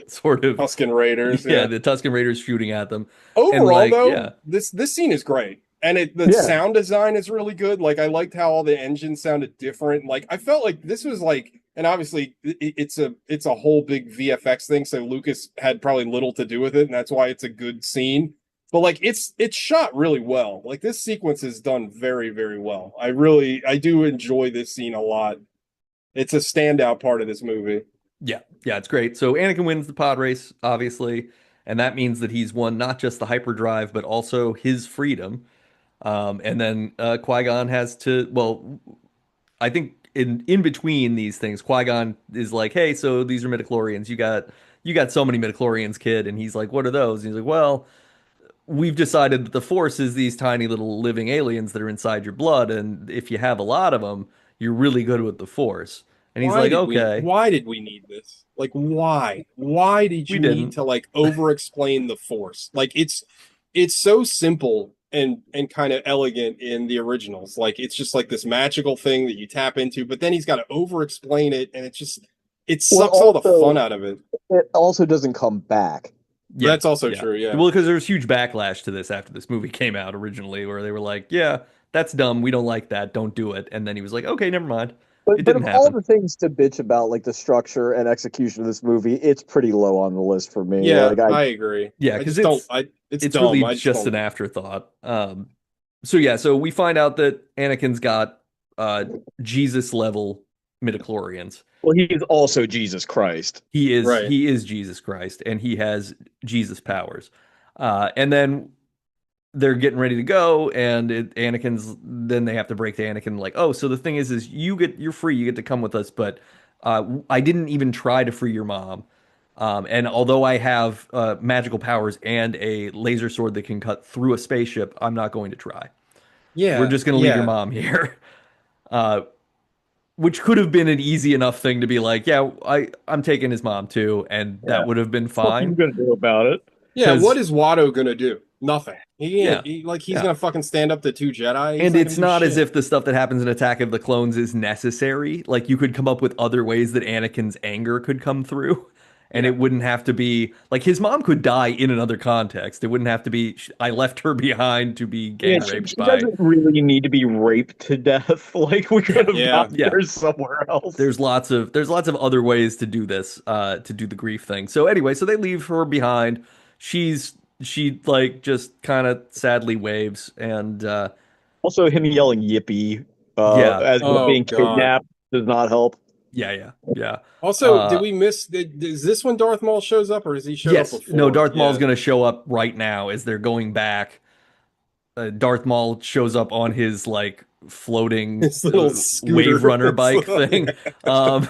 sort of Tusken Raiders. yeah, the Tusken Raiders shooting at them. Overall, like, though, yeah. this scene is great, and the Yeah. sound design is really good. Like I liked how all the engines sounded different. Like I felt like this was like, and obviously it's a whole big VFX thing, so Lucas had probably little to do with it, and that's why it's a good scene. But like it's shot really well. Like this sequence is done very, very well. I do enjoy this scene a lot. It's a standout part of this movie. Yeah, it's great. So Anakin wins the pod race, obviously, and that means that he's won not just the hyperdrive, but also his freedom. And then Qui-Gon has to, well, I think in between these things, Qui-Gon is like, "Hey, so these are midichlorians. You got so many midichlorians, kid." And he's like, "What are those?" And he's like, "Well, we've decided that the Force is these tiny little living aliens that are inside your blood, and if you have a lot of them, you're really good with the Force." And he's like, "Okay." Why did we need this? Like, why? Why did We you didn't. need to like over explain the Force? Like, it's so simple and kind of elegant in the originals. Like, it's just like this magical thing that you tap into, but then he's got to over explain it, and it sucks all the fun out of it. It also doesn't come back. Yeah, That's also true. Yeah. Well, because there was huge backlash to this after this movie came out originally, where they were like, "Yeah, that's dumb. We don't like that. Don't do it." And then he was like, "Okay, never mind." But, It but didn't of all happen. the things to bitch about, like the structure and execution of this movie, it's pretty low on the list for me. Yeah, Like, I agree. Yeah, I because just don't. It's dumb. really I just just don't. an afterthought. So we find out that Anakin's got Jesus level midichlorians. well, he's also Jesus Christ. Right. He is Jesus Christ, and he has Jesus powers. And then they're getting ready to go, and Anakin's. Then they have to break to Anakin like, "Oh, so the thing is you're free. You get to come with us, but I didn't even try to free your mom. And although I have magical powers and a laser sword that can cut through a spaceship, I'm not going to try." We're Yeah, just gonna leave your yeah, mom here. Uh, which could have been an easy enough thing to be like, yeah, I'm taking his mom too, and that Yeah. would have been What's he fine. gonna do about it? yeah. What Because is Watto gonna do? Nothing. He yeah, ain't. He's yeah. gonna fucking stand up to two Jedi. He's And not gonna it's do not as shit. if the stuff that happens in Attack of the Clones is necessary. Like you could come up with other ways that Anakin's anger could come through. And Yeah, it wouldn't have to be like his mom could die in another context. It wouldn't have to be I left her behind to be Yeah, gang raped she by. doesn't really need to be raped to death. Like we could Yeah. have yeah. gotten Yeah. there somewhere else. There's lots of other ways to do this, to do the grief thing. So anyway, so they leave her behind. She like just kind of sadly waves and Also, him yelling "yippee" yeah, as he's Oh being God. kidnapped does not help. yeah, yeah, yeah. Also, did Uh, we miss? Is this when Darth Maul shows up, or has he showed up yes, no, before? Darth Maul's Yeah, gonna show up right now as they're going back. Darth Maul shows up on his like floating his little wave scooter. runner bike thing. Um,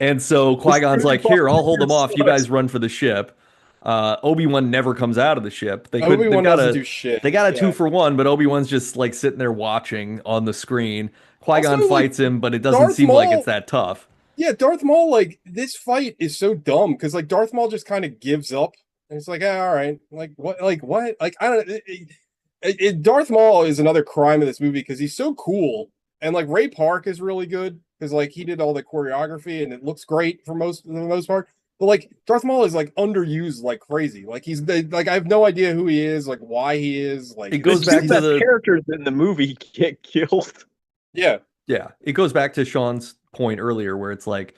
And so The Qui-Gon's scooter like, "Here, I'll hold volunteer them off. You sucks. guys run for the ship." Obi-Wan never comes out of the ship. They've Obi-Wan got doesn't a do shit. they got a two Yeah. for one, but Obi-Wan's just like sitting there watching on the screen. Also, Qui-Gon like fights him, but it doesn't Darth seem like it's Maul. that tough. Yeah, Darth Maul. Like this fight is so dumb because like Darth Maul just kind of gives up and it's like, ah, all right, like what, like what, like I don't. Darth Maul is another crime in this movie because he's so cool and like Ray Park is really good because like he did all the choreography and it looks great for the most part. But like Darth Maul is like underused like crazy. Like like I have no idea who he is, like why he is. It Like The it's goes just two back to he's best the characters in the movie get killed. yeah, yeah, it goes back to Sean's point earlier where it's like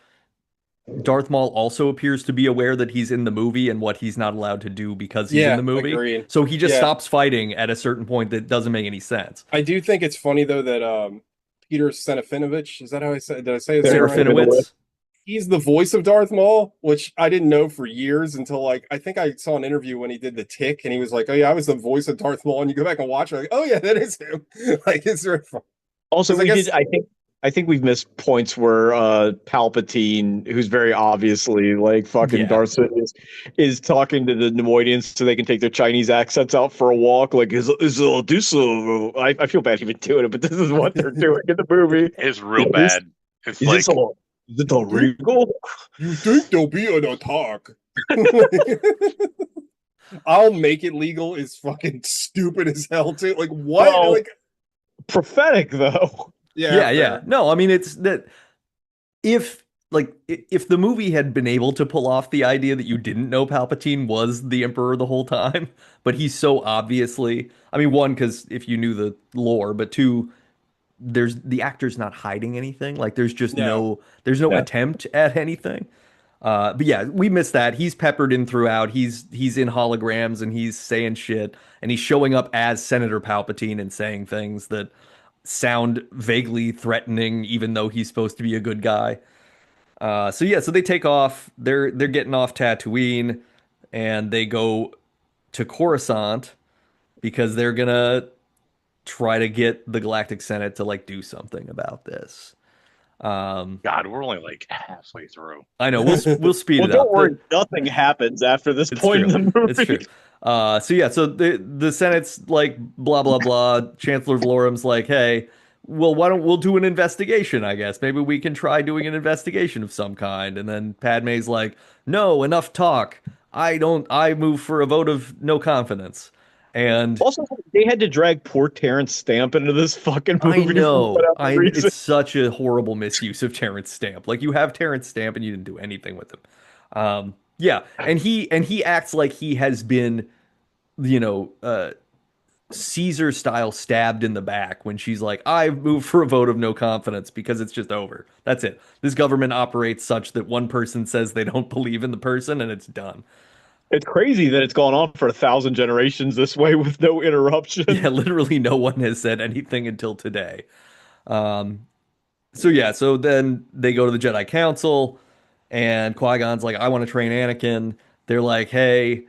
Darth Maul also appears to be aware that he's in the movie and what he's not allowed to do because he's in yeah, the movie. agreed. So he just Yeah, stops fighting at a certain point that doesn't make any sense. I do think it's funny though that Peter Serafinovich, is that how I said? Did I say his name right? Serafinowicz. He's the voice of Darth Maul, which I didn't know for years until like I think I saw an interview when he did the Tick, and he was like, "Oh yeah, I was the voice of Darth Maul." And you go back and watch it, like, "Oh yeah, that is him." Like it's very fun Also, because I we guess did. I think we've missed points where Palpatine, who's very obviously like fucking Yeah. Darth Sidious, is talking to the Nemoidians so they can take their Chinese accents out for a walk. Like, is do so? I feel bad even doing it, but this is what they're doing in the movie. It's real Is this bad. It's is this like all? Is it all regal? you think there'll be an attack. I'll make it legal is fucking stupid as hell too. Like what? Well, Like prophetic though. yeah, Yeah, yeah. fair. No, I mean it's that if if the movie had been able to pull off the idea that you didn't know Palpatine was the Emperor the whole time, but he's so obviously, I mean, one, because if you knew the lore, but two, there's the actor's not hiding anything. Like No, there's no Yeah. attempt at anything. But yeah, we missed that. He's peppered in throughout. He's in holograms and he's saying shit and he's showing up as Senator Palpatine and saying things that sound vaguely threatening, even though he's supposed to be a good guy. So yeah, so they take off. They're getting off Tatooine, and they go to Coruscant because they're gonna try to get the Galactic Senate to like do something about this. God, we're only like halfway through. I know we'll speed Well, it don't up. worry, nothing happens after this It's point true. in the It's true. movie. So yeah, so the Senate's like blah blah blah. Chancellor Valorum's like, hey, well, why don't we'll do an investigation? I guess maybe we can try doing an investigation of some kind. And then Padme's like, no, enough talk. I don't. I move for a vote of no confidence. And Also, they had to drag poor Terrence Stamp into this fucking I movie for know, whatever reason. it's such a horrible misuse of Terrence Stamp. Like you have Terrence Stamp and you didn't do anything with him. Yeah, and he acts like he has been, you know, Caesar style stabbed in the back when she's like, I move for a vote of no confidence because it's just over. That's it. This government operates such that one person says they don't believe in the person and it's done. It's crazy that it's gone on for 1,000 generations this way with no Yeah, interruption. literally no one has said anything until today. Um, so yeah, so then they go to the Jedi Council and Qui-Gon's like, I want to train Anakin. They're like, hey,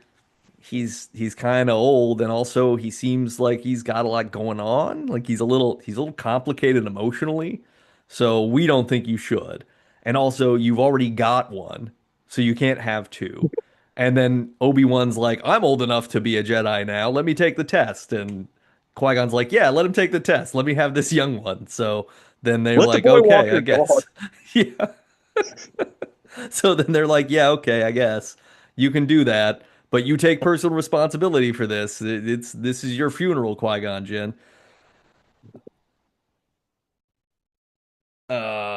he's kind of old and also he seems like he's got a lot going on. Like he's a little complicated emotionally. So we don't think you should. And also you've already got one, so you can't have two. And then Obi-Wan's like, I'm old enough to be a Jedi now. Let me take the test. And Qui-Gon's like, yeah, let him take the test. Let me have this young one. So then they're Let the like, boy walk okay, I your dog. guess. Yeah. So then they're like, yeah, okay, I guess you can do that, but you take personal responsibility for this. This is your funeral, Qui-Gon Jinn.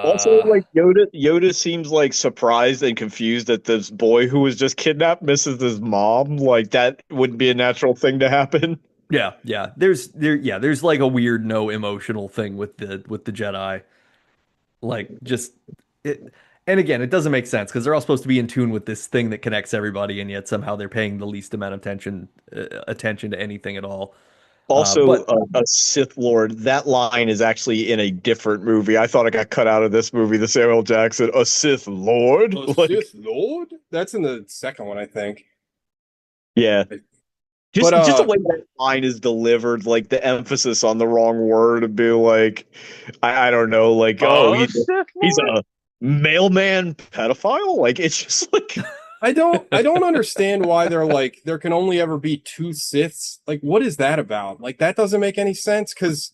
Also, Uh, like Yoda seems like surprised and confused that this boy who was just kidnapped misses his mom. Like that wouldn't be a natural thing to happen. yeah, yeah. There's like a weird no emotional thing with the Jedi. Like just it, and again, it doesn't make sense because they're all supposed to be in tune with this thing that connects everybody, and yet somehow they're paying the least amount of attention to anything at all. Also, But a Sith Lord. That line is actually in a different movie. I thought it got cut out of this movie. The Samuel Jackson, a Sith Lord. A Like, Sith Lord? That's in the second one, I think. yeah, But just the way that line is delivered, like the emphasis on the wrong word, to be like, I don't know, like, oh, Oh, Sith he's Lord. a mailman pedophile. Like, it's just like, I don't understand why they're like there can only ever be two Siths. Like, what is that about? Like, that doesn't make any sense because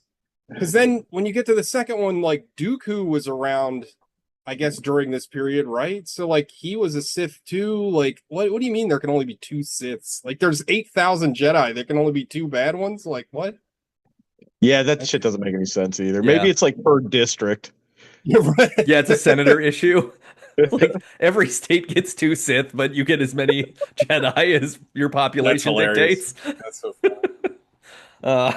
then when you get to the second one, like Dooku was around, I guess, during this period, right? So like he was a Sith too. Like, what do you mean there can only be two Siths? Like, there's 8,000 Jedi. There can only be two bad ones? Like, what? yeah, that shit doesn't make any sense either. Maybe yeah, it's like per district. You're right. yeah, it's a senator issue. Like every state gets two Sith, but you get as many Jedi as your That's population hilarious. dictates. That's so funny. Uh,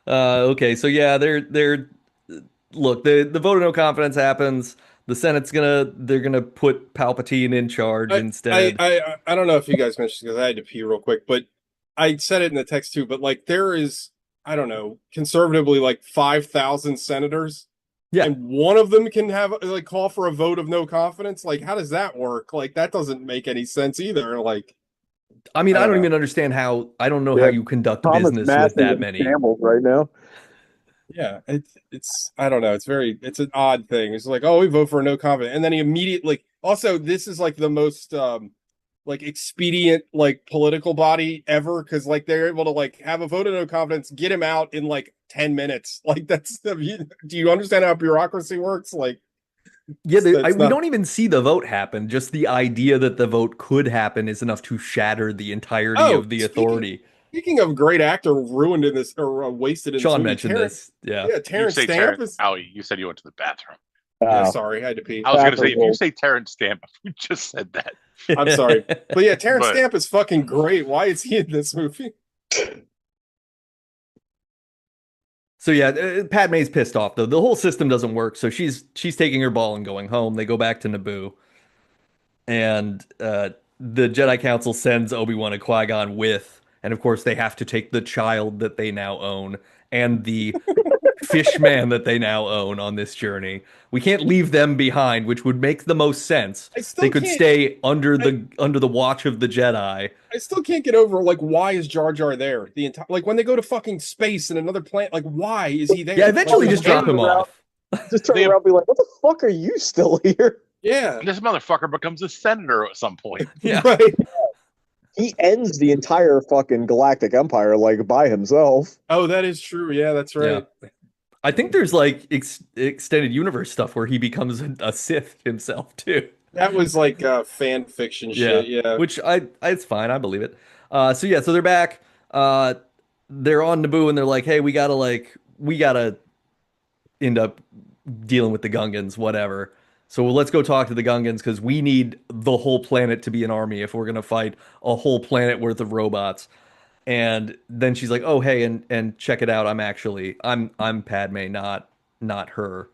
okay, so yeah, they're look, the vote of no confidence happens. The Senate's they're gonna put Palpatine in charge I I instead. I don't know if you guys mentioned because I had to pee real quick, but I said it in the text too. But like there is, I don't know, conservatively like 5,000 senators, Yeah, and one of them can have like call for a vote of no confidence. Like, how does that work? Like that doesn't make any sense either. Like I mean, I I don't don't know. even understand how. I don't know how Yeah, you conduct Thomas business Mass with is that in many. shambles right now. Yeah, it's I don't know. It's an odd thing. It's like, oh, we vote for no confidence, and then he immediately. Like, also, this is like the most like expedient like political body ever because like they're able to like have a vote of no confidence, get him out in like 10 minutes. Like that's the. Do you understand how bureaucracy works? Like Yeah, that's we not. don't even see the vote happen. Just the idea that the vote could happen is enough to shatter the entirety Oh, of the speaking authority. speaking of great actor ruined in this or wasted in this Sean movie, mentioned Terrence. this. Yeah. Yeah, You Terrence say Stamp Terrence. is. Howie, you said you went to the bathroom. Yeah, Wow. sorry, I had to pee. I was gonna say if you Afterward. say Terrence Stamp, you just said that. I'm sorry. But yeah, Terrence But Stamp is fucking great. Why is he in this movie? So yeah, Padme's pissed off though. The whole system doesn't work, so she's taking her ball and going home. They go back to Naboo, and the Jedi Council sends Obi-Wan and Qui-Gon with, and of course they have to take the child that they now own and the fish man that they now own on this journey. We can't leave them behind, which would make the most sense. I They still could can't stay under I, the watch of the Jedi. I still can't get over like why is Jar Jar there? The entire like when they go to fucking space in another planet, like why is he Yeah, there? Like eventually there's just drop any him off. Just turn they around and be like, what the fuck are you still here? yeah. this motherfucker becomes a senator at some point. Yeah. Right. He ends the entire fucking galactic empire like by himself. Oh, that is true. Yeah, that's Yeah. right. I think there's like extended universe stuff where he becomes a Sith himself too. That was like fan fiction Yeah, shit. Yeah. which it's fine. I believe it. So yeah, so they're back. Uh, they're on Naboo and they're like, hey, we gotta end up dealing with the Gungans, whatever. So let's go talk to the Gungans because we need the whole planet to be an army if we're gonna fight a whole planet worth of robots. And then she's like, "Oh, hey, and check it out. I'm Padme, not her."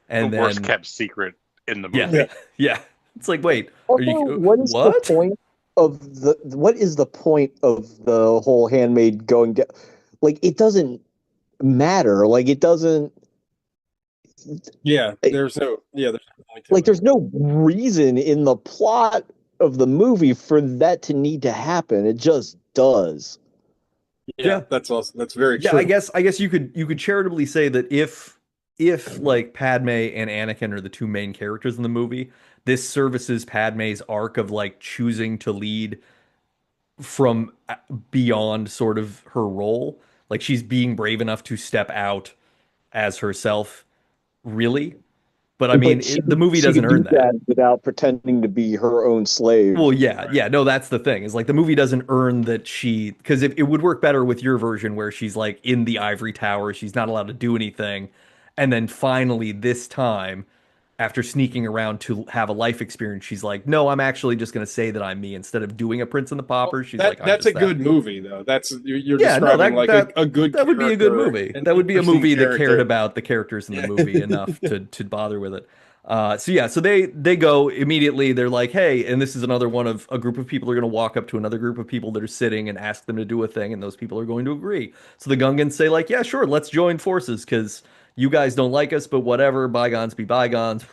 The And worst then kept secret in the yeah, movie. Yeah. yeah, it's like, wait, are Also, you what is the what? point of what is the point of the whole handmaid going down? Like it doesn't matter. Like it doesn't Yeah. There's no point to like it. there's no reason in the plot of the movie for that to need to happen. It just does. Yeah, Yeah, that's very yeah. true. I guess you could charitably say that if like Padme and Anakin are the two main characters in the movie, this services Padme's arc of like choosing to lead from beyond sort of her role Like she's being brave enough to step out as herself, really. But I mean, But she the movie she doesn't could earn do that. that without pretending to be her own Well, slave. yeah, Right. yeah, no, that's the thing. Is like the movie doesn't earn that she because it would work better with your version where she's like in the ivory tower, she's not allowed to do anything, and then finally this time, after sneaking around to have a life experience, she's like, no, I'm actually just gonna say that I'm me instead of doing a Prince and the Well, Pauper. She's that like, I'm that's a just that. good movie though. That's you're Yeah, no, describing like a good that would be a good character, movie. an That would be a interesting movie that cared character. about the characters in the Yeah. movie enough to bother with it. So yeah, so they go immediately. They're like, hey, and this is another one of a group of people are going to walk up to another group of people that are sitting and ask them to do a thing, and those people are going to agree. So the Gungans say like, yeah, sure, let's join forces because you guys don't like us, but whatever, bygones be bygones.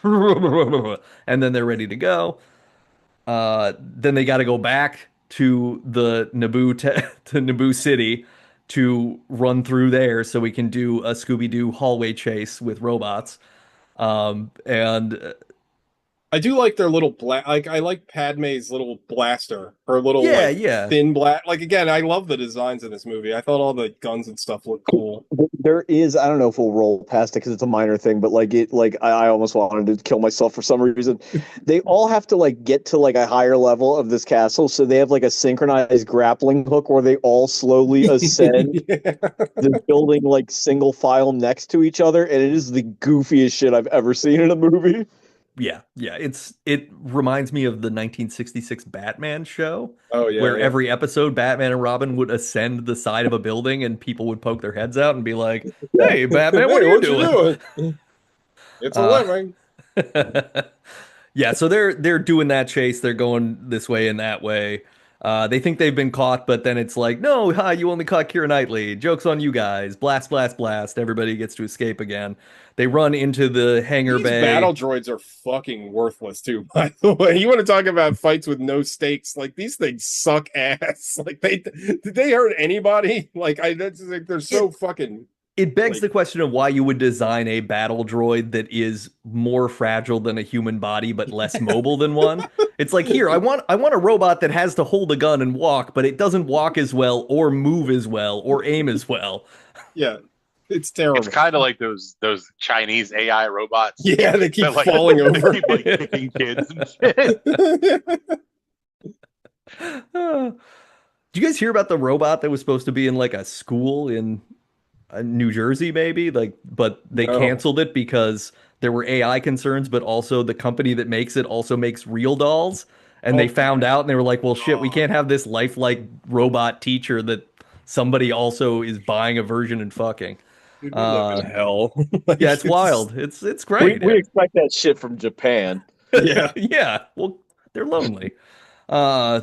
And then they're ready to go. Then they got to go back to the to Naboo City to run through there so we can do a Scooby Doo hallway chase with robots. And I do like their little like I like Padme's little blaster, her little yeah, like yeah, thin black. Like again, I love the designs in this movie. I thought all the guns and stuff looked cool. There is, I don't know if we'll roll past it because it's a minor thing, but I almost wanted to kill myself for some reason. They all have to like get to like a higher level of this castle, so they have like a synchronized grappling hook where they all slowly ascend Yeah. the building like single file next to each other, and it is the goofiest shit I've ever seen in a movie. yeah, yeah. It reminds me of the 1966 Batman show Oh yeah, where yeah. every episode Batman and Robin would ascend the side of a building and people would poke their heads out and be like, Yeah. "Hey, Batman, what Hey, are you what you doing?" doing? It's a Uh, living. Yeah, so they're doing that chase. They're going this way and that way. They think they've been caught, but then it's like, no, ha, you only caught Keira Knightley. Joke's on you guys. Blast, blast, blast. Everybody gets to escape again. They run into the hangar These battle bay. droids are fucking worthless too, by the way. You want to talk about fights with no stakes? Like these things suck ass. Like they did they hurt anybody? Like I that's like they're so It fucking it begs like the question of why you would design a battle droid that is more fragile than a human body but less mobile than one. It's like here, I want a robot that has to hold a gun and walk, but it doesn't walk as well or move as well or aim as well. yeah, it's It's terrible. kind of like those Chinese AI robots Yeah, they keep that like falling that over. keep like kicking kids and shit. Do you guys hear about the robot that was supposed to be in like a school in New Jersey, maybe? Like, but they No. canceled it because there were AI concerns, but also the company that makes it also makes real dolls. And they Oh found my out and they were like, well, shit, we Oh, can't have this lifelike robot teacher that somebody also is buying a version and fucking. dude, we live in Uh, hell. yeah, Like it's it's wild. It's We great. we expect that shit from Japan. yeah. Yeah, well, they're lonely. Uh,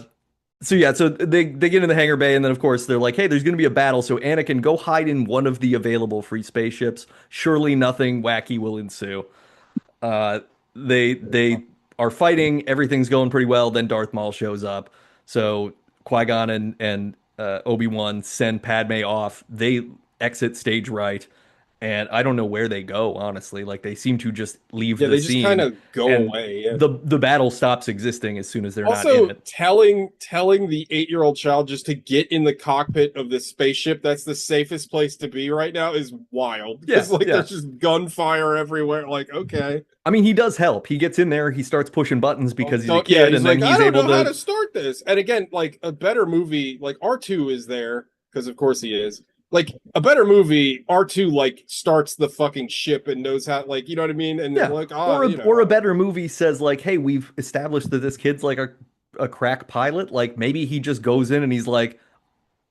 So yeah, so they get in the hangar bay, and then of course they're like, "Hey, there's going to be a battle. So Anakin, go hide in one of the available free spaceships. Surely nothing wacky will ensue." Uh, they are fighting. Everything's going pretty well. Then Darth Maul shows up. So Qui-Gon and Obi-Wan send Padme off. They exit stage right, and I don't know where they go, honestly. Like they seem to just leave Yeah, the they just kind scene, of go and away. Yeah. the battle stops existing as soon as they're not in Also, it. telling the 8-year-old child just to get in the cockpit of this spaceship, that's the safest place to be right now, is wild. Yeah, Because like yeah. there's just gunfire everywhere. Like, okay. I mean, he does help. He gets in there, he starts pushing buttons Oh, because he's a don't, yeah, kid, he's and then like, I he's don't able know how to. to start this. And again, like a better movie, like R2 is there, because of course he is. Like a better movie, R2 like starts the fucking ship and knows how, like, you know what I mean? And Yeah, like, or you or a know, better movie says like, "Hey, we've established that this kid's like a crack pilot. Like maybe he just goes in and he's like,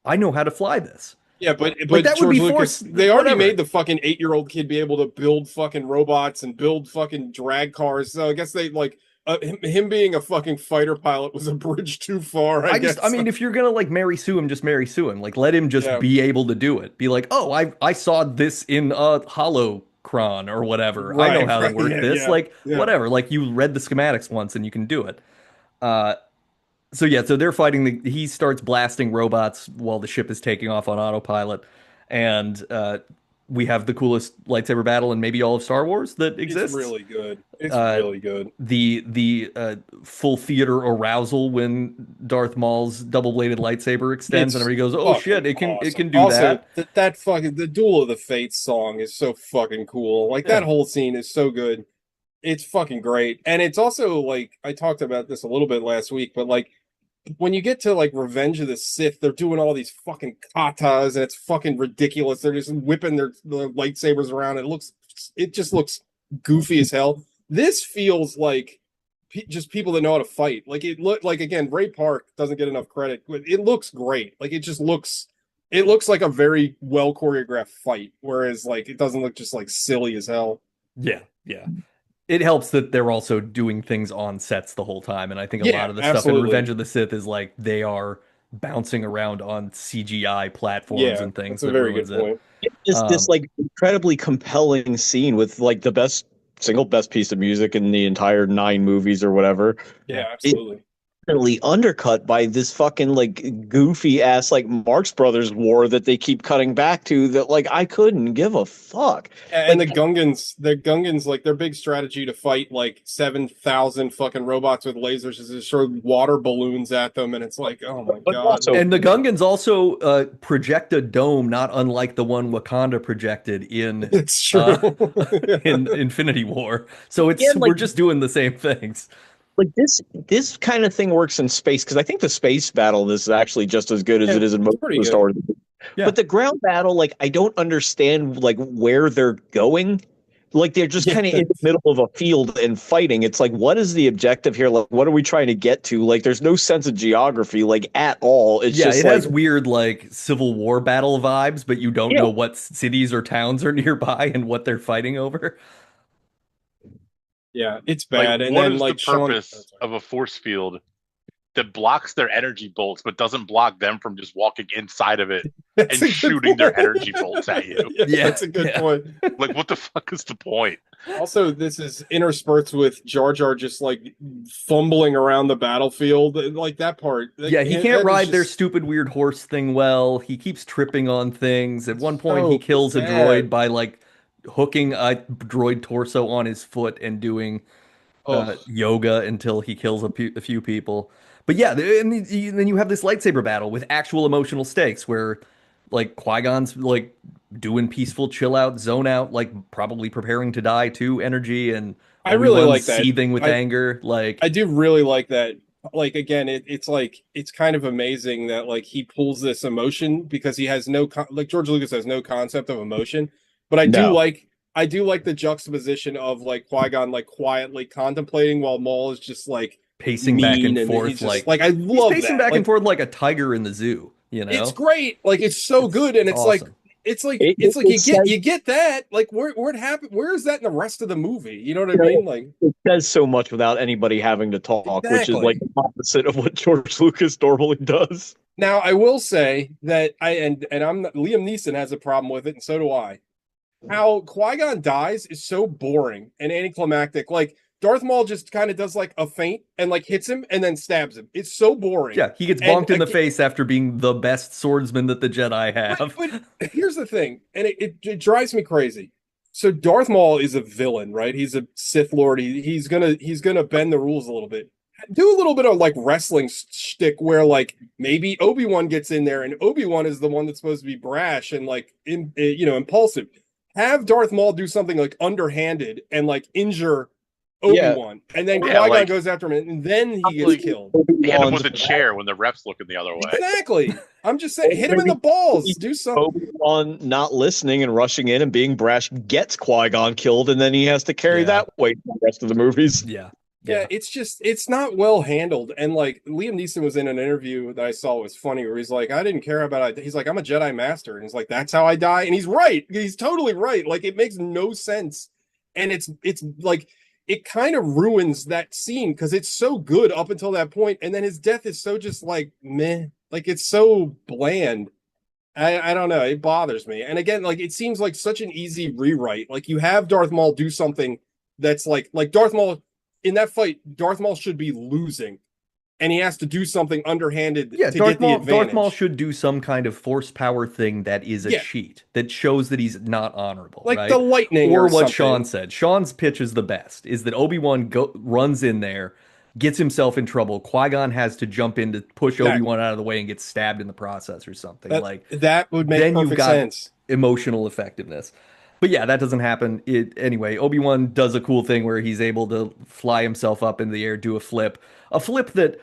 I know how to fly this. yeah, Like but that would George be Lucas, force they already made whatever." the fucking 8-year-old kid be able to build fucking robots and build fucking drag cars. So I guess they like him being a fucking fighter pilot was a bridge too far, I I guess. mean, if you're gonna like Mary Sue him, just Mary Sue him. Like let him just Yeah, be able to do it. Be like, oh, I saw this in a holocron or whatever. I know right, how to right, work yeah, this. yeah, Like yeah. whatever. Like you read the schematics once and you can do it. Uh, So yeah, so they're fighting. He starts blasting robots while the ship is taking off on autopilot, and we have the coolest lightsaber battle in maybe all of Star Wars that exists. It's really good. It's Uh, really good. the full theater arousal when Darth Maul's double-bladed lightsaber extends and It's everybody goes, "Oh shit, fucking it awesome. can do Also, that." that fucking the Duel of the Fates song is so fucking cool. Like that Yeah. whole scene is so good. It's fucking great. And it's also like I talked about this a little bit last week, but like when you get to like Revenge of the Sith, they're doing all these fucking katas and it's fucking ridiculous. They're just whipping their lightsabers around. It just looks goofy as hell. This feels like just people that know how to fight. Like it look like again, Ray Park doesn't get enough credit, but it looks great. Like it looks like a very well choreographed fight, whereas like it doesn't look just like silly as hell. Yeah, yeah. It helps that they're also doing things on sets the whole time, and I think a lot Yeah, of the stuff in absolutely. Revenge of the Sith is like they are bouncing around on CGI platforms Yeah, and things that's a that very ruins good it. point. Just this Um, like incredibly compelling scene with like the single best piece of music in the entire 9 movies or whatever. Yeah, yeah, absolutely. Definitely undercut by this fucking like goofy ass like Marx Brothers war that they keep cutting back to that like I couldn't give a fuck. And Like the Gungans, like their big strategy to fight like 7,000 fucking robots with lasers is to throw water balloons at them, and it's like, oh my but god. also and the Gungans also project a dome, not unlike the one Wakanda projected It's true. uh, in Infinity War. So again we're just doing the same things. like this kind of thing works in space because I think the space battle in this is actually just as good as Yeah, it is in most it's pretty of the good. Star Wars. Yeah. But the ground battle, like I don't understand like where they're going. Like they're just Yeah. kind of in the middle of a field and fighting. It's like, what is the objective here? Like, what are we trying to get to? Like, there's no sense of geography, like at all. It's Yeah, just it like, has weird like Civil War battle vibes, but you don't yeah, know what cities or towns are nearby and what they're fighting over. Yeah, it's Like, bad. And what then is the like Sean, oh, purpose sorry. of a force field that blocks their energy bolts but doesn't block them from just walking inside of it That's and a good shooting their point. energy bolts at you? Yeah, Yeah, that's a good yeah. point. Like, what the fuck is the point? Also, this is interspersed with Jar Jar just like fumbling around the battlefield, like that part. Yeah, Like he can't that is ride their just stupid weird horse thing well. He keeps tripping on things. At one point, he so kills a droid bad. by like hooking a droid torso on his foot and doing Oh, yoga until he kills a few people. But yeah, and then you have this lightsaber battle with actual emotional stakes where like Qui-Gon's like doing peaceful chill out, zone out, like probably preparing to die too, energy, and I really Obi-Wan's like that. seething with I anger. Like, I do really like that. Like again, it's like it's kind of amazing that like he pulls this emotion because he has like George Lucas has no concept of emotion. But no. I do like the juxtaposition of like Qui-Gon like quietly contemplating while Maul is just like pacing back mean and and forth, he's just like like I he's love pacing that. back and Like forth like a tiger in the zoo, you it's know? great. Like it's so good and Awesome. It, it's like it says, you get that. Like where it happened where is that in the rest of the movie? You know what I you know, mean? Like it says so much without anybody having to talk, which is like exactly. the opposite of what George Lucas normally does. Now, I will say that I'm not, Liam Neeson has a problem with it, and so do I. How Qui-Gon dies is so boring and anticlimactic. Like Darth Maul just kind of does like a feint and like hits him and then stabs him. It's so boring. Yeah, he gets And bonked in the again, face after being the best swordsman that the Jedi but have. but here's the thing, and it drives me crazy. So Darth Maul is a villain, right? He's a Sith Lord. He's gonna bend the rules a little bit. Do a little bit of like wrestling shtick where like maybe Obi-Wan gets in there and Obi-Wan is the one that's supposed to be brash and like impulsive. Have Darth Maul do something like underhanded and like injure Yeah, Obi-Wan, and then Yeah, Qui-Gon like goes after him, and then he gets like killed. hit him Obi-Wan's with a chair when the ref's looking the other way. Exactly. I'm just saying, hit him in the balls. Do something. Obi-Wan not listening and rushing in and being brash gets Qui-Gon killed, and then he has to carry Yeah. that weight for the rest of the movies. Yeah. Yeah, it's not well handled. And like Liam Neeson was in an interview that I saw was funny where he's like, I didn't care about it. He's like, I'm a Jedi Master. And he's like, that's how I die. And he's right. He's totally right. Like it makes no sense. And it's like it kind of ruins that scene because it's so good up until that point, and then his death is so just like meh. Like it's so bland. I don't know. It bothers me. And again, like it seems like such an easy rewrite. Like you have Darth Maul do something that's like Darth Maul in that fight, Darth Maul should be losing. and he has to do something underhanded Yeah, to get the advantage. Darth Maul should do some kind of force power thing that is a Yeah. cheat that shows that he's not honorable, like right? the lightning Or or what something. Sean said. Sean's pitch is the best. Is that Obi-Wan runs in there, gets himself in trouble. Qui-Gon has to jump in to push Exactly. Obi-Wan out of the way and get stabbed in the process or something. That would make then you've perfect got sense. emotional effectiveness. But yeah, that doesn't happen. Anyway, Obi-Wan does a cool thing where he's able to fly himself up in the air, do a flip that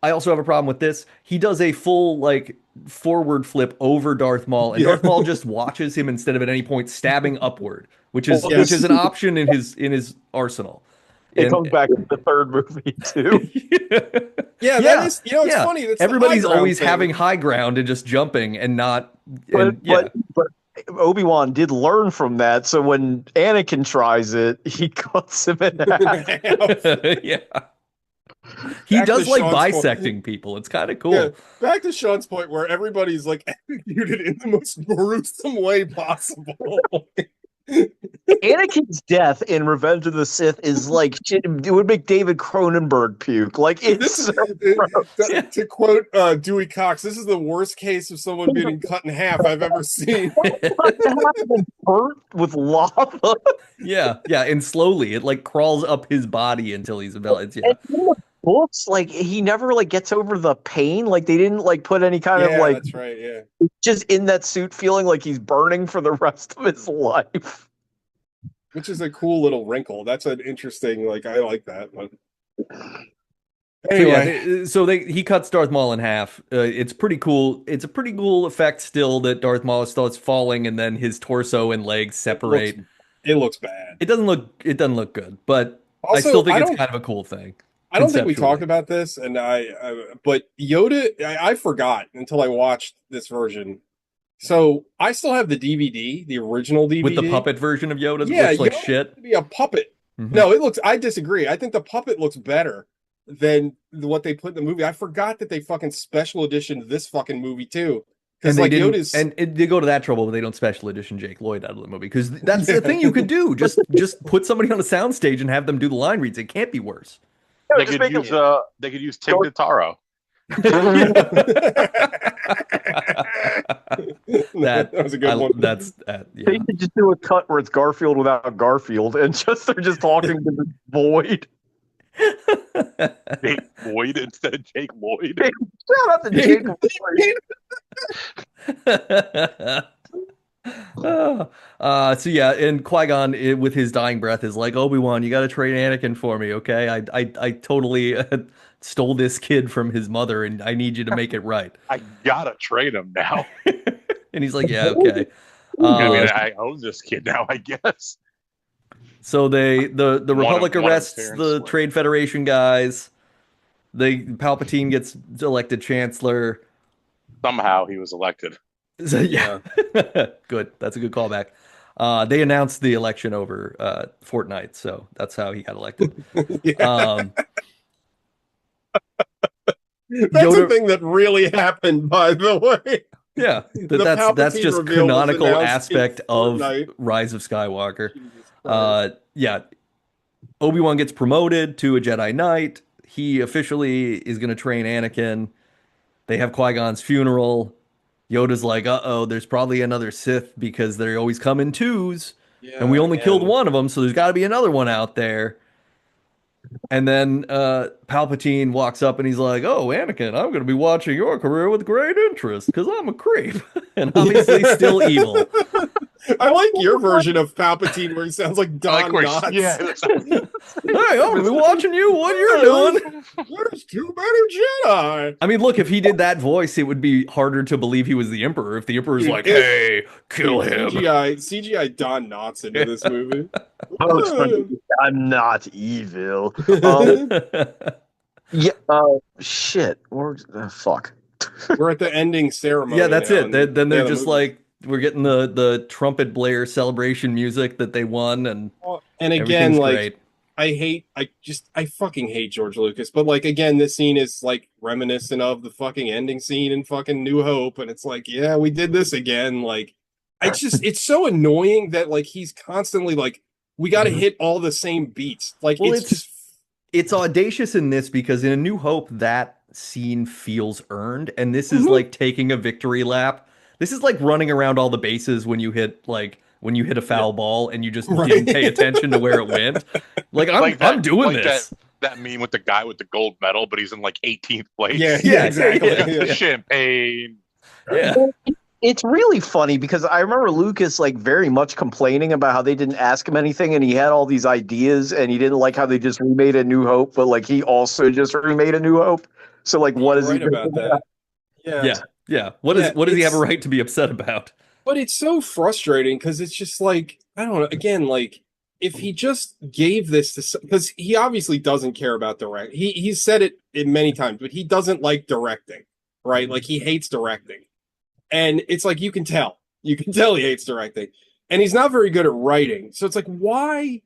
I also have a problem with this. He does a full like forward flip over Darth Maul, and Yeah. Darth Maul just watches him instead of at any point stabbing upward, which is Yes. an option in his arsenal. It comes back in the third movie too. Yeah, that is, it's funny. That's everybody's the high ground always thing. having high ground and just jumping and not. But And, Obi-Wan did learn from that, so when Anakin tries it, he cuts him in half. yeah. He Back does to like Sean's bisecting people. It's kind of cool. Yeah, back to Sean's point where everybody's like executed in the most gruesome way possible. Anakin's death in Revenge of the Sith is like shit. It would make David Cronenberg puke. Like it's To quote Dewey Cox, this is the worst case of someone getting cut in half I've ever seen. burnt with lava. Yeah, and slowly it like crawls up his body until he's about. Yeah. And in the books, like he never like gets over the pain. Like they didn't like put any kind of like. That's right. Yeah, just in that suit, feeling like he's burning for the rest of his life. which is a cool little wrinkle. That's an interesting. Like I like that. But anyway, He cuts Darth Maul in half. It's pretty cool. It's a pretty cool effect still that Darth Maul starts falling and then his torso and legs separate. it looks bad. It doesn't look good, but Also, I still think it's kind of a cool thing. I don't think we conceptually. talked about this, and but Yoda, I forgot until I watched this version. So I still have the DVD, the original DVD With the puppet version of Yoda that Yeah, looks like Yoda shit. to be a puppet. Mhm. No, it looks. I disagree. I think the puppet looks better than what they put in the movie. I forgot that they fucking special editioned this fucking movie too. And Because they like didn't, Yoda's and they go to that trouble, but they don't special edition Jake Lloyd out of the movie because that's the thing you could do. Just put somebody on a soundstage and have them do the line reads. It can't be worse. No, They just could make use they could use Tig Notaro. that was a good one. That's They could just do a cut where it's Garfield without Garfield, and they're just talking to the void. Jake Lloyd instead of Jake Lloyd. Shout out to Jake Lloyd. So yeah, and Qui-Gon with his dying breath is like, Obi-Wan, you got to train Anakin for me, okay? I totally stole this kid from his mother, and I need you to make it right. I gotta train him now. And he's like, yeah, okay. I mean, I own this kid now, I guess. So the Republic one of arrests Terrence the Flynn. Trade Federation guys. Palpatine gets elected Chancellor. Somehow he was elected. So, yeah. Good. That's a good callback. They announced the election over Fortnite, so that's how he got elected. That's Yoda- a thing that really happened, by the way. Yeah, The that's Palpatine just reveal was canonical announced aspect in of Fortnite. Rise of Skywalker. Yeah, Obi-Wan gets promoted to a Jedi Knight. He officially is going to train Anakin. They have Qui-Gon's funeral. Yoda's like, uh-oh, there's probably another Sith because they always come in twos. And we only killed one of them, so there's got to be another one out there. And then Palpatine walks up and he's like, oh, Anakin, I'm going to be watching your career with great interest because I'm a creep. And obviously still evil. I like your version of Palpatine where he sounds like Don Knotts. Yeah. Hey, I'm going to be watching you, what you're doing. There's too many Jedi. I mean, look, if he did that voice, it would be harder to believe he was the Emperor. If the Emperor's like, hey, kill him. CGI Don Knotts into this movie. I'm not evil. Yeah. Shit. Fuck. We're at the ending ceremony. Yeah, that's now, it. Then they're the just movie. like, we're getting the trumpet blare celebration music that they won, and and again, everything's like great. I fucking hate George Lucas, but like again, this scene is like reminiscent of the fucking ending scene in fucking New Hope, and it's like, yeah, we did this again. Like, it's so annoying that like he's constantly like, we got to hit all the same beats. Like, Well, it's just it's audacious in this because in A New Hope, that scene feels earned, and this is Mhm. like taking a victory lap. This is like running around all the bases when you hit a foul ball and you just didn't pay Right. attention to where it went. Like I'm doing like that this. that meme with the guy with the gold medal, but he's in like 18th Yeah, place. yeah, Yeah, exactly. yeah, Yeah. Champagne. yeah. It's really funny because I remember Lucas like very much complaining about how they didn't ask him anything and he had all these ideas and he didn't like how they just remade A New Hope, but like he also just remade A New Hope. So like what You're is he right about thinking about? that. Yeah. Yeah, yeah. Yeah, What does he have a right to be upset about? but it's so frustrating because it's just like, I don't know, again, like if he just gave this to, because he obviously doesn't care about direct. He's said it many times, but he doesn't like directing, right? Like he hates directing. And it's like you can tell he hates directing, and he's not very good at writing. So it's like, why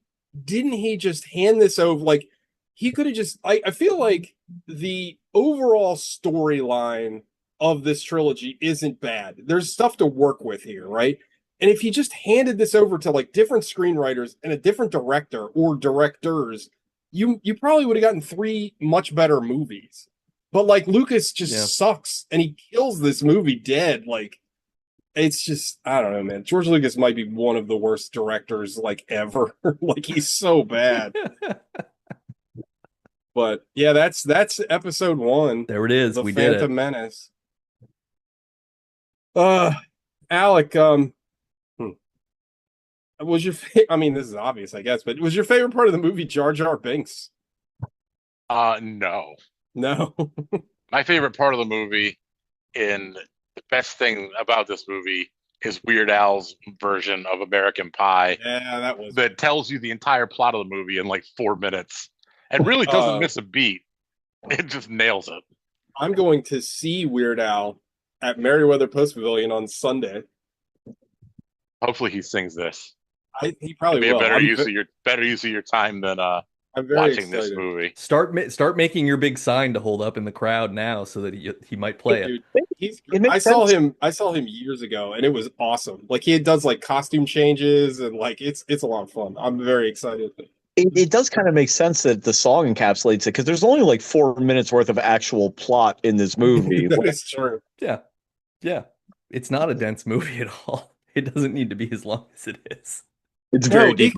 didn't he just hand this over? Like he could have just, I feel like the overall storyline of this trilogy isn't bad. There's stuff to work with here, right? And if he just handed this over to like different screenwriters and a different director or directors, you probably would have gotten three much better movies. But like Lucas Yeah. just sucks and he kills this movie dead. Like it's just, I don't know, man. George Lucas might be one of the worst directors like ever. Like he's so bad. But yeah, that's episode one, There it is. The We did Phantom it. Menace. Uh Alec, hmm, was your I mean, this is obvious, I guess, but was your favorite part of the movie Jar Jar Binks? No. No. My favorite part of the movie, and the best thing about this movie, is Weird Al's version of American Pie Yeah, that was that tells you the entire plot of the movie in like 4 minutes and really doesn't uh miss a beat. It just nails it. I'm going to see Weird Al at Merriweather Post Pavilion on Sunday. Hopefully he sings this. He It'd probably be a will. better use of your time than I'm very watching this excited. movie. Start making your big sign to hold up in the crowd now so that he might play it. Dude, he's It makes sense. I saw him years ago and it was awesome. Like he does like costume changes and like it's a lot of fun. I'm very excited. It does kind of make sense that the song encapsulates it because there's only like 4 minutes worth of actual plot in this movie. That is true. Yeah. Yeah. It's not a dense movie at all. It doesn't need to be as long as it is. It's No, very deep.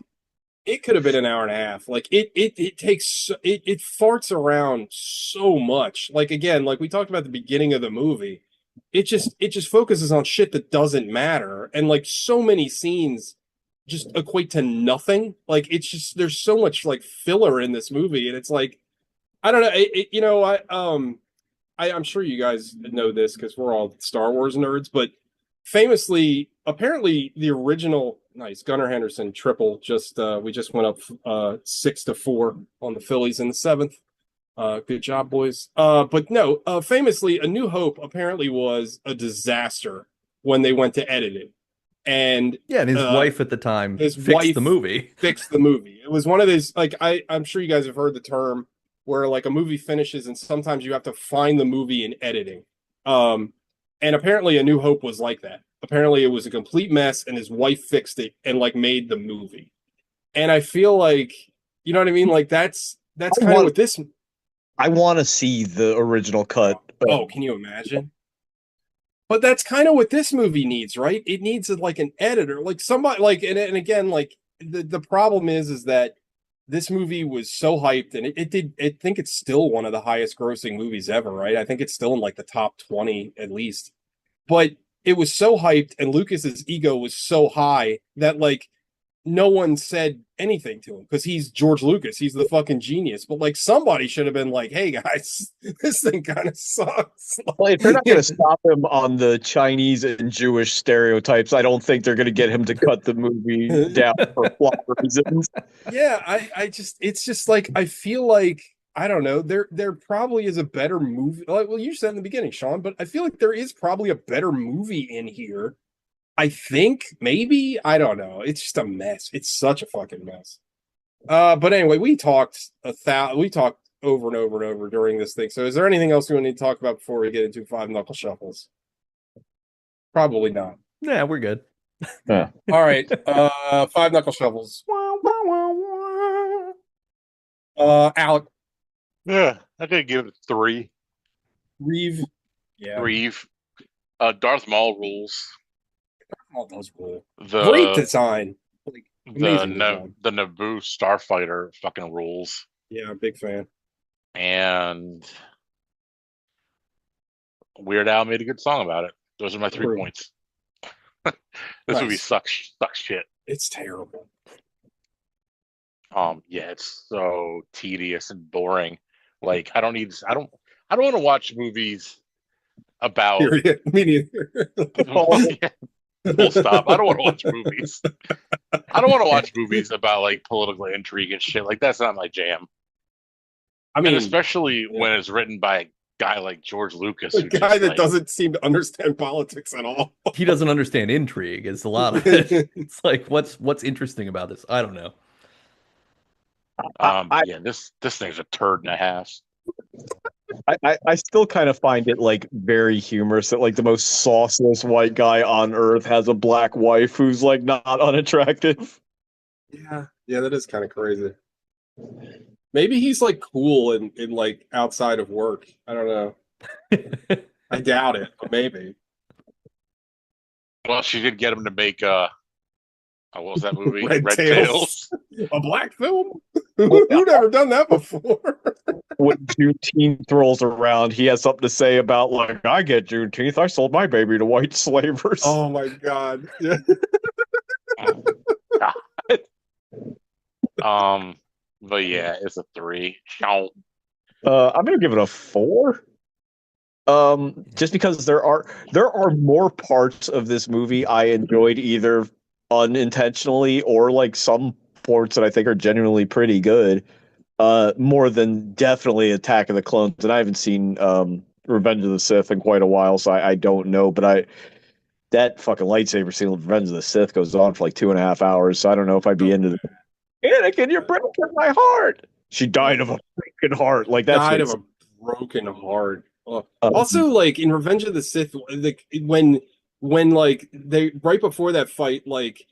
it could have been an hour and a half. Like it takes it farts around so much. Like again, like we talked about at the beginning of the movie, it just focuses on shit that doesn't matter, and like so many scenes just equate to nothing. Like it's just there's so much like filler in this movie, and it's like I don't know. You know, I'm sure you guys know this because we're all Star Wars nerds, but famously, apparently the original nice Gunnar Henderson triple just we just went up 6-4 on the Phillies in the seventh. Good job, boys. But no, famously, A New Hope apparently was a disaster when they went to edit it, and Yeah, and his wife at the time his fixed wife the movie. fixed the movie. It was one of those like I'm sure you guys have heard the term where like a movie finishes and sometimes you have to find the movie in editing. Um, and apparently A New Hope was like that. Apparently it was a complete mess and his wife fixed it and like made the movie. And I feel like you know what I mean? Like that's kind of what this I want to see the original cut. oh, can you imagine? But that's kind of what this movie needs, right? It needs like an editor, like somebody like and again, like the problem is that this movie was so hyped and it did I think it's still one of the highest grossing movies ever, right? I think it's still in like the top 20 at least. But it was so hyped and Lucas's ego was so high that like no one said anything to him because he's George Lucas. He's the fucking genius. But like somebody should have been like, hey guys, this thing kind of sucks. Well, if they're not going to stop him on the Chinese and Jewish stereotypes, I don't think they're going to get him to cut the movie down for plot reasons. Yeah, I just it's just like I feel like I don't know, there probably is a better movie. Like well, you said in the beginning, Sean, but I feel like there is probably a better movie in here. I think maybe I don't know. It's just a mess. It's such a fucking mess. But anyway, we talked over and over and over during this thing. So is there anything else we need to talk about before we get into five knuckle shuffles? Probably not. Yeah, we're good. Yeah. All right. Five knuckle shuffles. Alec, Yeah, I could give it three. Reeve. Yeah. Reeve. Darth Maul rules. All those rule. Great The design. Like amazing design. the Naboo starfighter fucking rules. Yeah, big fan. And Weird Al made a good song about it. Those are my 3 points. This movie Nice. sucks shit. It's terrible. Yeah, it's so tedious and boring. Like I don't want to watch movies about Period. Me neither. yeah, full stop. I don't want to watch movies. I don't want to watch movies about like political intrigue and shit. Like that's not my jam. I And mean, especially yeah. when it's written by a guy like George Lucas, A who guy just that like doesn't seem to understand politics at all. He doesn't understand intrigue. Is a lot of it. It's like what's interesting about this? I don't know. I, yeah, this thing's a turd and a half. I still kind of find it like very humorous that like the most sauceless white guy on earth has a black wife who's like not unattractive. Yeah, that is kind of crazy. Maybe he's like cool in like outside of work. I don't know. I doubt it, but maybe. Well, she did get him to make what was that movie? Red Red Tails. Tails. A black film? Who'd ever done that before? When Juneteenth rolls around, he has something to say about like I get Juneteenth. I sold my baby to white slavers. Oh my god. Yeah. But yeah, it's a 3. Ciao. I'm gonna give it a 4. Just because there are more parts of this movie I enjoyed either unintentionally or like some parts that I think are genuinely pretty good. More than definitely Attack of the Clones, and I haven't seen Revenge of the Sith in quite a while, so I don't know. But that fucking lightsaber scene of Revenge of the Sith goes on for like 2.5 hours, so I don't know if I'd be into the Anakin, you're breaking my heart. She died of a freaking heart. Like that Died of shit's a broken heart. um, Also, like in Revenge of the Sith, like when like they right before that fight, like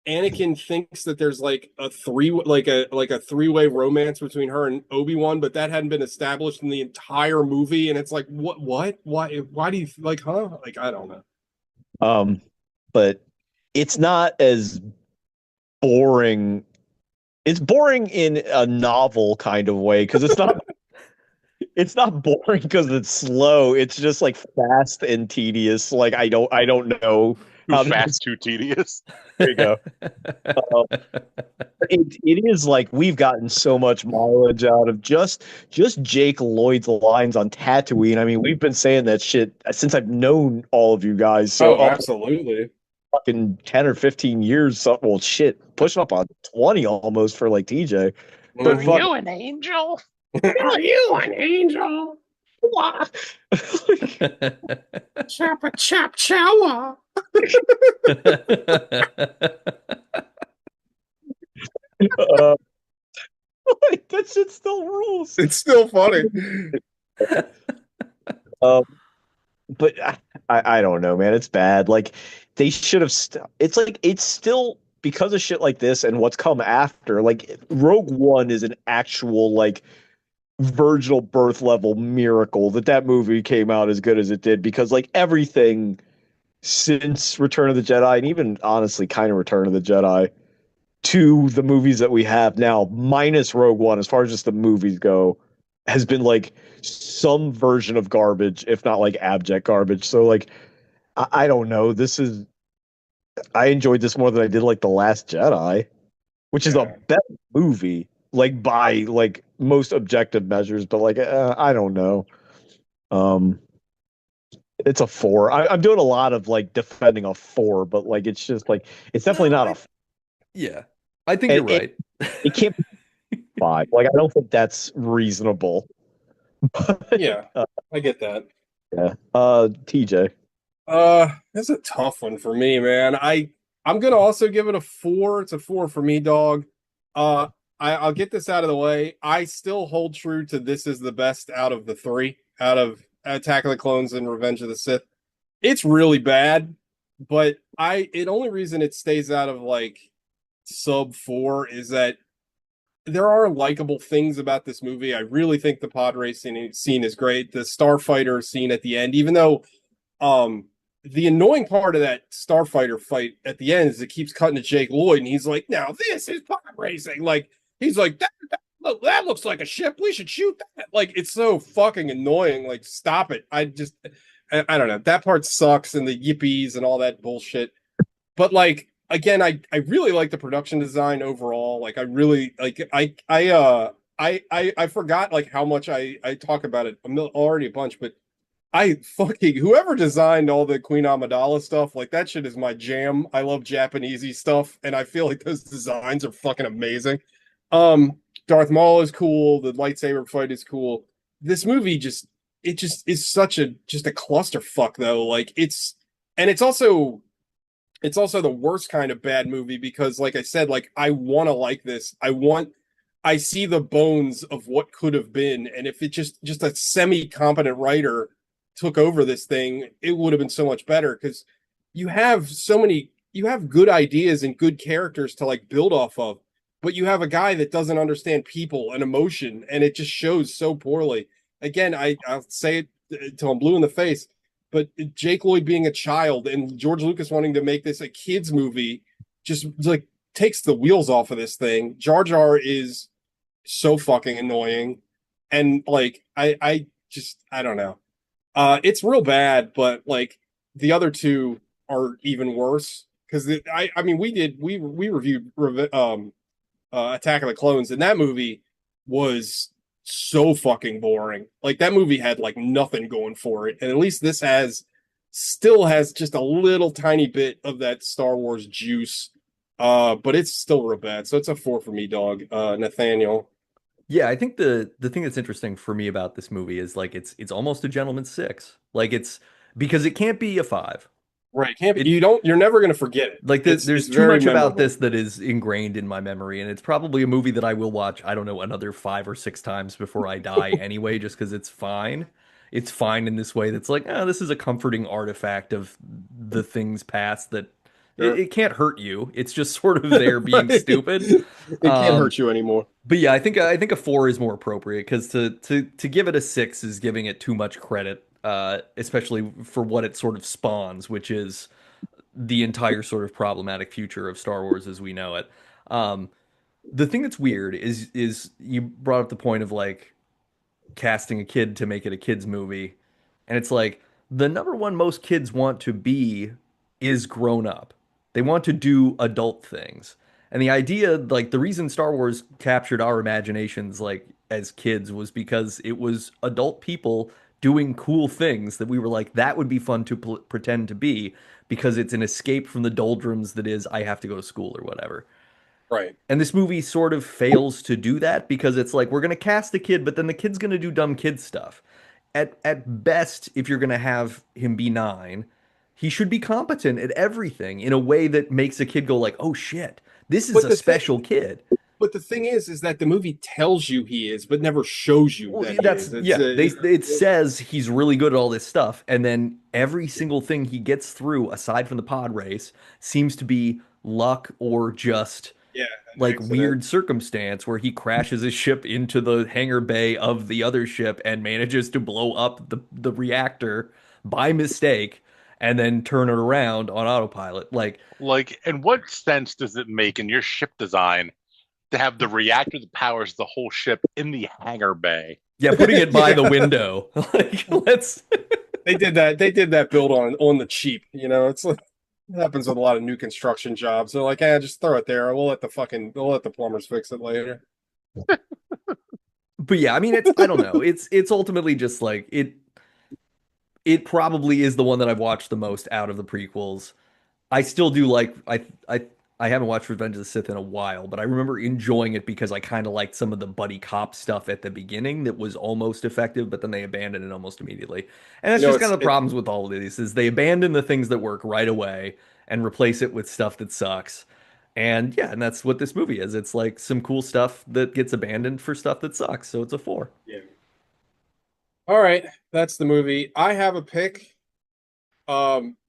Anakin thinks that there's like a three-way romance between her and Obi-Wan, but that hadn't been established in the entire movie, and it's like what why do you like like I don't know. but it's not as boring. It's boring in a novel kind of way because it's not boring because it's slow. It's just like fast and tedious. Like I don't know Too how to fast, too tedious. there you go. It is like we've gotten so much mileage out of just Jake Lloyd's lines on Tatooine. I mean, we've been saying that shit since I've known all of you guys. So Oh, absolutely. fucking 10 or 15 years. So, well, shit, pushing up on 20 almost for like TJ. But fuck, You an angel? Are you an angel? Choppa chop chowa. like, that shit still rules. It's still funny. Um, but I don't know, man. It's bad. Like they should have. It's like it's still because of shit like this and what's come after. Like Rogue One is an actual like virginal birth level miracle that movie came out as good as it did because like everything since Return of the Jedi and even honestly kind of Return of the Jedi to the movies that we have now, minus Rogue One, as far as just the movies go, has been like some version of garbage, if not like abject garbage. So like I don't know. I enjoyed this more than I did like The Last Jedi, which is a better movie, like by like most objective measures, but like I don't know. Um it's a 4. I'm doing a lot of like defending a 4, but like it's just like it's definitely not a Yeah, I think you're right. it can't be 5. Like I don't think that's reasonable. But, Yeah, I get that. yeah. TJ. That's a tough one for me, man. I'm gonna also give it a 4. It's a 4 for me, dog. Uh, I'll get this out of the way. I still hold true to this is the best out of the three, out of Attack of the Clones and Revenge of the Sith. It's really bad, but it only reason it stays out of like sub 4 is that there are likable things about this movie. I really think the pod racing scene is great. The starfighter scene at the end, even though um the annoying part of that starfighter fight at the end is it keeps cutting to Jake Lloyd and he's like, now this is pod racing. Like he's like look, that looks like a ship. We should shoot that. Like it's so fucking annoying. Like stop it. I don't know. That part sucks and the yippies and all that bullshit. But like again, I really like the production design overall. Like I really like I forgot like how much I talk about it already a bunch, but I fucking whoever designed all the Queen Amidala stuff, like that shit is my jam. I love Japanesey stuff, and I feel like those designs are fucking amazing. Darth Maul is cool, the lightsaber fight is cool. This movie just is such a just a clusterfuck though. Like it's also the worst kind of bad movie because like I said, like I want to like this. I see the bones of what could have been, and if it just a semi-competent writer took over this thing, it would have been so much better because you have good ideas and good characters to like build off of, but you have a guy that doesn't understand people and emotion, and it just shows so poorly. Again, I'll say it till I'm blue in the face, but Jake Lloyd being a child and George Lucas wanting to make this a kids movie just like takes the wheels off of this thing. Jar Jar is so fucking annoying, and like I don't know. It's real bad, but like the other two are even worse because I mean we reviewed Attack of the Clones, and that movie was so fucking boring. Like that movie had like nothing going for it, and at least this has still has just a little tiny bit of that Star Wars juice. But it's still real bad. So it's a 4 for me, dog. Nathaniel. Yeah, I think the thing that's interesting for me about this movie is like it's almost a gentleman's six. Like it's because it can't be a five. Right. Can't be, It you're never gonna forget it. like It's there's too very much about memorable. this that is ingrained in my memory, and it's probably a movie that I will watch, I don't know, another 5 or 6 times before I die anyway, just because it's fine. It's fine in this way that's like, oh, this is a comforting artifact of the things past that Sure. it can't hurt you. It's just sort of there being Right. stupid. It can't Um, hurt you anymore. but yeah, I think a four is more appropriate because to give it a six is giving it too much credit, especially for what it sort of spawns, which is the entire sort of problematic future of Star Wars as we know it. Um, the thing that's weird is you brought up the point of like casting a kid to make it a kids movie, and it's like the number one most kids want to be is grown up. They want to do adult things. And the idea, like the reason Star Wars captured our imaginations like as kids was because it was adult people doing cool things that we were like that would be fun to pretend to be because it's an escape from the doldrums that is I have to go to school or whatever. Right. And this movie sort of fails to do that because it's like we're going to cast a kid, but then the kid's going to do dumb kid stuff. At best, if you're going to have him be 9, he should be competent at everything in a way that makes a kid go like, "Oh shit, this is But a the thing special kid." but the thing is that the movie tells you he is, but never shows you Well, that he that's is. It's yeah. It says he's really good at all this stuff, and then every single thing he gets through, aside from the pod race, seems to be luck or just yeah, an like accident. weird circumstance where he crashes his ship into the hangar bay of the other ship and manages to blow up the reactor by mistake and then turn it around on autopilot. Like, in what sense does it make in your ship design to have the reactor that powers the whole ship in the hangar bay? Yeah, putting it by the Yeah. window. Like let's They did that build on the cheap, you know. It's like it happens with a lot of new construction jobs. They're like, just throw it there. We'll let the plumbers fix it later. But yeah, I mean it's I don't know. It's ultimately just like it probably is the one that I've watched the most out of the prequels. I still do like I haven't watched Revenge of the Sith in a while, but I remember enjoying it because I kind of liked some of the buddy cop stuff at the beginning that was almost effective, but then they abandoned it almost immediately. And that's You know, just kind of the problems with all of these is they abandon the things that work right away and replace it with stuff that sucks. And yeah, and that's what this movie is. It's like some cool stuff that gets abandoned for stuff that sucks. So it's a 4. yeah. All right, that's the movie. I have a pick.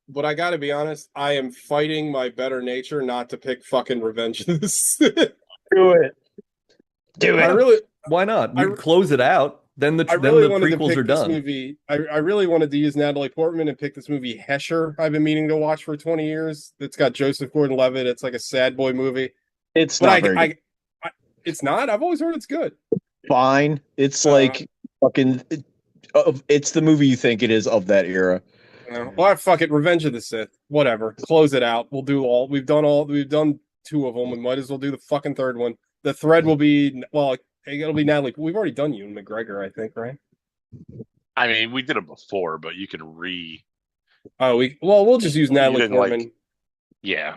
But I got to be honest, I am fighting my better nature not to pick fucking Revenge of the Sith. Do it. Do I it. really, Why not? I, We close it out. Then I then really the wanted to prequels are pick this done. movie. I really wanted to use Natalie Portman and pick this movie Hesher. I've been meaning to watch for 20 years. It's got Joseph Gordon-Levitt. It's like a sad boy movie, It's but not very good. It's not. I've always heard it's good. Fine. It's like fucking. It's the movie you think it is of that era. Well, fuck it. Revenge of the Sith. Whatever. Close it out. We'll do all. We've done all. We've done two of them. We might as well do the fucking third one. The thread will be it'll be Natalie. We've already done Ewan McGregor, I think, right? I mean, we did it before, but you can Oh, we'll just use You Natalie didn't Portman. yeah.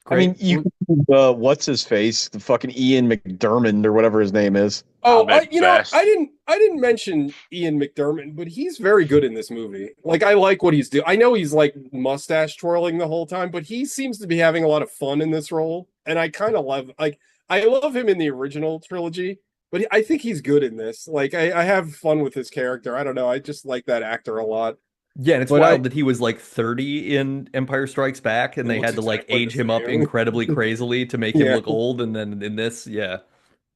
I mean, you what's his face? The fucking Ian McDermott or whatever his name is. Oh, Ahmed Best. I didn't mention Ian McDermott, but he's very good in this movie. Like, I like what he's doing. I know he's like mustache twirling the whole time, but he seems to be having a lot of fun in this role, and I kind of love I love him in the original trilogy, but I think he's good in this. Like, I have fun with his character. I don't know. I just like that actor a lot. Yeah, and it's But wild that he was like 30 in Empire Strikes Back, and He they looks had to like exactly the age him up same. incredibly crazily to make him Yeah. look old. And then in this, yeah,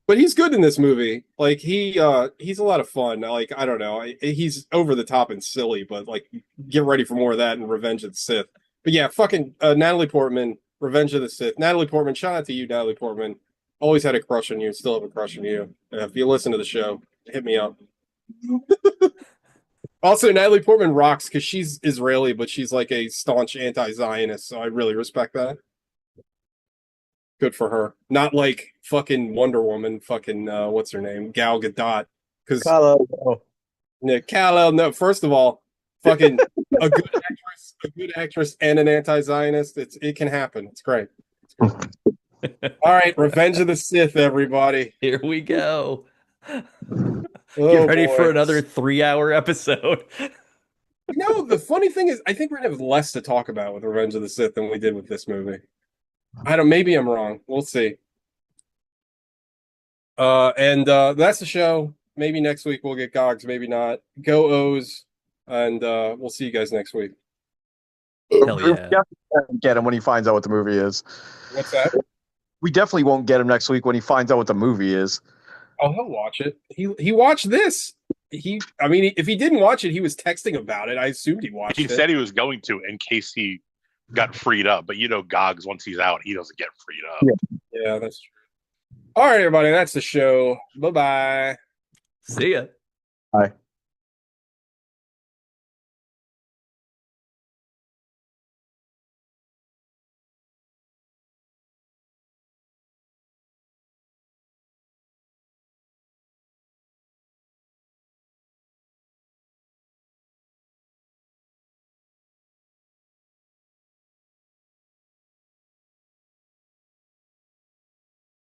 But he's good in this movie. Like he's a lot of fun. Like, I don't know. He's over the top and silly, but like, get ready for more of that in Revenge of the Sith. But yeah, fucking Natalie Portman, Revenge of the Sith. Natalie Portman, shout out to you, Natalie Portman. Always had a crush on you, still have a crush on you. If you listen to the show, hit me up. Also, Natalie Portman rocks because she's Israeli, but she's like a staunch anti-Zionist, so I really respect that. Good for her. Not like fucking Wonder Woman, fucking what's her name? Gal Gadot. Because Nick Kal-El, no, first of all, fucking a good actress and an anti-Zionist. It can happen. It's great. All right, Revenge of the Sith, everybody. here we go. Oh, Get ready boy. for another 3-hour episode. The funny thing is, I think we're gonna have less to talk about with Revenge of the Sith than we did with this movie. Maybe I'm wrong. We'll see. And that's the show. Maybe next week we'll get Gogs, maybe not. Go O's, and we'll see you guys next week. Hell yeah. We definitely won't get him when he finds out what the movie is. What's that? We definitely won't get him next week when he finds out what the movie is. Oh, he'll watch it. He watched this. I mean, if he didn't watch it, he was texting about it. I assumed he watched He it. said he was going to in case he got freed up, but Gogs, once he's out, he doesn't get freed up. Yeah, that's true. All right, everybody, that's the show. Bye-bye. See ya. Bye.